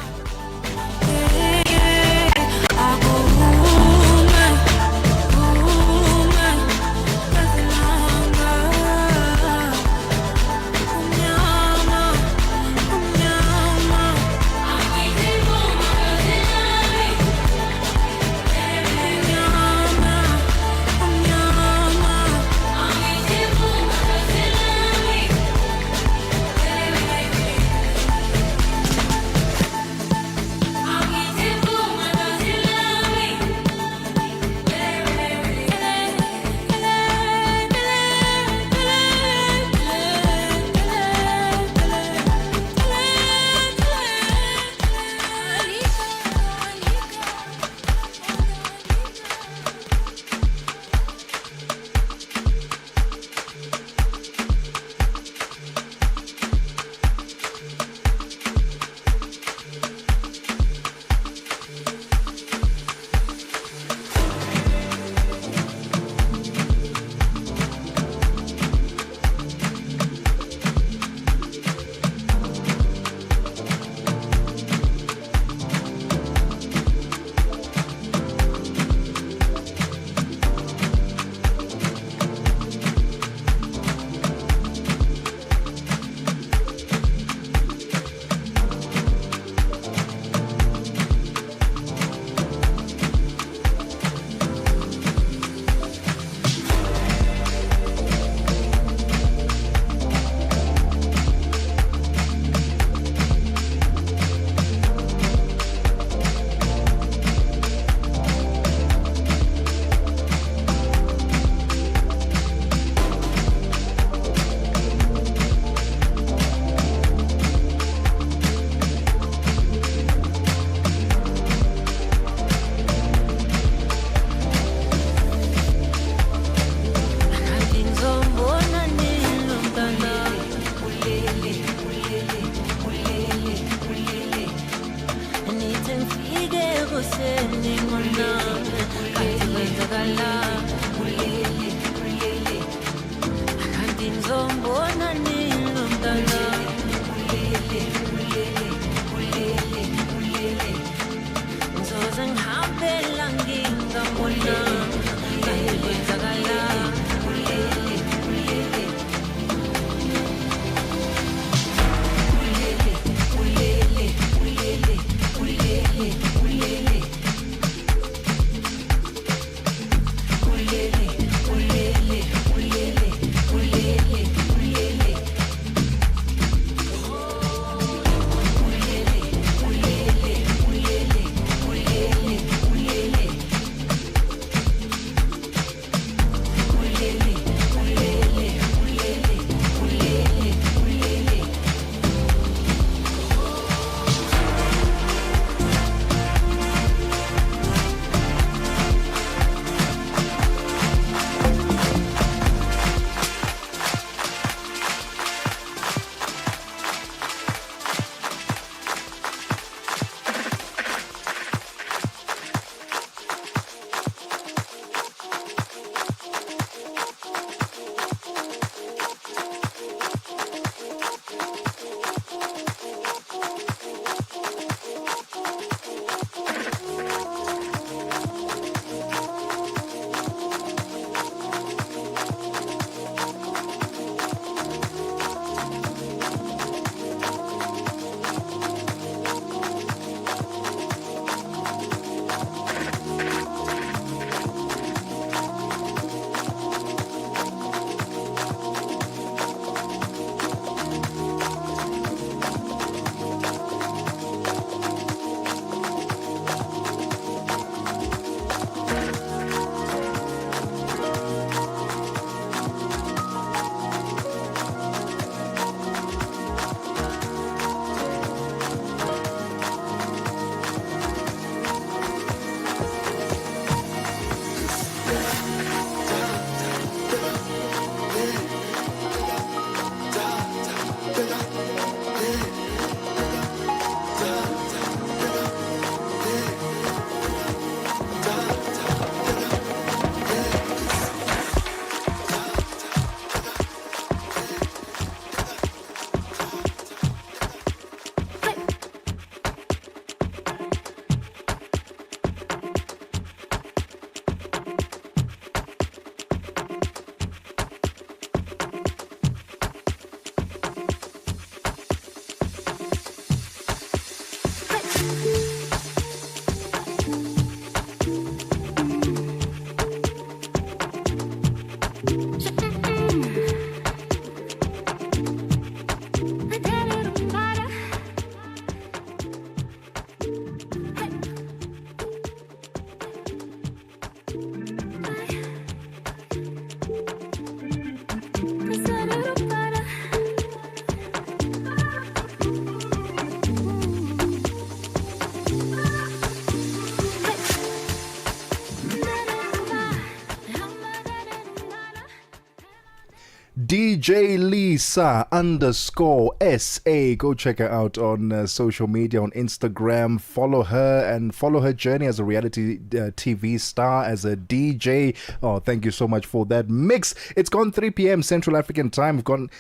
DJ Lisa _SA. Go check her out on social media, on Instagram. Follow her and follow her journey as a reality TV star, as a DJ. Oh, thank you so much for that mix. It's gone 3 p.m. Central African time.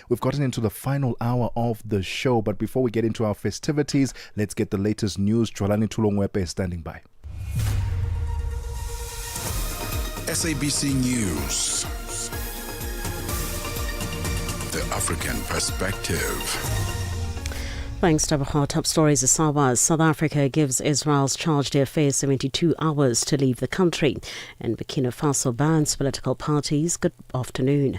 We've gotten into the final hour of the show. But before we get into our festivities, let's get the latest news. Jolani Tulongwepe is standing by. SABC News. The African Perspective. Thanks, Tebogo. Top stories as Sawas. South Africa gives Israel's chargé d'affaires 72 hours to leave the country. And Burkina Faso bans political parties. Good afternoon.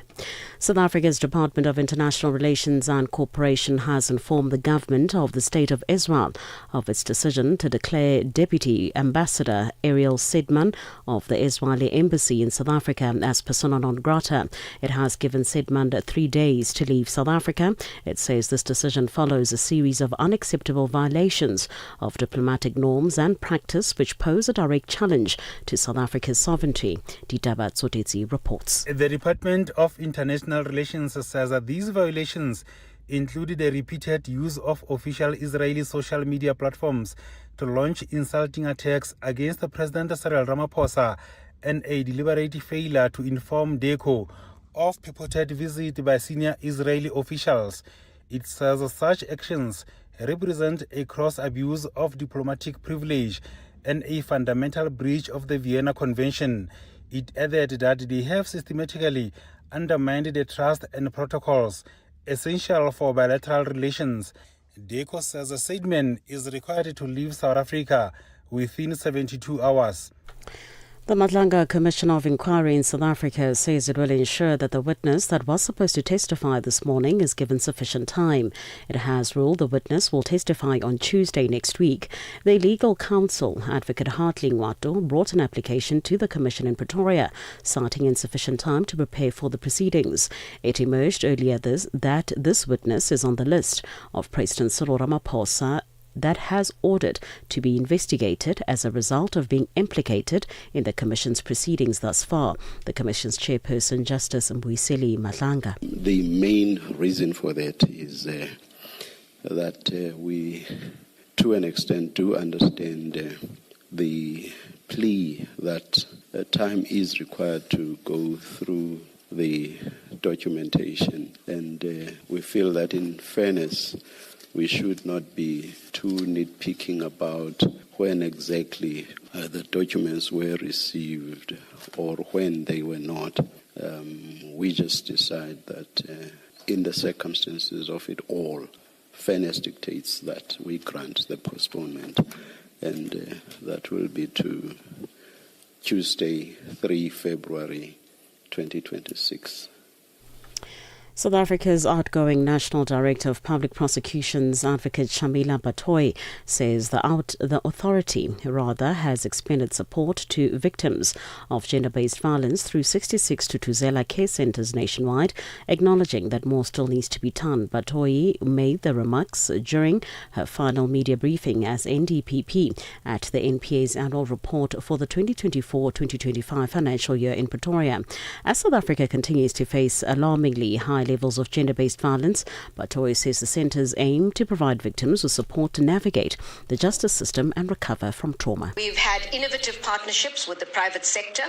South Africa's Department of International Relations and Cooperation has informed the government of the State of Israel of its decision to declare Deputy Ambassador Ariel Sedman of the Israeli Embassy in South Africa as persona non grata. It has given Sedman 3 days to leave South Africa. It says this decision follows a series of unacceptable violations of diplomatic norms and practice which pose a direct challenge to South Africa's sovereignty. Ditaba Tsotetsi reports. The Department of International Relations says that these violations included the repeated use of official Israeli social media platforms to launch insulting attacks against President Cyril Ramaphosa and a deliberate failure to inform DECO of purported visit by senior Israeli officials. It says such actions represent a gross abuse of diplomatic privilege and a fundamental breach of the Vienna Convention. It added that they have systematically undermined the trust and protocols essential for bilateral relations. DECO says Sedman is required to leave South Africa within 72 hours. The Madlanga Commission of Inquiry in South Africa says it will ensure that the witness that was supposed to testify this morning is given sufficient time. It has ruled the witness will testify on Tuesday next week. The legal counsel, Advocate Hartley Ngwato, brought an application to the Commission in Pretoria, citing insufficient time to prepare for the proceedings. It emerged earlier that this witness is on the list of President Cyril Ramaphosa that has ordered to be investigated as a result of being implicated in the Commission's proceedings thus far. The Commission's chairperson, Justice Mbuyiseli Madlanga. The main reason for that is that we, to an extent, do understand the plea that time is required to go through the documentation, and we feel that in fairness we should not be too nitpicking about when exactly the documents were received or when they were not. We just decide that in the circumstances of it all, fairness dictates that we grant the postponement, and that will be to Tuesday, 3 February 2026. South Africa's outgoing National Director of Public Prosecutions, Advocate Shamila Batoy, says the authority has expanded support to victims of gender-based violence through 66 Tutuzela care centres nationwide, acknowledging that more still needs to be done. Batoy made the remarks during her final media briefing as NDPP at the NPA's annual report for the 2024-2025 financial year in Pretoria. As South Africa continues to face alarmingly high levels of gender-based violence, Batoy says the centres aim to provide victims with support to navigate the justice system and recover from trauma. We've had innovative partnerships with the private sector,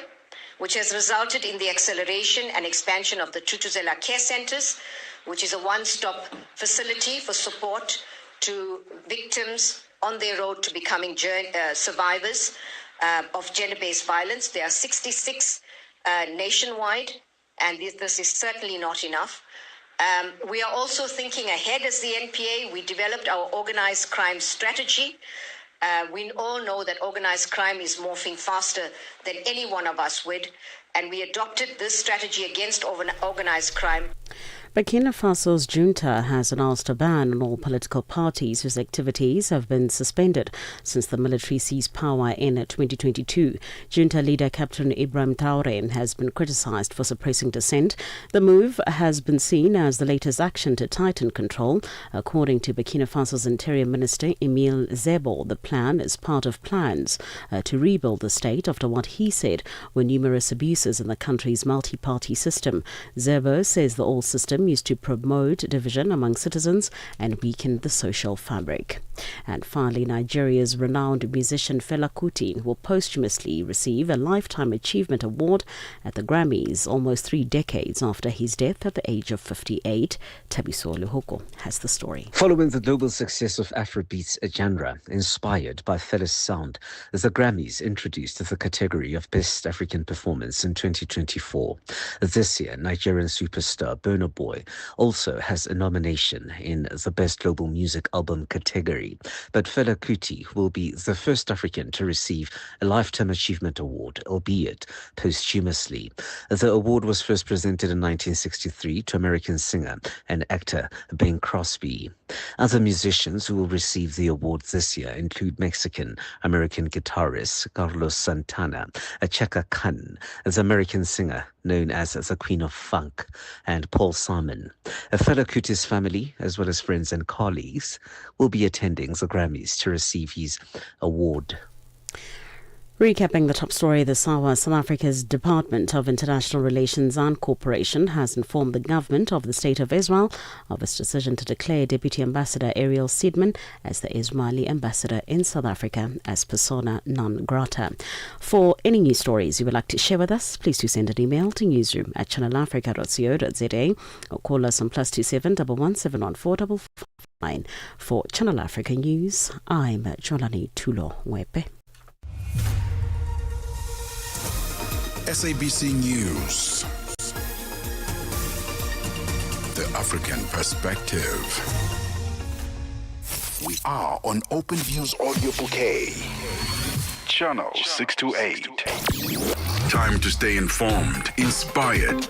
which has resulted in the acceleration and expansion of the Tutuzela care centres, which is a one-stop facility for support to victims on their road to becoming survivors of gender-based violence. There are 66 nationwide, and this is certainly not enough. We are also thinking ahead as the NPA. We developed our organized crime strategy We all know that organized crime is morphing faster than any one of us would, and we adopted this strategy against organized crime. Burkina Faso's junta has announced a ban on all political parties whose activities have been suspended since the military seized power in 2022. Junta leader Captain Ibrahim Traoré has been criticized for suppressing dissent. The move has been seen as the latest action to tighten control. According to Burkina Faso's Interior Minister Emile Zebo, the plan is part of plans to rebuild the state after what he said were numerous abuses in the country's multi-party system. Zebo says the old system used to promote division among citizens and weaken the social fabric. And finally, Nigeria's renowned musician Fela Kuti will posthumously receive a Lifetime Achievement Award at the Grammys almost 3 decades after his death at the age of 58. Tabiso Luhoko has the story. Following the global success of Afrobeats, a genre inspired by Fela's sound, the Grammys introduced the category of Best African Performance in 2024. This year, Nigerian superstar Burna Boy also has a nomination in the Best Global Music Album category. But Fela Kuti will be the first African to receive a Lifetime Achievement Award, albeit posthumously. The award was first presented in 1963 to American singer and actor Bing Crosby. Other musicians who will receive the award this year include Mexican-American guitarist Carlos Santana, Chaka Khan, the American singer known as the Queen of Funk, and Paul Simon. Fela Kuti's family, as well as friends and colleagues, will be attending the Grammys to receive his award. Recapping the top story this hour, South Africa's Department of International Relations and Cooperation has informed the government of the State of Israel of its decision to declare Deputy Ambassador Ariel Seidman as the Israeli ambassador in South Africa as persona non grata. For any news stories you would like to share with us, please do send an email to newsroom@channelafrica.co.za or call us on +27 11 714 559. For Channel Africa News, I'm Jolani Tulo Wepe. SABC News. The African Perspective. We are on Open Views Audio Bouquet. Channel 628. Time to stay informed, inspired,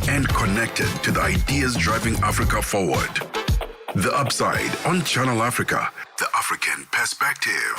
and connected to the ideas driving Africa forward. The Upside on Channel Africa. The African Perspective.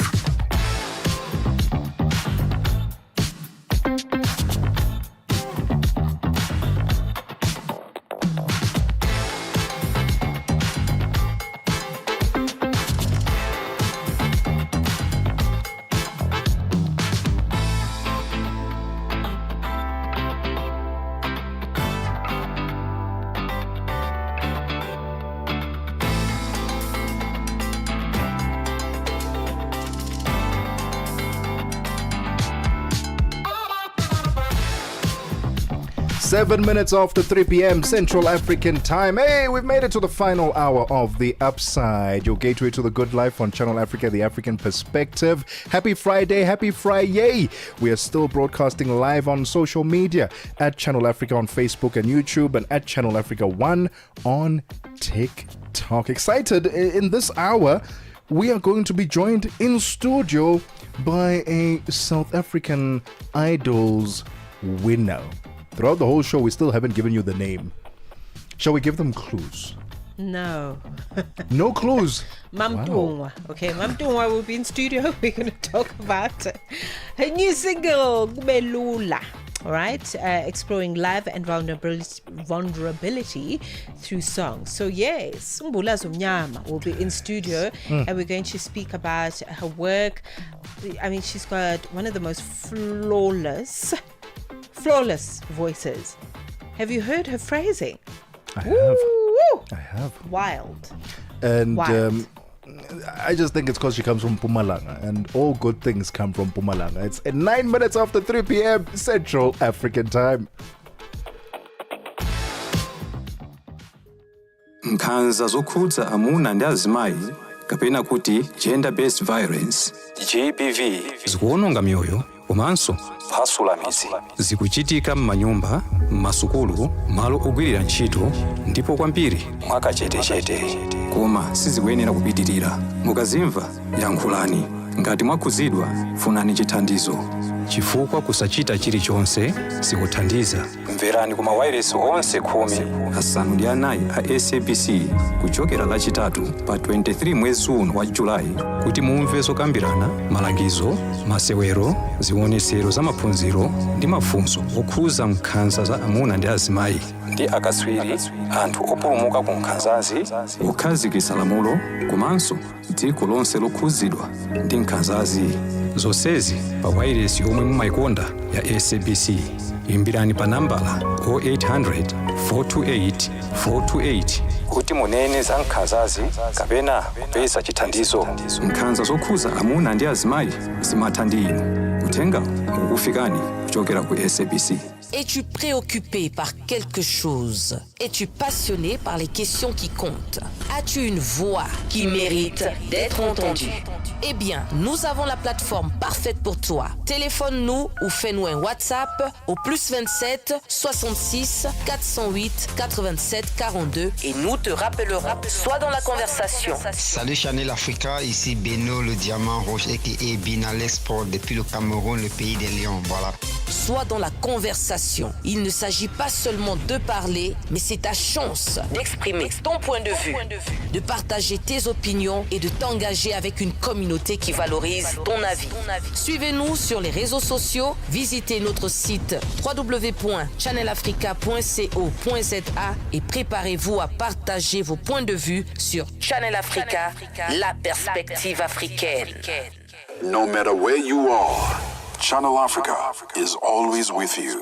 Seven minutes after 3 p.m. Central African Time. Hey, we've made it to the final hour of The Upside, your gateway to the good life on Channel Africa, the African Perspective. Happy Friday, happy Friday. We are still broadcasting live on social media at Channel Africa on Facebook and YouTube and at Channel Africa 1 on TikTok. Excited in this hour. We are going to be joined in studio by a South African Idols winner. Throughout the whole show, we still haven't given you the name. Shall we give them clues? No. No clues? Mamtungwa. Wow. Okay, Mamtungwa will be in studio. We're going to talk about her new single, Kubelula. All right, exploring love and vulnerability through songs. So yes, Mbula Zumnyama will be in studio and we're going to speak about her work. I mean, she's got one of the most flawless voices. Have you heard her phrasing? I have. Woo! I have. Wild. And Wild. I just think it's because she comes from Mpumalanga, and all good things come from Mpumalanga. It's at 9 minutes after 3 p.m. Central African Time. Nkhanza zokhudza amuna ndi azimayi kapena kuti gender based violence GBV zikuononga mioyo komanso kuphwasula midzi zikuchitika m'manyumba, m'masukulu, malo ogwirira ntchito ndipo kwambiri mwakachetechete koma sizikuyenera kupitirira. Mukazimva yankhulani ngati mwakhuzidwa funani chithandizo chifukwa kusachita chilichonse sikuthandiza. Mverani kuma wireless onse 10 asanu ndi anayi a SABC kuchokera lachitatu pa 23 mwezi uno wa Julayi kuti mumve zokambirana, malangizo, masewero, zionetsero za maphunziro ndi mafunso okhuza nkhanza za amuna ndi azimayi ndi akatswiri, anthu opulumuka ku nkhanzazi, okhazikitsa lamulo komanso dziko lonse lokhuzidwa ndi nkhanzazi. Zonsezi pa wireless yomwe mumayikonda ya SABC. Imbirani pa nambala 0800 428 428 kuti munene za nkhanzazi kapena kupeza chithandizo. Nkhanza zokhuza amuna ndi azimayi zimatha ndi inu. Uthenga ukufikani kuchokera ku SABC. Es-tu préoccupé par quelque chose? Es-tu passionné par les questions qui comptent? As-tu une voix qui mérite d'être entendue? Eh bien, nous avons la plateforme parfaite pour toi. Téléphone-nous ou fais-nous un WhatsApp au +27 66 408 87 42 et nous te rappellerons. Sois dans la conversation. Salut Channel Africa, ici Beno le diamant rouge aka Binal Export depuis le Cameroun, le pays des lions. Voilà. Sois dans la conversation. Il ne s'agit pas seulement de parler, mais c'est ta chance d'exprimer ton point de vue, de partager tes opinions et de t'engager avec une communauté qui valorise ton avis. Suivez-nous sur les réseaux sociaux, visitez notre site www.channelafrica.co.za et préparez-vous à partager vos points de vue sur Channel Africa, la perspective africaine. No matter where you are, Channel Africa is always with you.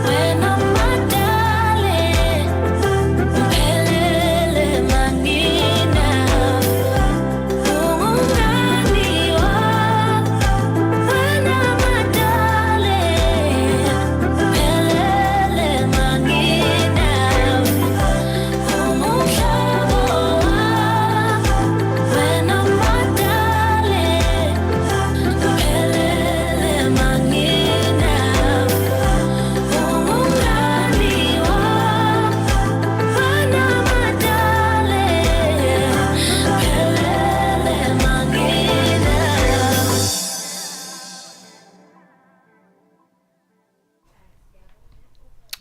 When I'm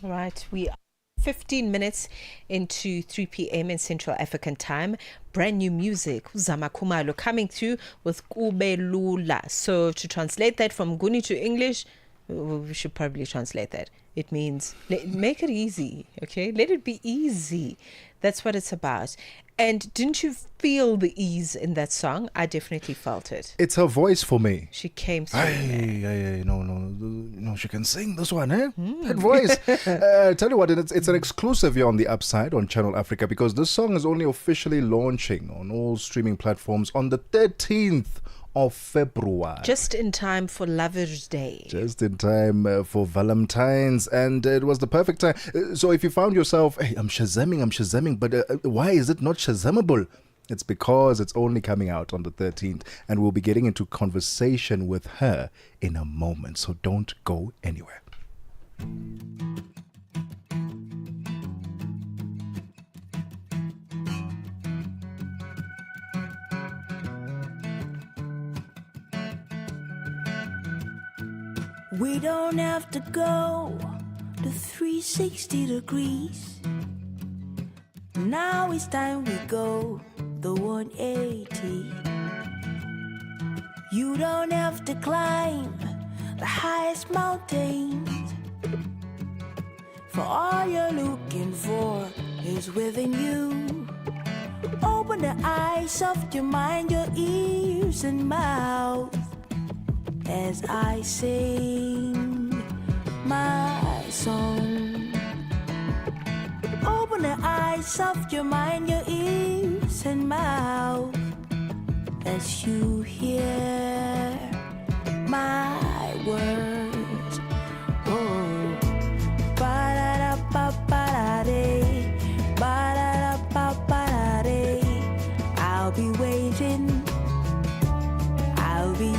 All right, we are 15 minutes into 3 p.m. in Central African time. Brand new music, Zama Kumalo, coming through with Kube Lula. So to translate that from Guni to English, we should probably translate that. It means make it easy, okay? Let it be easy. That's what it's about. And didn't you feel the ease in that song? I definitely felt it. It's her voice for me. She came through. No, she can sing this one, eh? That voice. Tell you what, it's an exclusive here on the Upside on Channel Africa, because this song is only officially launching on all streaming platforms on the 13th of February. Just in time for Lover's Day. Just in time for Valentine's, and it was the perfect time. So if you found yourself, hey, I'm Shazamming, but why is it not Shazamable? It's because it's only coming out on the 13th, and we'll be getting into conversation with her in a moment, so don't go anywhere. We don't have to go to 360 degrees. Now it's time we go the 180. You don't have to climb the highest mountains, for all you're looking for is within you. Open the eyes of your mind, your ears and mouth, as I sing my song. Open the eyes of your mind, your ears and mouth, as you hear my words. Oh, ba-da-da-ba-ba-da-day, ba-da-da-ba-ba-da-day. I'll be waiting, I'll be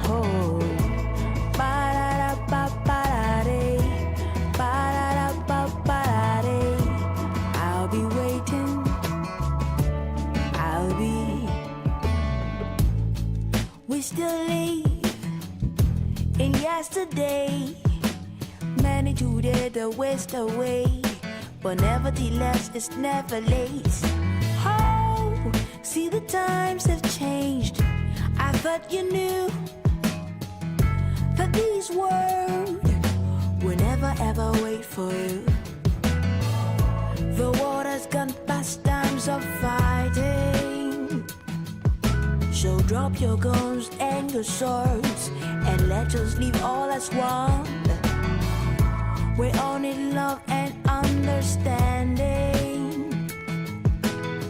home. Ba-da-da-ba-ba-da-day, ba-da-da-ba-ba-da-day. I'll be waiting, I'll be. We still live in yesterday, many today the waste away, but nevertheless it's never late. Oh, see the times have changed. I thought you knew that these words would never ever wait for you. The water's gone past times of fighting, so drop your guns and your swords and let us live all as one. We all need love and understanding,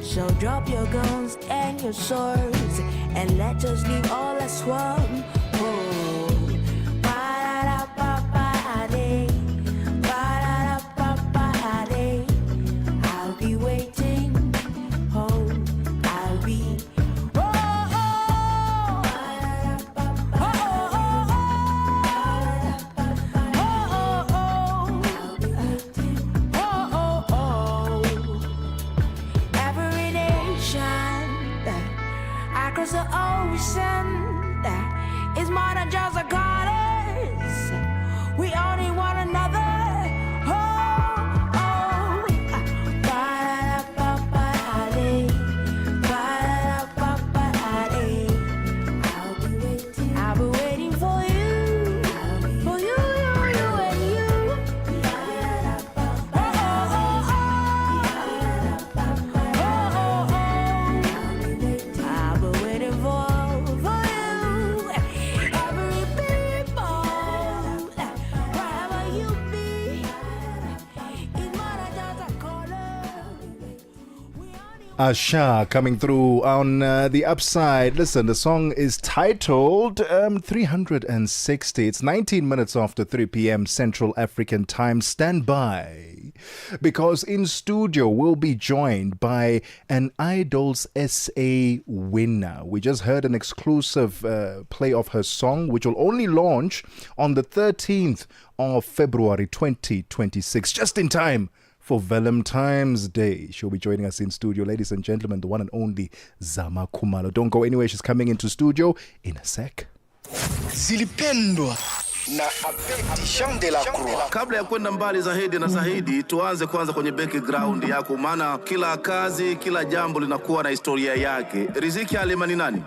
so drop your guns and your swords and let us live all as one. Oh, ba-da-da-ba-ba-da-day, ba-da-da-ba-ba-da-day. I'll be waiting. Oh, I'll be. Oh, oh, oh, every nation across the ocean is more than just a goddess. We all need one another. Oh, oh, ba-da-da-ba-ba-da-day, ba-da-da-ba-ba-da-day. I'll be waiting for you, for you, you and you. Oh, oh, oh, I'll be waiting for you. Every people, wherever you be, it's more than just a color. Asha coming through on the Upside. Listen, the song is titled 360. It's 19 minutes after 3 p.m. Central African time. Stand by, because in studio we'll be joined by an Idols SA winner. We just heard an exclusive play of her song, which will only launch on the 13th of February 2026, just in time for Valentine's Day. She'll be joining us in studio, ladies and gentlemen, the one and only Zama Kumalo. Don't go anywhere. She's coming into studio in a sec. Zilipendwa na Abedi Jean de la Croix. Kabla ya kwenda mbali zaidi, tuanze kwanza kwenye background yako, maana kila kazi, kila jambo linakuwa na historia yake. Riziki Alema ni nani?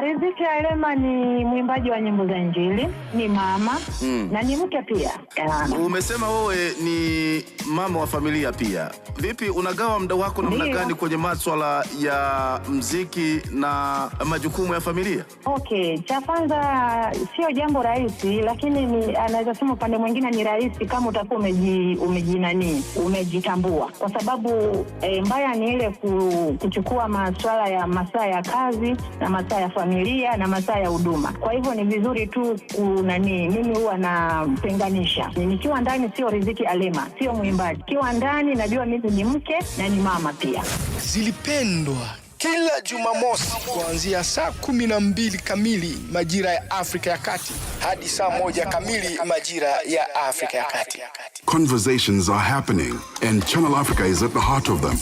Riziki Alema ni mwimbaji wa nyimbo za Injili, ni mama na ni mke pia. Umesema wewe ni mama wa familia pia. Vipi unagawa muda wako namna gani kwenye masuala ya muziki na majukumu ya familia? Okay, cha kwanza sio jambo rahisi, lakini ni anaweza sema upande mwingine ni rahisi kama utakuwa umejitambua. Kwa sababu mbaya ni ile kuchukua masuala ya masaa ya kazi na masaa ya familia na masaa ya huduma. Kwa hivyo ni vizuri tu mimi huwa natenganisha. Nikiwa ndani sio Riziki Alema, sio mwimbaji. Nikiwa ndani najua mimi ni mke na ni mama pia. Zilipendwa kila Jumamosi kuanzia saa 12 kamili majira ya Afrika ya Kati hadi saa 1 kamili majira ya Afrika ya Kati. Conversations are happening, and Channel Africa is at the heart of them.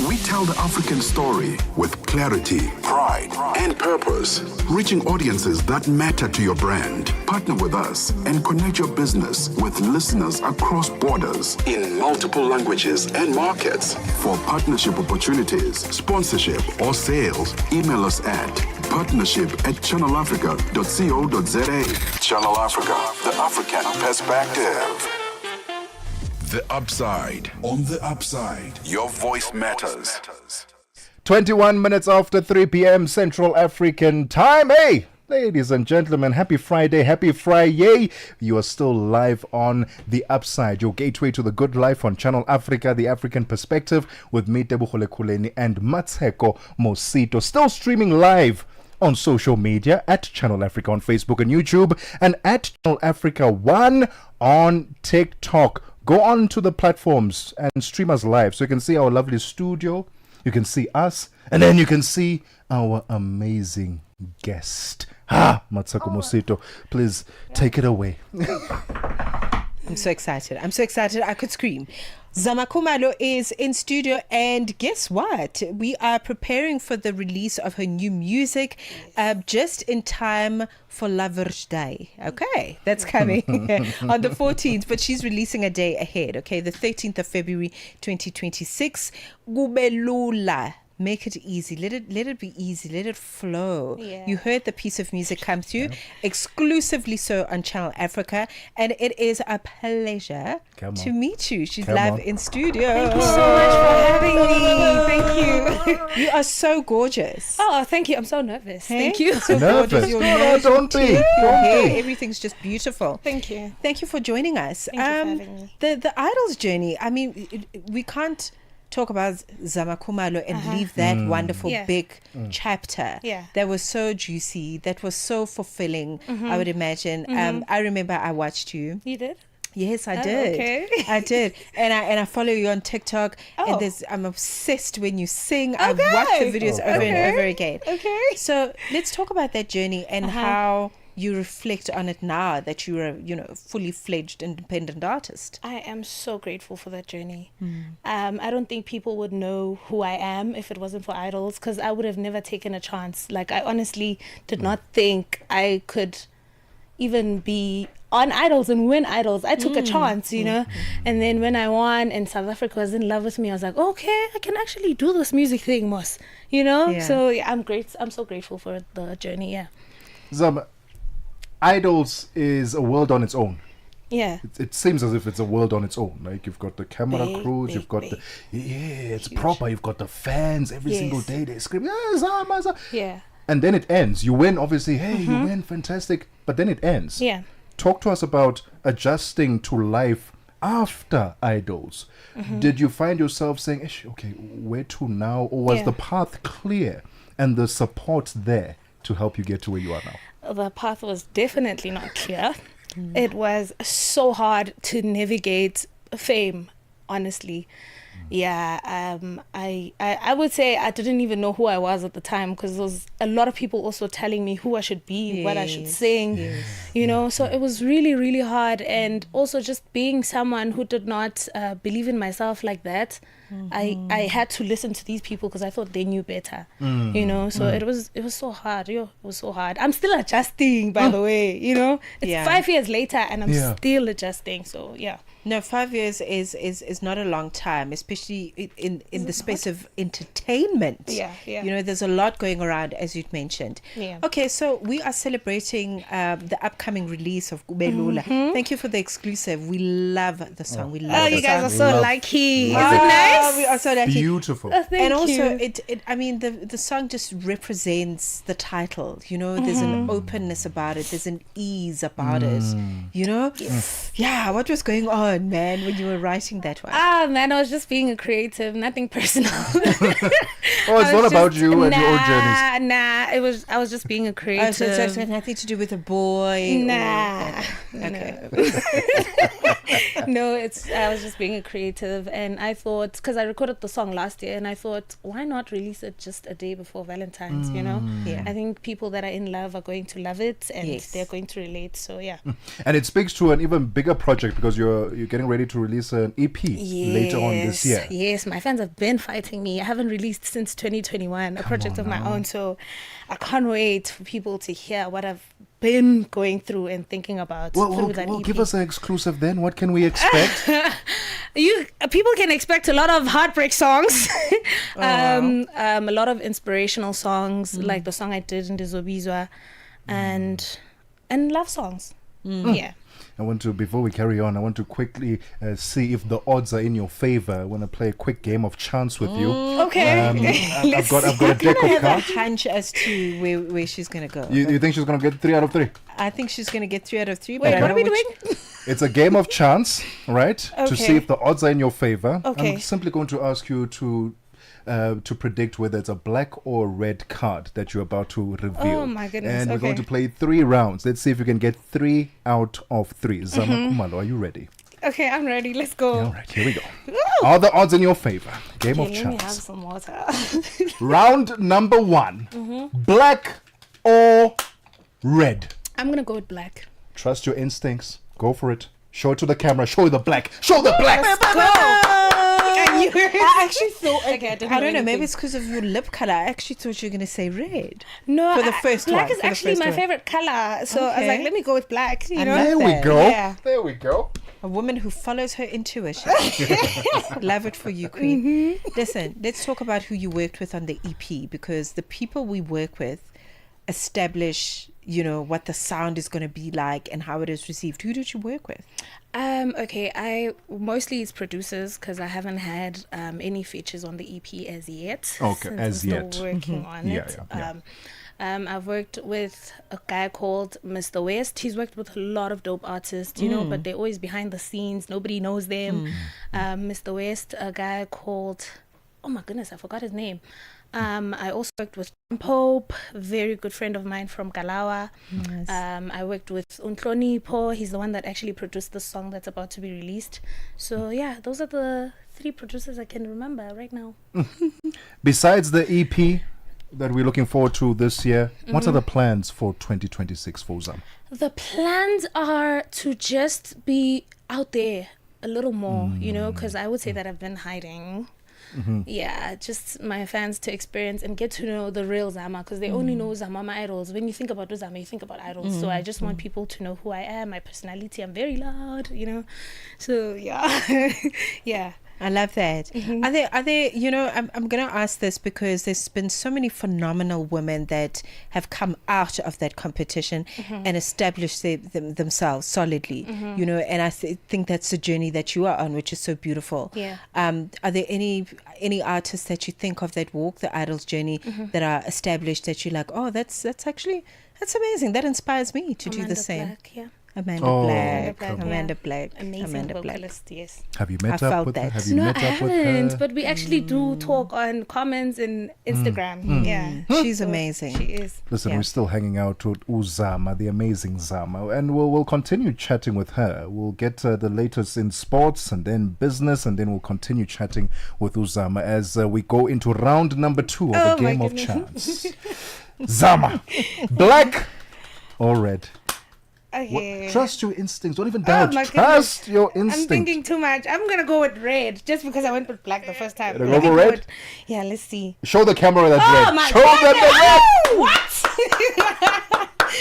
We tell the African story with clarity, pride, and purpose, reaching audiences that matter to your brand. Partner with us and connect your business with listeners across borders in multiple languages and markets. For partnership opportunities, sponsorship, or sales, email us at partnership@channelafrica.co.za. Channel Africa, the African perspective. The Upside. On the Upside, your voice matters. 21 minutes after 3 p.m. Central African Time. Hey, ladies and gentlemen, happy Friday, happy Friday. You are still live on The Upside, your gateway to the good life on Channel Africa, the African perspective, with me, Tebogo Lekhuleni, and Mmatsheko Mosito. Still streaming live on social media at Channel Africa on Facebook and YouTube, and at Channel Africa 1 on TikTok. Go on to the platforms and stream us live so you can see our lovely studio, you can see us, and then you can see our amazing guest. Mmatsheko Mosito, please take it away. I'm so excited. I could scream. Zama Khumalo is in studio, and guess what? We are preparing for the release of her new music, just in time for Lover's Day. Okay, that's coming on the 14th, but she's releasing a day ahead. Okay, the 13th of February 2026. Gubelula. Make it easy. Let it be easy. Let it flow. Yeah. You heard the piece of music come through, exclusively so on Channel Africa, and it is a pleasure to meet you. She's live in studio. Thank you so much for having me. Thank you. You are so gorgeous. Oh, thank you. I'm so nervous. Hey? Thank you. So nervous. gorgeous. Your No, nose, don't your be. teeth, your Don't hair, be. everything's just beautiful. Thank you. Thank you for joining us. Thank you for having me. The Idols journey. I mean, we can't talk about Zama Khumalo and leave that wonderful big chapter that was so juicy, that was so fulfilling. I would imagine. I remember I watched you. You did? Yes, I did. Okay. I did, and I follow you on TikTok. And I'm obsessed when you sing. I watch the videos over and over again. Okay. So let's talk about that journey and how you reflect on it now that you're a fully fledged independent artist. I am so grateful for that journey. I don't think people would know who I am if it wasn't for Idols, because I would have never taken a chance. Like, I honestly did not think I could even be on Idols and win Idols. I took a chance, and then when I won and South Africa was in love with me, I was like, okay, I can actually do this music thing, Mos. So I'm so grateful for the journey. Zama, Idols is a world on its own. Yeah. It seems as if it's a world on its own. Like, you've got the camera crews, you've got it's huge. Proper. You've got the fans every single day. They scream, Zama, Zama. Yeah. And then it ends. You win, obviously. Hey, you win, fantastic. But then it ends. Yeah. Talk to us about adjusting to life after Idols. Did you find yourself saying, okay, where to now? Or was the path clear and the support there to help you get to where you are now? The path was definitely not clear. It was so hard to navigate fame, honestly. I would say I didn't even know who I was at the time, because there was a lot of people also telling me who I should be, what I should sing, so it was really, really hard. And also just being someone who did not believe in myself like that, I had to listen to these people because I thought they knew better, you know. So it was so hard. It was so hard. I'm still adjusting, by the way. You know, it's 5 years later, and I'm still adjusting. So yeah. No, 5 years is not a long time, especially in the space of entertainment. Yeah. You know, there's a lot going around, as you'd mentioned. Yeah. Okay, so we are celebrating the upcoming release of Kubelula. Thank you for the exclusive. We love the song. We love the you guys song. are so lucky. Is it nice? We are so lucky. Beautiful. Thank and also, you. I mean, the song just represents the title. You know, there's an openness about it. There's an ease about it. You know? Yes. Yeah, what was going on, man, when you were writing that one? Man, I was just being a creative, nothing personal. It's not about you and your own journeys. Nah, I was just being a creative. So it had nothing to do with a boy? Nah. Okay. No, I was just being a creative, and I thought, because I recorded the song last year, and I thought, why not release it just a day before Valentine's, you know? Yeah. I think people that are in love are going to love it, and they're going to relate, so yeah. And it speaks to an even bigger project because you're getting ready to release an EP later on this year. Yes, my fans have been fighting me. I haven't released since 2021 a project of my own, so I can't wait for people to hear what I've been going through and thinking about through that EP. Give us an exclusive then. What can we expect? People can expect a lot of heartbreak songs, a lot of inspirational songs, like the song I did in Dizobizwa, and love songs. Yeah. I want to, before we carry on, I want to quickly see if the odds are in your favor. I want to play a quick game of chance with you. Okay. I've got a deck of I have a cards. hunch as to where she's going to go. You think she's going to get 3 out of 3? I think she's going to get 3 out of 3. Wait, but what are we doing? It's a game of chance, right? To see if the odds are in your favor. Okay. I'm simply going to ask you to predict whether it's a black or red card that you're about to reveal. Oh my goodness. And we're going to play 3 rounds. Let's see if you can get 3 out of 3. Zama Kumalo, are you ready? Okay, I'm ready. Let's go. All right, here we go. Are the odds in your favor? Game of Let me have chance. some water. Round number 1. Black or red? I'm going to go with black. Trust your instincts. Go for it. Show it to the camera. Show the black. Show the black. Let's go. I actually thought, Okay, I don't know, maybe it's because of your lip color. I actually thought you were going to say red. No, for the first black one. is actually my favorite color. So I was like, let me go with black. You know? There we that. go. Yeah. There we go. A woman who follows her intuition. Love it for you, Queen. Listen, let's talk about who you worked with on the EP, because the people we work with establish, you know, what the sound is going to be like and how it is received. Who did you work with? Okay, I mostly it's producers, because I haven't had any features on the EP as yet. Okay, since as I'm yet. still working on it. I've worked with a guy called Mr. West. He's worked with a lot of dope artists, you know, but they're always behind the scenes. Nobody knows them. Mr. West, a guy called, oh my goodness, I forgot his name. I also worked with Pope, a very good friend of mine from Kalawa. Nice. I worked with Untloni Po. He's the one that actually produced the song that's about to be released. So yeah, those are the 3 producers I can remember right now. Besides the EP that we're looking forward to this year, what are the plans for 2026 for Zam? The plans are to just be out there a little more, you know, because I would say that I've been hiding. Yeah, just my fans to experience and get to know the real Zama, because they only know Zama, my idols. When you think about Zama, you think about idols. So I just want people to know who I am, my personality. I'm very loud, you know. So yeah, yeah. I love that. Are there, you know, I'm going to ask this because there's been so many phenomenal women that have come out of that competition and established themselves solidly, you know, and I think that's the journey that you are on, which is so beautiful. Yeah. Are there any artists that you think of that walk the Idols journey that are established that you're like, oh, that's amazing. That inspires me to do the same. Black, yeah. Amanda Black. Amazing vocalist, yes. Have you met up with her? Have you No, met I up with haven't, her? but we actually do talk on comments and Instagram. Yeah, She's amazing. She is. Listen, we're still hanging out with Uzama, the amazing Zama, and we'll continue chatting with her. We'll get the latest in sports and then business, and then we'll continue chatting with Uzama as we go into round number 2 of the game of chance. Zama, black or red? Okay. Trust your instincts. Don't even Oh doubt. my Trust goodness. your instinct. I'm thinking too much. I'm gonna go with red just because I went with black the first time. Gonna Let go me for red? Yeah, let's see. Show the camera that Oh red. my Show them the red. What?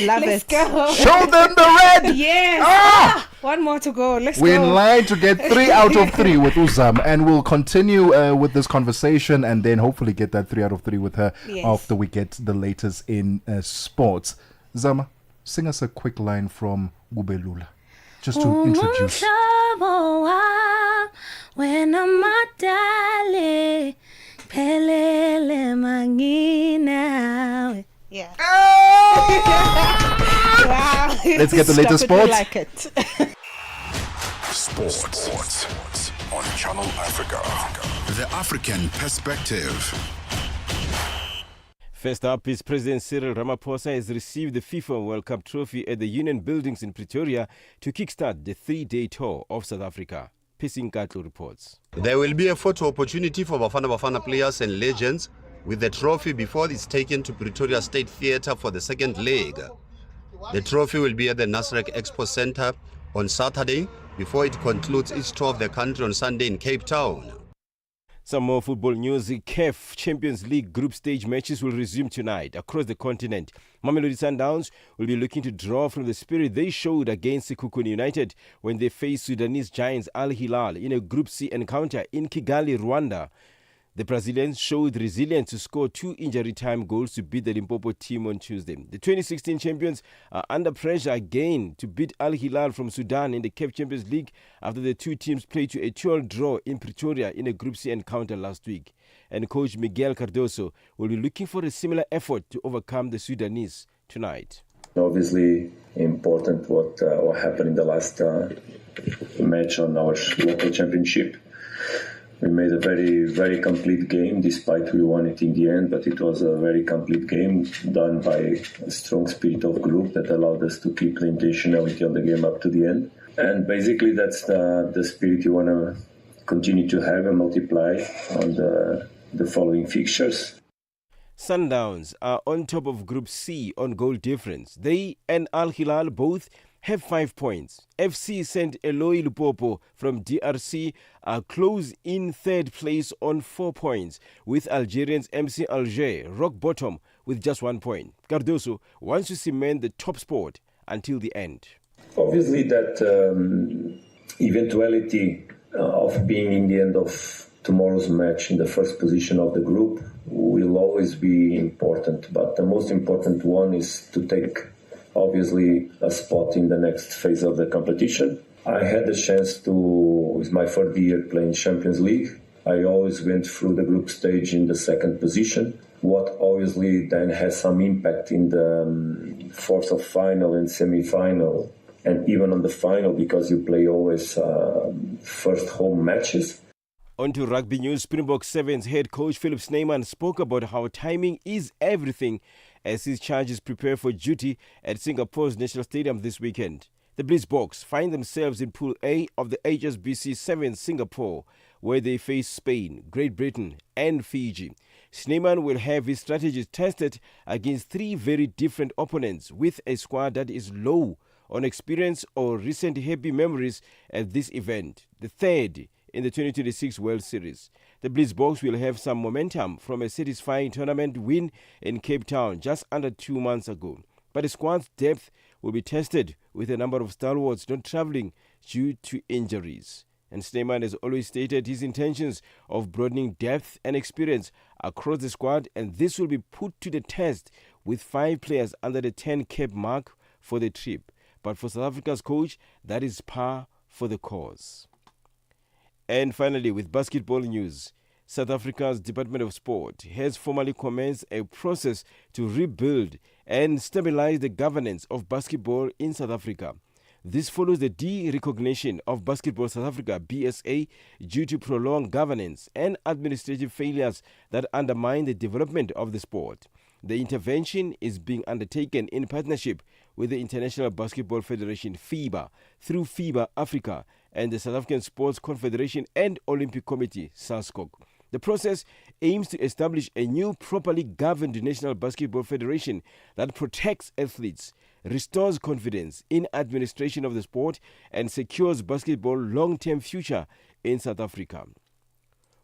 Love Let's it. go. Show them the red. Yes. Ah! One more to go. Let's We're go. in line to get 3 out of 3 with Uzam, and we'll continue with this conversation and then hopefully get that 3 out of 3 with her Yes. after we get the latest in sports. Zama, sing us a quick line from Gubelula, just to introduce. When I'm pelele mangina. Yeah. Wow. Let's get the latest Stop it, we sports. like it. Sports on Channel Africa. The African perspective. First up is President Cyril Ramaphosa has received the FIFA World Cup trophy at the Union Buildings in Pretoria to kickstart the 3-day tour of South Africa. Pissing Katlu reports. There will be a photo opportunity for Bafana players and legends with the trophy before it's taken to Pretoria State Theatre for the second leg. The trophy will be at the Nasrec Expo Center on Saturday before it concludes its tour of the country on Sunday in Cape Town. Some more football news. CAF Champions League group stage matches will resume tonight across the continent. Mamelodi Sundowns will be looking to draw from the spirit they showed against Sekhukhune United when they faced Sudanese giants Al Hilal in a Group C encounter in Kigali, Rwanda. The Brazilians showed resilience to score 2 injury time goals to beat the Limpopo team on Tuesday. The 2016 champions are under pressure again to beat Al Hilal from Sudan in the CAF Champions League after the two teams played to a 2-2 draw in Pretoria in a Group C encounter last week. And coach Miguel Cardoso will be looking for a similar effort to overcome the Sudanese tonight. Obviously important what happened in the last match on our local championship. We made a very, very complete game, despite we won it in the end, but it was a very complete game done by a strong spirit of group that allowed us to keep the intentionality of the game up to the end. And basically that's the spirit you want to continue to have and multiply on the following fixtures. Sundowns are on top of Group C on goal difference. They and Al Hilal both have 5 points. FC St. Eloi Lupopo from DRC are close in third place on 4 points, with Algerians MC Alger rock bottom with just 1 point. Cardoso wants to cement the top spot until the end. Obviously that eventuality of being in the end of tomorrow's match in the first position of the group will always be important, but the most important one is to take obviously a spot in the next phase of the competition. I had the chance to, with my third year playing Champions League, I always went through the group stage in the second position, what obviously then has some impact in the fourth of final and semi-final, and even on the final, because you play always first home matches. On to rugby news. Springbok Sevens head coach Philip Snyman spoke about how timing is everything as his charges prepare for duty at Singapore's National Stadium this weekend. The Blitzboks find themselves in Pool A of the HSBC Sevens Singapore, where they face Spain, Great Britain and Fiji. Snyman will have his strategies tested against 3 very different opponents with a squad that is low on experience or recent happy memories at this event, the third in the 2026 World Series. The Blitzboks will have some momentum from a satisfying tournament win in Cape Town just under 2 months ago. But the squad's depth will be tested with a number of stalwarts not travelling due to injuries. And Snyman has always stated his intentions of broadening depth and experience across the squad, and this will be put to the test with 5 players under the 10-cap mark for the trip. But for South Africa's coach, that is par for the course. And finally, with basketball news, South Africa's Department of Sport has formally commenced a process to rebuild and stabilize the governance of basketball in South Africa. This follows the de-recognition of Basketball South Africa, BSA, due to prolonged governance and administrative failures that undermine the development of the sport. The intervention is being undertaken in partnership with the International Basketball Federation, FIBA, through FIBA Africa and the South African Sports Confederation and Olympic Committee, SASCOC. The process aims to establish a new properly governed National Basketball Federation that protects athletes, restores confidence in administration of the sport, and secures basketball long-term future in South Africa.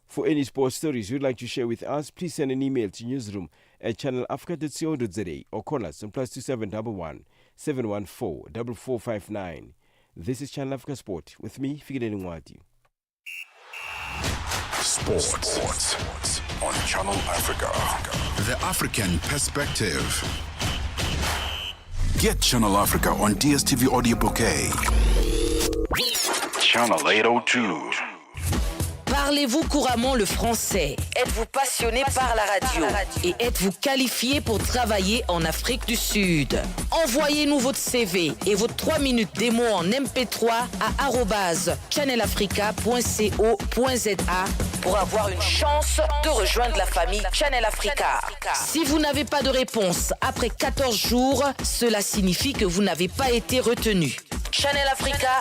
For any sports stories you'd like to share with us, please send an email to newsroom@channelafrica.co.za or call us on +2711 714 4459. This is Channel Africa Sport with me, Fikile Ngwati. Sports on Channel Africa. The African perspective. Get Channel Africa on DSTV Audio Bouquet. Channel 802. Parlez-vous couramment le français? Êtes-vous passionné par la radio? Et êtes-vous qualifié pour travailler en Afrique du Sud? Envoyez-nous votre CV et vos 3 minutes démo en MP3 à @channelafrica.co.za pour avoir une chance de rejoindre la famille Channel Africa. Si vous n'avez pas de réponse après 14 jours, cela signifie que vous n'avez pas été retenu. Channel Africa,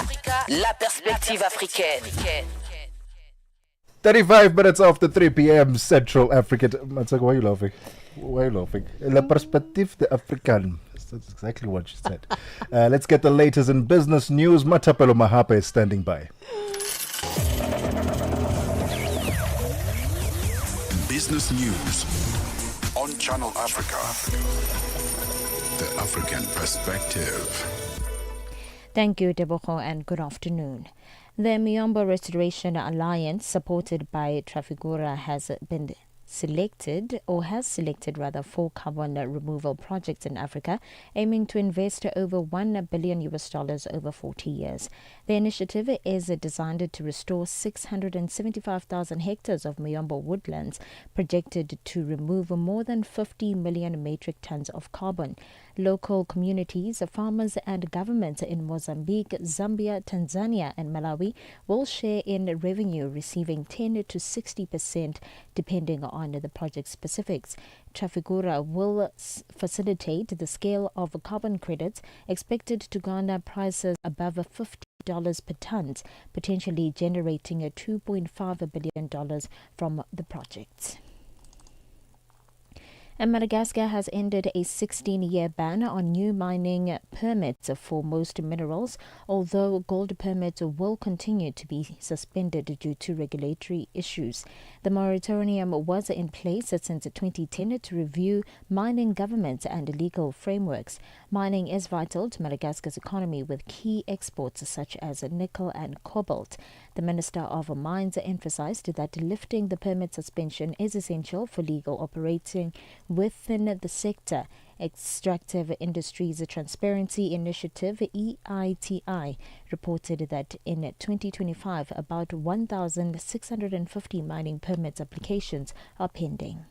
la perspective africaine. 35 minutes after 3 p.m. Central Africa. Mmatsheko, why are you laughing? Why are you laughing? La perspective de African. That's exactly what she said. Let's get the latest in business news. Matapelo Mahape is standing by. Business news on Channel Africa. The African perspective. Thank you, Tebogo, and good afternoon. The Miyombo Restoration Alliance, supported by Trafigura, has selected 4 carbon removal projects in Africa, aiming to invest over $1 billion over 40 years. The initiative is designed to restore 675,000 hectares of Miyombo woodlands, projected to remove more than 50 million metric tons of carbon. Local communities, farmers and governments in Mozambique, Zambia, Tanzania and Malawi will share in revenue, receiving 10 to 60% depending on the project specifics. Trafigura will facilitate the scale of carbon credits, expected to garner prices above $50 per ton, potentially generating $2.5 billion from the projects. And Madagascar has ended a 16-year ban on new mining permits for most minerals, although gold permits will continue to be suspended due to regulatory issues. The moratorium was in place since 2010 to review mining governance and legal frameworks. Mining is vital to Madagascar's economy, with key exports such as nickel and cobalt. The Minister of Mines emphasized that lifting the permit suspension is essential for legal operating within the sector. Extractive Industries Transparency Initiative, EITI, reported that in 2025, about 1,650 mining permits applications are pending.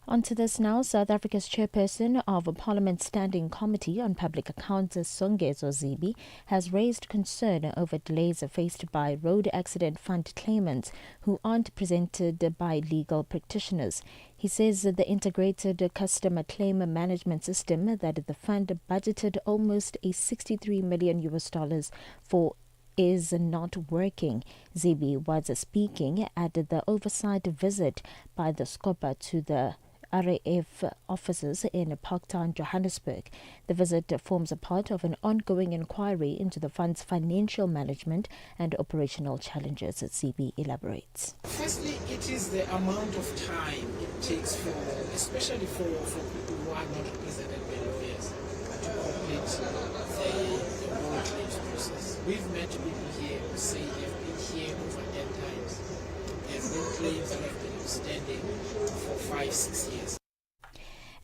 On to this now. South Africa's chairperson of Parliament's Standing Committee on Public Accounts, Songezo Zibi, has raised concern over delays faced by road accident fund claimants who aren't presented by legal practitioners. He says that the integrated customer claim management system that the fund budgeted almost $63 million for is not working. Zibi was speaking at the oversight visit by the SCOPA to the RAF offices in Parktown, Johannesburg. The visit forms a part of an ongoing inquiry into the fund's financial management and operational challenges, Zibi elaborates. Firstly, it is the amount of time it takes for, especially for people who are not represented by lawyers, to complete the road claims process. We've met people here who say they've been here over 10 times. There's been claims that have been outstanding for 5-6 years.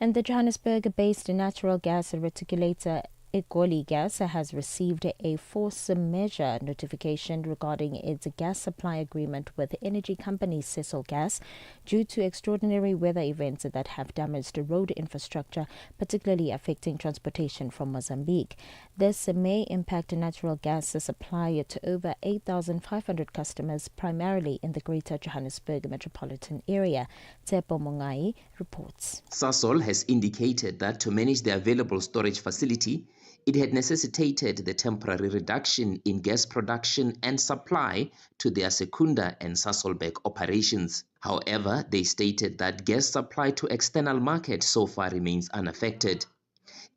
And the Johannesburg-based natural gas reticulator Egoli Gas has received a force majeure notification regarding its gas supply agreement with energy company Cecil Gas due to extraordinary weather events that have damaged road infrastructure, particularly affecting transportation from Mozambique. This may impact natural gas supply to over 8,500 customers, primarily in the Greater Johannesburg metropolitan area. Tsepo Mongai reports. Sasol has indicated that to manage the available storage facility, it had necessitated the temporary reduction in gas production and supply to their Secunda and Sasolburg operations. However, they stated that gas supply to external market so far remains unaffected.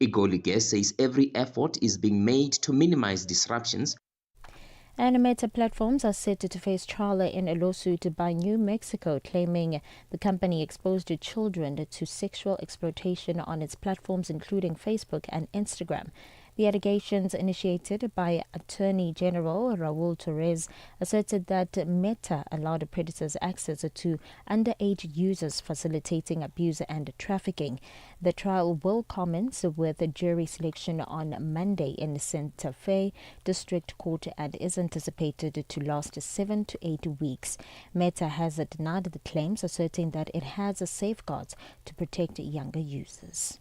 Igolike says every effort is being made to minimize disruptions. And Meta platforms are set to face trial in a lawsuit by New Mexico, claiming the company exposed children to sexual exploitation on its platforms, including Facebook and Instagram. The allegations, initiated by Attorney General Raul Torres, asserted that Meta allowed predators access to underage users, facilitating abuse and trafficking. The trial will commence with jury selection on Monday in Santa Fe District Court and is anticipated to last 7 to 8 weeks. Meta has denied the claims, asserting that it has safeguards to protect younger users.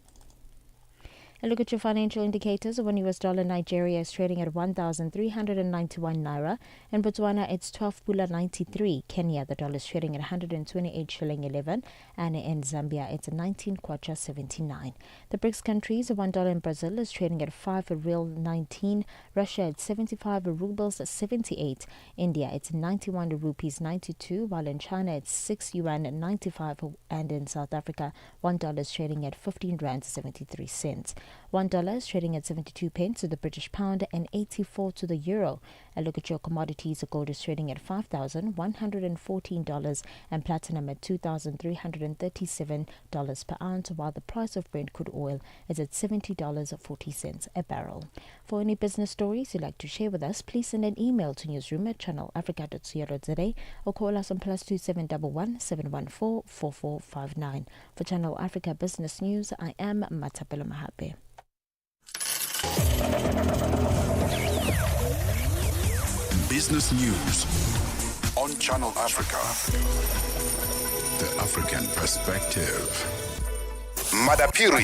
A look at your financial indicators. One US dollar Nigeria is trading at 1,391 naira. In Botswana, it's 12 pula 93. Kenya, the dollar is trading at 128 shilling 11. And in Zambia, it's 19 kwacha 79. The BRICS countries, $1 in Brazil is trading at 5 real 19. Russia at 75 rubles 78. India, it's 91 rupees 92. While in China, it's 6 yuan 95. And in South Africa, $1 is trading at 15 rand 73 cents. $1 is trading at 72 pence to the British pound and 84 to the euro. A look at your commodities. Gold is trading at $5,114 and platinum at $2,337 per ounce, while the price of Brent crude oil is at $70.40 a barrel. For any business stories you'd like to share with us, please send an email to newsroom@channelafrica.co.za or call us on +2711 714 4459. For Channel Africa Business News, I am Matapelo Mahape. Business news on Channel Africa. The African perspective. Madapiri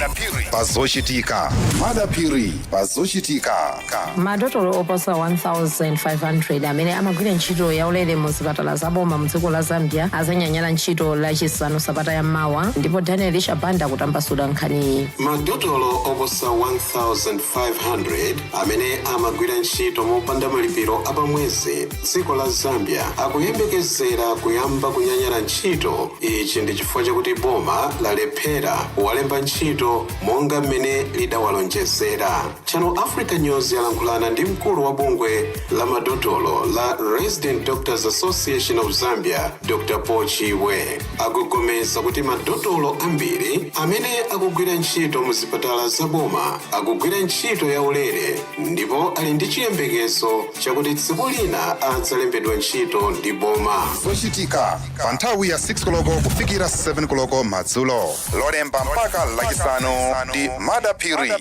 pazoshitika. Madapiri pazoshitika. Madotolo oposa 1,500 amene amagwira ntchito yaulere mu zipatala zaboma mu dziko la Zambia azanyanyala ntchito lachisanu sabata ya mawa, ndipo Daniel Shabanda kutambasula nkhani. Madotolo oposa 1,500 amene amagwira ntchito mopanda malipiro apamwezi dziko la Zambia akuyembekezera kuyamba kunyanyala ntchito. Ichi ndi chifukwa chakuti boma lalephera walemba ntchito monga mmene lidawalonjezera. Channel Africa News yalankhulana ndi mkulu wa bungwe la madotolo la Resident Doctors Association of Zambia, Dr. Paul Chiwe. Akugomeza kuti madotolo ambiri amene akugwira ntchito mu zipatala zaboma akugwira ntchito yaulere, ndipo ali ndi chiyembekezo chakuti tsiku lina adzalembedwa ntchito ndi boma. Zochitika pa nthawi ya 6 koloko kufikira 7 koloko madzulo. Lolemba mpaka lachisanu ndi Madapiri.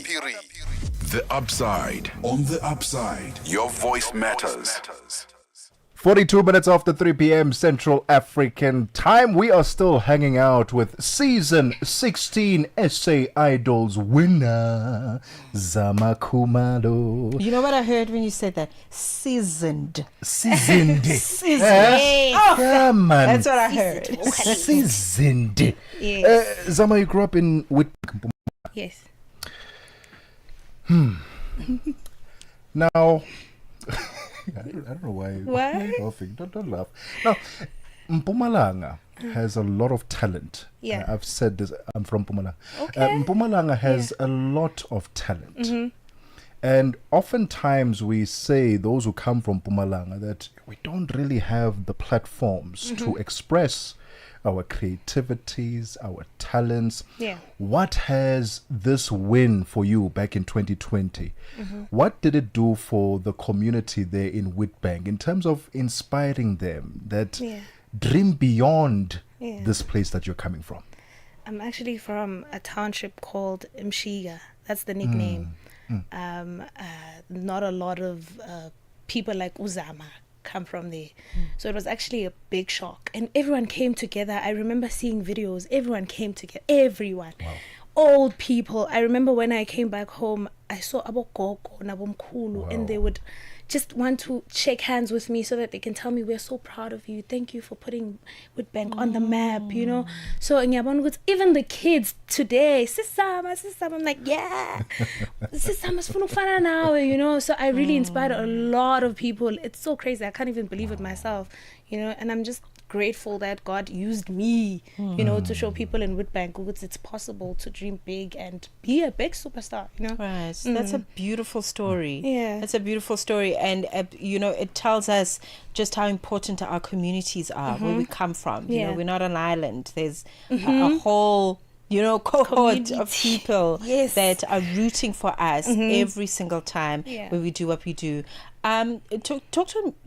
The Upside. On the Upside, your voice matters. 42 minutes after 3 p.m. Central African Time. We are still hanging out with Season 16 SA Idols winner, Zama Khumalo. You know what I heard when you said that? Seasoned. Seasoned. Seasoned. Oh, come on. That's what I heard. Seasoned. Yes. Zama, you grew up in Witbank. Yes. Now... I don't know why. Why are you laughing? Don't laugh. Now, Mpumalanga has a lot of talent. Yeah. I've said this. I'm from Mpumalanga. Okay. Mpumalanga has a lot of talent. And oftentimes we say, those who come from Mpumalanga, that we don't really have the platforms to express our creativities, our talents. Yeah. What has this win for you back in 2020? What did it do for the community there in Witbank in terms of inspiring them that dream beyond this place that you're coming from? I'm actually from a township called Mshiga. That's the nickname. Not a lot of people like Uzama come from there. So it was actually a big shock. And everyone came together. I remember seeing videos. Everyone came together. Everyone. Wow. Old people. I remember when I came back home, I saw abogogo nabomkhulu, and they would just want to shake hands with me so that they can tell me we're so proud of you. Thank you for putting Witbank on the map, you know. So even the kids today, Sisama, I'm like, yeah, Sisama's fana now, you know. So I really inspired a lot of people. It's so crazy. I can't even believe it myself, you know. And I'm just grateful that God used me, you know, to show people in Witbank it's possible to dream big and be a big superstar, you know. Right. That's a beautiful story. Yeah. That's a beautiful story. And, you know, it tells us just how important our communities are, where we come from. You know, we're not an island. There's a whole, you know, cohort of people that are rooting for us every single time when we do what we do.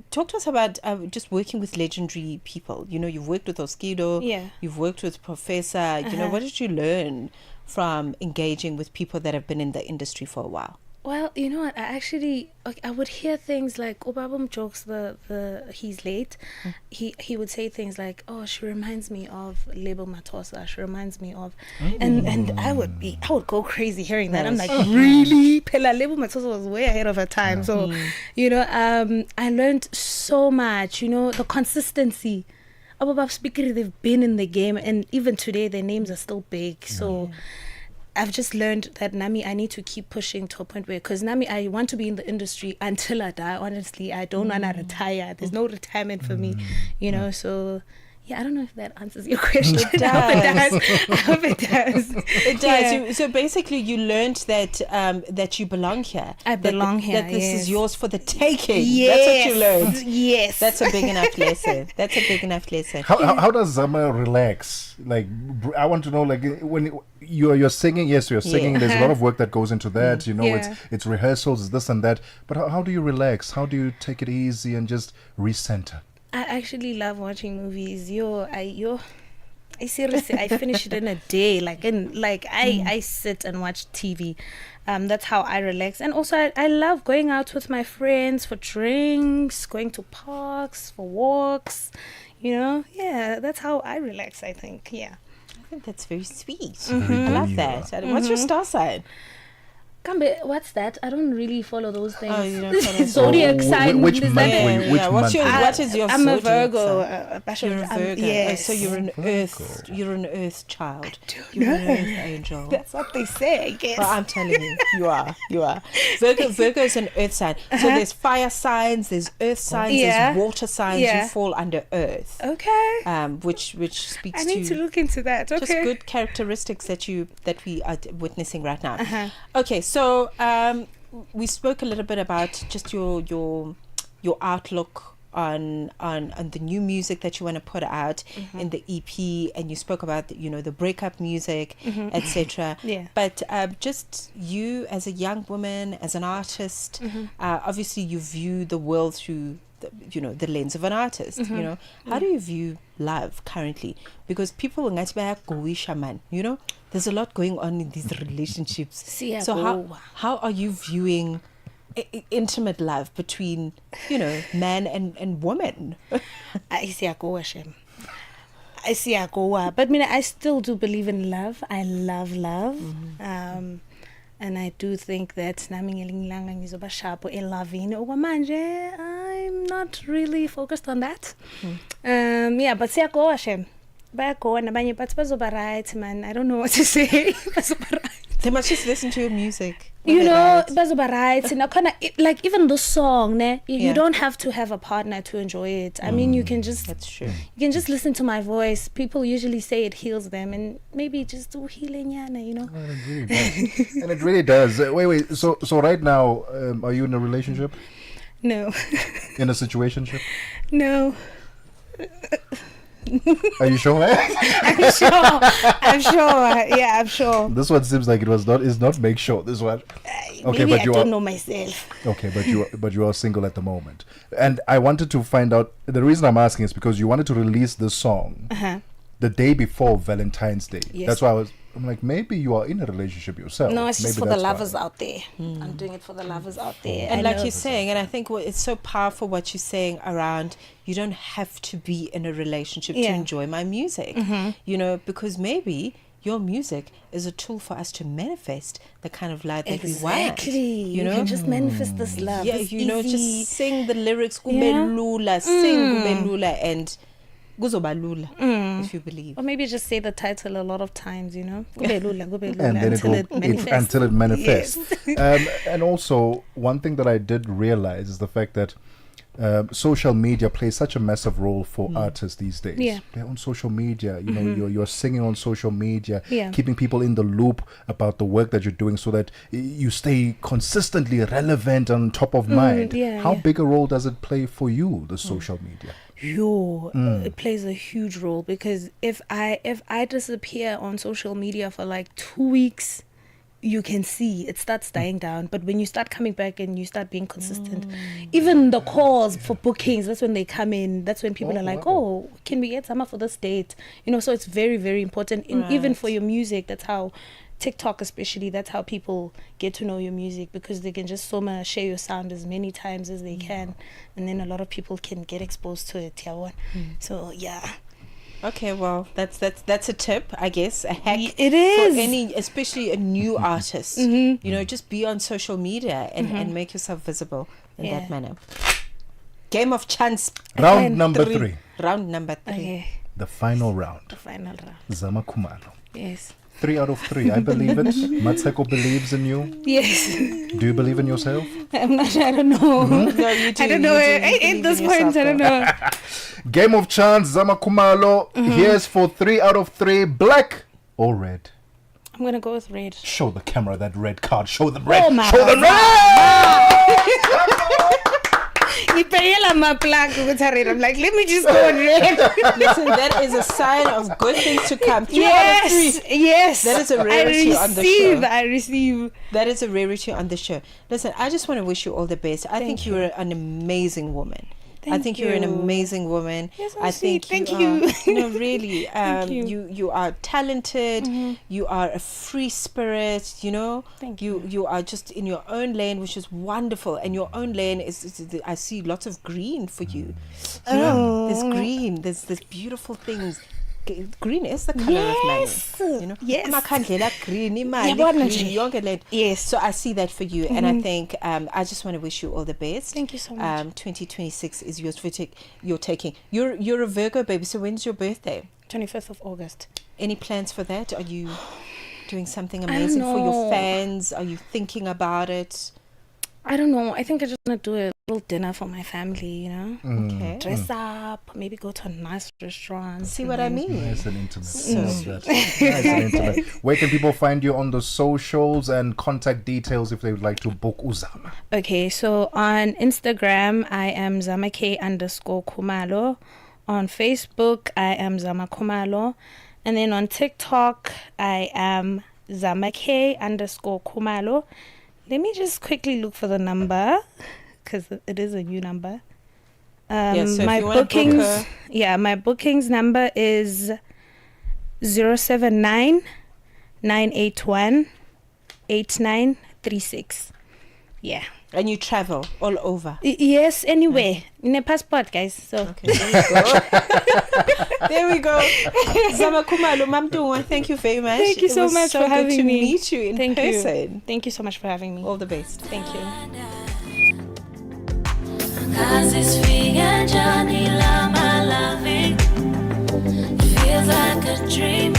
Talk to us about just working with legendary people. You know, you've worked with Oskido, you've worked with Professor. You know, what did you learn from engaging with people that have been in the industry for a while? Well, you know what? I would hear things like Obabum jokes. He's late. He would say things like, "Oh, she reminds me of Lebo Matosa. She reminds me of," and I would go crazy hearing that. I'm like, really? Pela Lebo Matosa was way ahead of her time. So, you know, I learned so much. You know, the consistency. Ababab speaker, they've been in the game, and even today their names are still big. So. I've just learned that Nami, I need to keep pushing to a point where, because Nami, I want to be in the industry until I die. Honestly, I don't want to retire. There's no retirement for me, you know. So, yeah, I don't know if that answers your question. It does. I hope it does. It does. Yeah. So basically, you learned that that you belong here. I belong here. That this is yours for the taking. Yes. That's what you learned. Yes. That's a big enough lesson. That's a big enough lesson. How does Zama relax? Like, I want to know, like, when you're singing, yes, you're singing. There's a lot of work that goes into that. You know, it's rehearsals, it's this and that. But how do you relax? How do you take it easy and just recenter? I actually love watching movies. I seriously, I finish it in a day. I sit and watch TV. That's how I relax. And also, I love going out with my friends for drinks, going to parks for walks. You know, yeah, that's how I relax. I think, yeah. I think that's very sweet. I love that. What's your star sign? Kambe, what's that? I don't really follow those things. Oh, you don't follow zodiac sign. Which month were you? Which month? What is your I'm a zodiac Virgo. You're a Virgo. Yes. So you're an earth. You're an earth child. You're an earth angel. That's what they say, I guess. Well, I'm telling you, you are. Virgo is an earth sign. So there's fire signs, there's earth signs, there's water signs. You fall under earth. Okay. Which speaks to. I need to look into that. Okay. Just good characteristics that we are witnessing right now. Okay. So we spoke a little bit about just your outlook on the new music that you want to put out in the EP, and you spoke about the breakup music, etc. But just you as a young woman, as an artist, obviously you view the world through the lens of an artist. How do you view love currently? Because people there's a lot going on in these relationships. So how are you viewing intimate love between man and woman? I see a go, but I still do believe in love. I love love. And I do think that I'm not really focused on that. But right, man. I don't know what to say. They must just listen to your music. Right. Like even the song, you don't have to have a partner to enjoy it. I mean, you can just. That's true. You can just listen to my voice. People usually say it heals them, and maybe just do healing, And it really does. Wait. So right now, are you in a relationship? No. In a situationship? No. Are you sure? I'm sure. Yeah, I'm sure. This one seems like is not make sure. This one. Okay, maybe but you don't know myself. Okay, but you are single at the moment. And I wanted to find out, the reason I'm asking is because you wanted to release this song the day before Valentine's Day. Yes. That's why I'm like, maybe you are in a relationship yourself. No, it's just maybe for the lovers out there. I'm doing it for the lovers out there. And like you're saying, and I think it's so powerful what you're saying around, you don't have to be in a relationship to enjoy my music. Because maybe your music is a tool for us to manifest the kind of life that we want. Exactly. You know, can just manifest this love. Yeah, this you know, easy. just sing the lyrics, kube Yeah. lula, sing kube lula, and kuzoba lula, if you believe. Or maybe just say the title a lot of times, you know. Kube lula, And then until it manifests. until it manifests. Yes. And also, one thing that I did realize is the fact that social media plays such a massive role for artists these days. Yeah. They're on social media. You know, you're singing on social media, Yeah. keeping people in the loop about the work that you're doing, so that you stay consistently relevant and top of mind. How big a role does it play for you, the social media? It plays a huge role, because if I disappear on social media for like 2 weeks, you can see it starts dying down. But when you start coming back and you start being consistent, even the calls for bookings, that's when they come in. That's when people are like, oh, can we get Zama for this date? You know, so it's very, very important. Even for your music, that's how TikTok especially, that's how people get to know your music, because they can just share your sound as many times as they can, and then a lot of people can get exposed to it. So yeah. Okay, well, that's a tip, I guess, a hack. It is for any, especially a new artist. You know, just be on social media and make yourself visible in that manner. Game of chance. Round number 3. Round number 3. Okay. The final round. The final round. Zama Khumalo. Yes. 3 out of 3. I believe it. Mmatsheko believes in you. Yes. Do you believe in yourself? I'm not sure. I don't know. No, you do. I don't know. At this point, I don't know. Game of chance, Zama Khumalo. Here's for 3 out of 3. Black or red? I'm going to go with red. Show the camera that red card. Show them red. Oh my Show them red! I'm like, let me just go on red. Listen, that is a sign of good things to come. 3 out of Yes, 3. yes. That is a rarity on the show. I receive. That is a rarity on the show. Listen, I just want to wish you all the best. I think you're an amazing woman. I think you're an amazing woman. Yes, I think thank you. you. No, really. Thank you. You are talented. You are a free spirit. You know. Thank you. You are just in your own lane, which is wonderful. And your own lane is I see lots of green for you. You know, there's green. There's beautiful things. Green is the color of money. You know, yes. green, Yes. So I see that for you, and I think I just want to wish you all the best. Thank you so much. 2026 is yours for you're taking. You're a Virgo, baby. So when's your birthday? 25th of August. Any plans for that? Are you doing something amazing for your fans? Are you thinking about it? I don't know. I think I just want to do a little dinner for my family, you know? Okay. Dress up, maybe go to a nice restaurant. See what I mean? Nice and intimate. Love that. Nice and intimate. Where can people find you on the socials and contact details if they would like to book Uzama? Okay, so on Instagram, I am Zamake_Khumalo. On Facebook, I am Zama Khumalo. And then on TikTok, I am Zamake_Khumalo. Let me just quickly look for the number, because it is a new number. So my bookings, my bookings number is 079-981-8936. Yeah. And you travel all over? Yes, anywhere. In a passport, guys. So okay, there we go. Zama Khumalo Mamtungwa, thank you very much. Thank you so much for having me. me. To meet you in person. Thank you so much for having me. All the best. Thank you. Feels like a dream.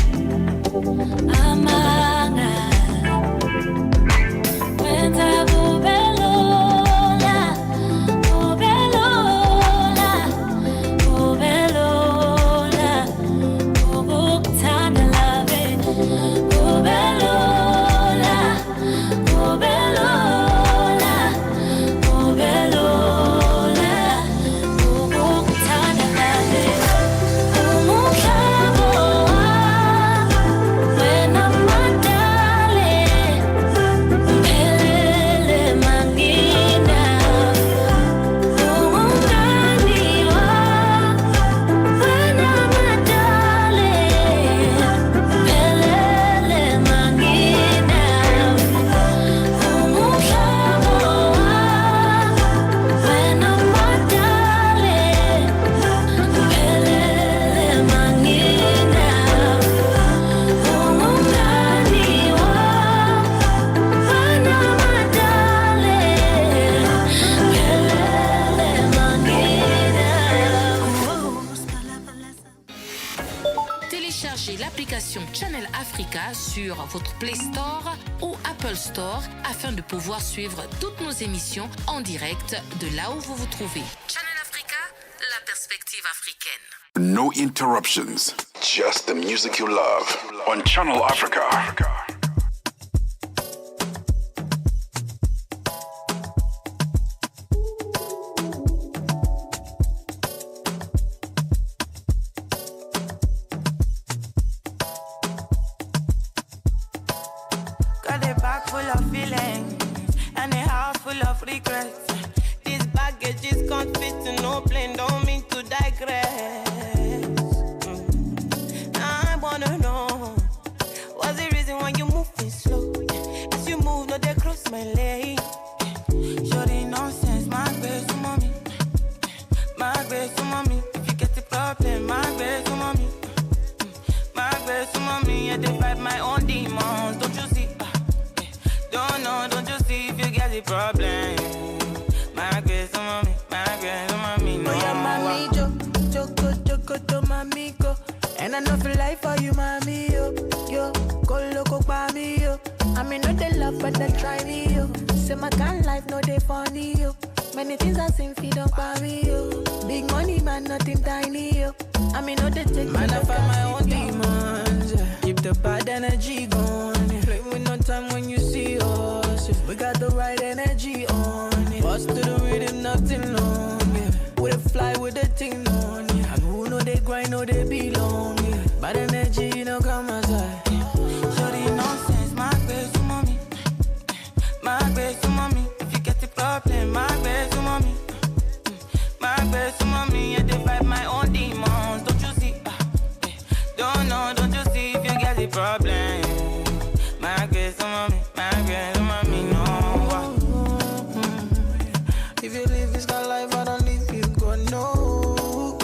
télécharger l'application Channel Africa sur votre Play Store ou Apple Store afin de pouvoir suivre toutes nos émissions en direct de là où vous vous trouvez. Channel Africa, la perspective africaine. No interruptions, just the music you love on Channel Africa. Got a bag full of feelings and a house full of regrets. This baggage is can't fit in no plane, don't mean to digress. I wanna know what's the reason why you moving slow? As you move, no they cross my lane. Shorty nonsense, my best mommy, my best mommy. If you get the problem, my best mommy, my best mommy. I fight my own demons, don't you see? Don't know, don't you see if you get the problem? My grace, mommy, no. Oh, yeah, mommy, Joko, to mommy, go. And I know for life for you, mommy, yo. Go loco, mommy, yo. I mean, no, they love, but they try me, yo. Say my kind life, no, they funny, yo. Many things I sing, feed up by me, yo. Big money, man, nothing tiny, yo. I mean, no, they take man, I find my own demons, yeah. Keep the bad energy going, yeah. Play with no time when you see us, yeah. We got the right energy on, yeah. Bust to the rhythm, nothing long, yeah. We fly with the thing on, yeah. And who know they grind, know they belong, yeah. Bad energy, you know, come aside. Shorty nonsense, my best mommy, my best mommy. If you get the problem, my best mommy, my best mommy. I fight my own demons, don't you see? Don't know, don't you see if you get the problem? My best mommy, no. If you live this kind of life, I don't leave you, go no.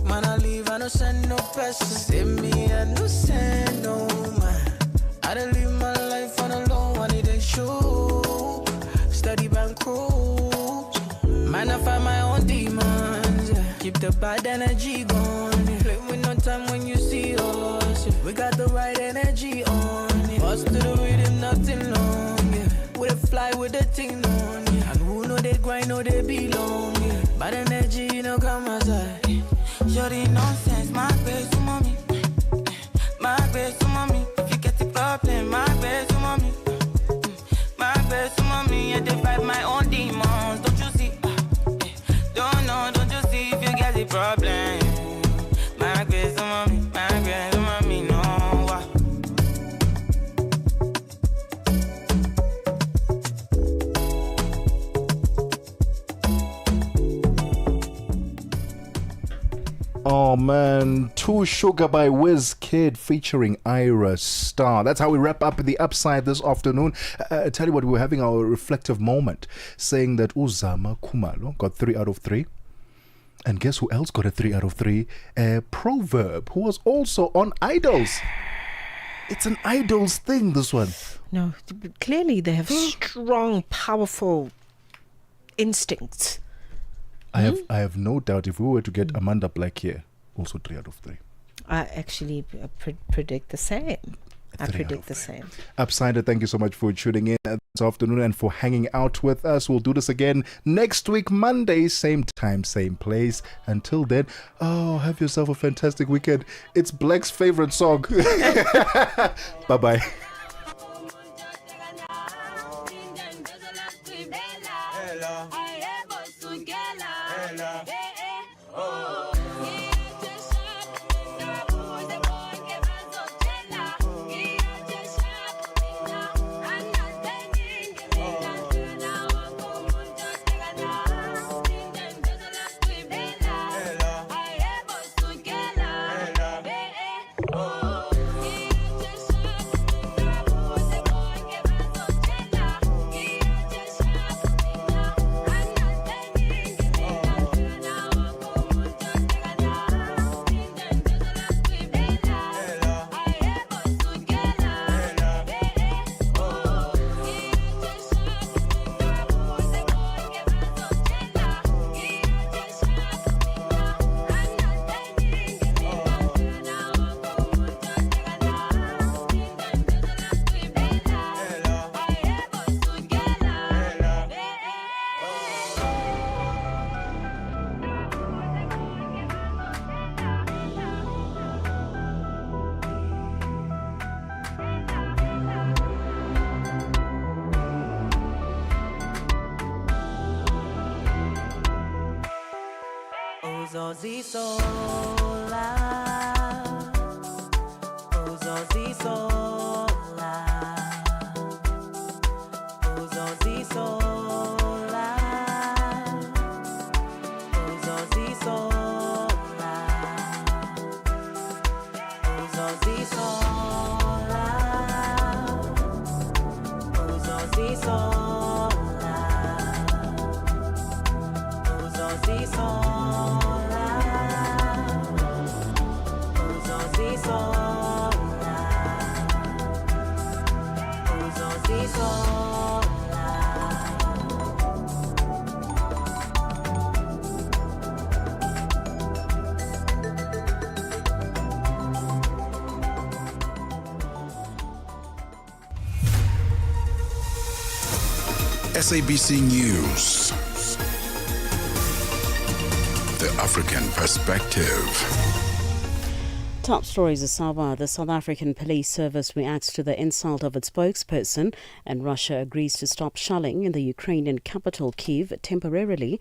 Man, I leave, I don't send no person. Send me, I don't send no man. I don't live my life on a low, I need a show. Study bankroll. Man, I find my own demons, yeah. Keep the bad energy going, yeah. Play with no time when you see us, yeah. We got the right energy on, yeah. Bust to the rhythm, nothing long, yeah. We fly with the thing on, yeah. And who know they grind, know they belong, yeah. Bad energy, you know, come aside. Shorty nonsense, my best mommy, my best mommy. If you get the problem, my best mommy, my best mommy. I fight my own demons, don't you see? Don't know, don't you see if you get the problem? My best mommy, no. Oh man, Two Sugar by Kid featuring Ira Star. That's how we wrap up the Upside this afternoon. I tell you what, we were having our reflective moment, saying that Uzama Khumalo got 3 out of 3. And guess who else got a 3 out of 3? Proverb, who was also on Idols. It's an Idols thing, this one. No, clearly they have strong, powerful instincts. I have no doubt if we were to get Amanda Black here, also 3 out of 3. I actually predict the same. I predict the same. Upsider, thank you so much for tuning in this afternoon and for hanging out with us. We'll do this again next week, Monday, same time, same place. Until then, have yourself a fantastic weekend. It's Black's favorite song. Bye-bye. SABC News. The African Perspective. Top stories this hour. The South African Police Service reacts to the insult of its spokesperson, and Russia agrees to stop shelling in the Ukrainian capital Kyiv temporarily